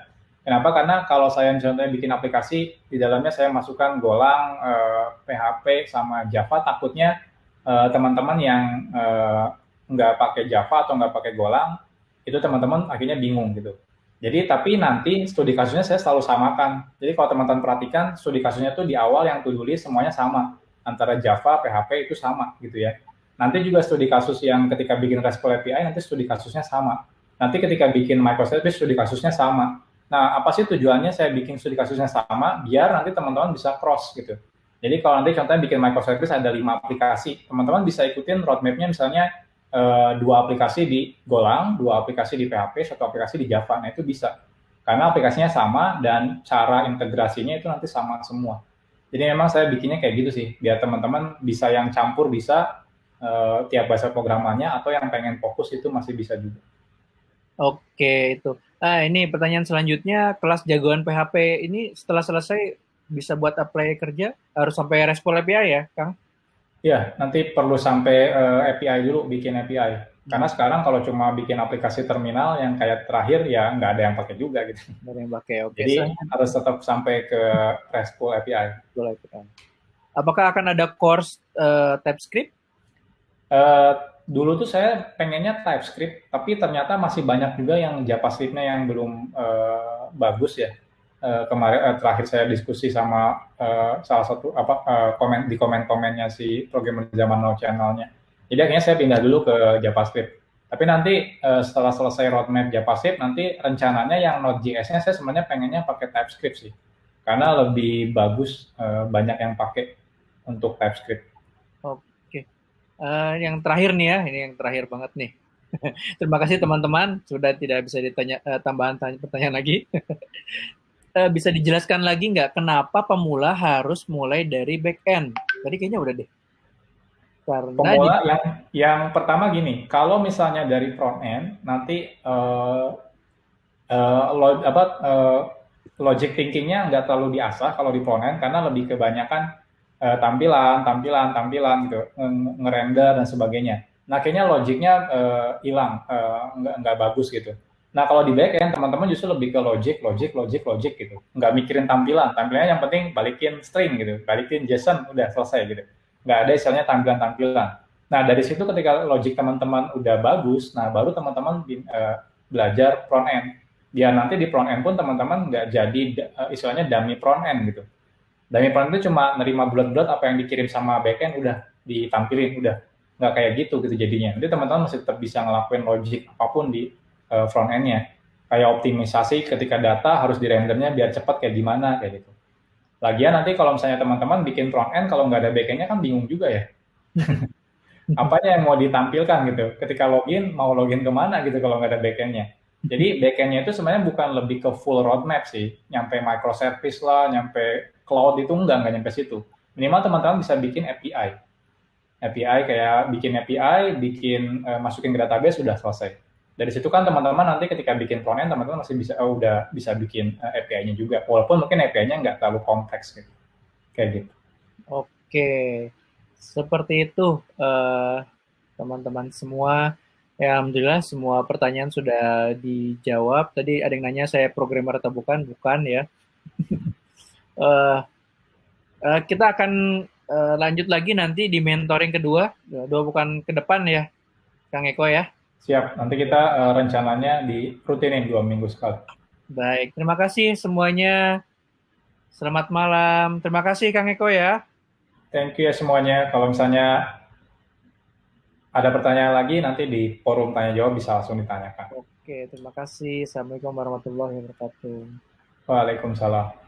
Kenapa? Karena kalau saya misalnya bikin aplikasi, di dalamnya saya masukkan Golang, PHP, sama Java, takutnya teman-teman yang nggak pakai Java atau nggak pakai Golang, itu teman-teman akhirnya bingung gitu. Jadi tapi nanti studi kasusnya saya selalu samakan. Jadi kalau teman-teman perhatikan, studi kasusnya tuh di awal yang to-do list semuanya sama. Antara Java, PHP itu sama gitu ya. Nanti juga studi kasus yang ketika bikin RESTful API, nanti studi kasusnya sama. Nanti ketika bikin microservice, studi kasusnya sama. Nah, apa sih tujuannya saya bikin studi kasusnya sama? Biar nanti teman-teman bisa cross gitu. Jadi kalau nanti contohnya bikin microservice ada 5 aplikasi, teman-teman bisa ikutin roadmap-nya misalnya 2 aplikasi di Golang, 2 aplikasi di PHP, 1 aplikasi di Java. Nah, itu bisa. Karena aplikasinya sama dan cara integrasinya itu nanti sama semua. Jadi memang saya bikinnya kayak gitu sih, biar teman-teman bisa yang campur bisa tiap bahasa programannya, atau yang pengen fokus itu masih bisa juga. Oke, itu. Ini pertanyaan selanjutnya, kelas jagoan PHP ini setelah selesai bisa buat apply kerja, harus sampai RESTful API ya, Kang? Ya, nanti perlu sampai API dulu, bikin API. Karena sekarang kalau cuma bikin aplikasi terminal yang kayak terakhir, ya nggak ada yang pakai juga gitu. Nggak ada yang pakai, oke. Jadi harus tetap sampai ke RESTful API. Apakah akan ada course TypeScript? Dulu tuh saya pengennya TypeScript, tapi ternyata masih banyak juga yang JavaScript-nya yang belum bagus ya. Kemarin terakhir saya diskusi sama salah satu komen di komen-komennya si programmer zaman now channel-nya. Jadi akhirnya saya pindah dulu ke JavaScript. Tapi nanti setelah selesai roadmap JavaScript, nanti rencananya yang Node.js-nya saya sebenarnya pengennya pakai TypeScript sih. Karena lebih bagus, banyak yang pakai untuk TypeScript. Oke. Yang terakhir nih ya, ini yang terakhir banget nih. Terima kasih teman-teman, sudah tidak bisa ditanya tambahan pertanyaan lagi. Bisa dijelaskan lagi nggak kenapa pemula harus mulai dari back end? Tadi kayaknya udah deh. Karena pemula yang pertama gini, kalau misalnya dari front end nanti logic thinkingnya nggak terlalu diasah kalau di front end, karena lebih kebanyakan tampilan gitu, ngerender dan sebagainya. Nah, kayaknya logiknya hilang, nggak bagus gitu. Nah, kalau di backend teman-teman justru lebih ke logic gitu. Nggak mikirin tampilannya yang penting balikin string gitu, balikin JSON, udah selesai gitu. Nggak ada istilahnya tampilan-tampilan. Nah, dari situ ketika logic teman-teman udah bagus, nah baru teman-teman belajar front end. Biar nanti di front end pun teman-teman nggak jadi istilahnya dummy front end gitu. Dummy front itu cuma nerima bulat-bulat apa yang dikirim sama backend, udah ditampilin, udah. Nggak kayak gitu jadinya. Jadi teman-teman masih tetap bisa ngelakuin logic apapun di front end-nya. Kayak optimisasi ketika data harus di-rendernya biar cepat kayak gimana, kayak gitu. Lagian nanti kalau misalnya teman-teman bikin front end, kalau nggak ada back-end-nya kan bingung juga ya. Apanya yang mau ditampilkan gitu. Ketika login, mau login kemana gitu kalau nggak ada back-end-nya. Jadi back-end-nya itu sebenarnya bukan lebih ke full roadmap sih. Nyampe microservice lah, nyampe cloud itu nggak nyampe situ. Minimal teman-teman bisa bikin API. API kayak bikin API, masukin ke database, sudah selesai. Dari situ kan teman-teman nanti ketika bikin front end, teman-teman masih bisa udah bisa bikin API-nya juga, walaupun mungkin API-nya nggak terlalu kompleks gitu, kayak gitu. Oke, seperti itu teman-teman semua. Ya, alhamdulillah semua pertanyaan sudah dijawab. Tadi ada yang nanya saya programmer atau bukan ya. Kita akan lanjut lagi nanti di mentoring kedua, bukan ke depan ya, Kang Eko ya. Siap, nanti kita rencananya dirutinin 2 minggu sekali. Baik, terima kasih semuanya. Selamat malam. Terima kasih Kang Eko ya. Thank you ya semuanya. Kalau misalnya ada pertanyaan lagi, nanti di forum tanya jawab bisa langsung ditanyakan. Oke, terima kasih. Assalamualaikum warahmatullahi wabarakatuh. Waalaikumsalam.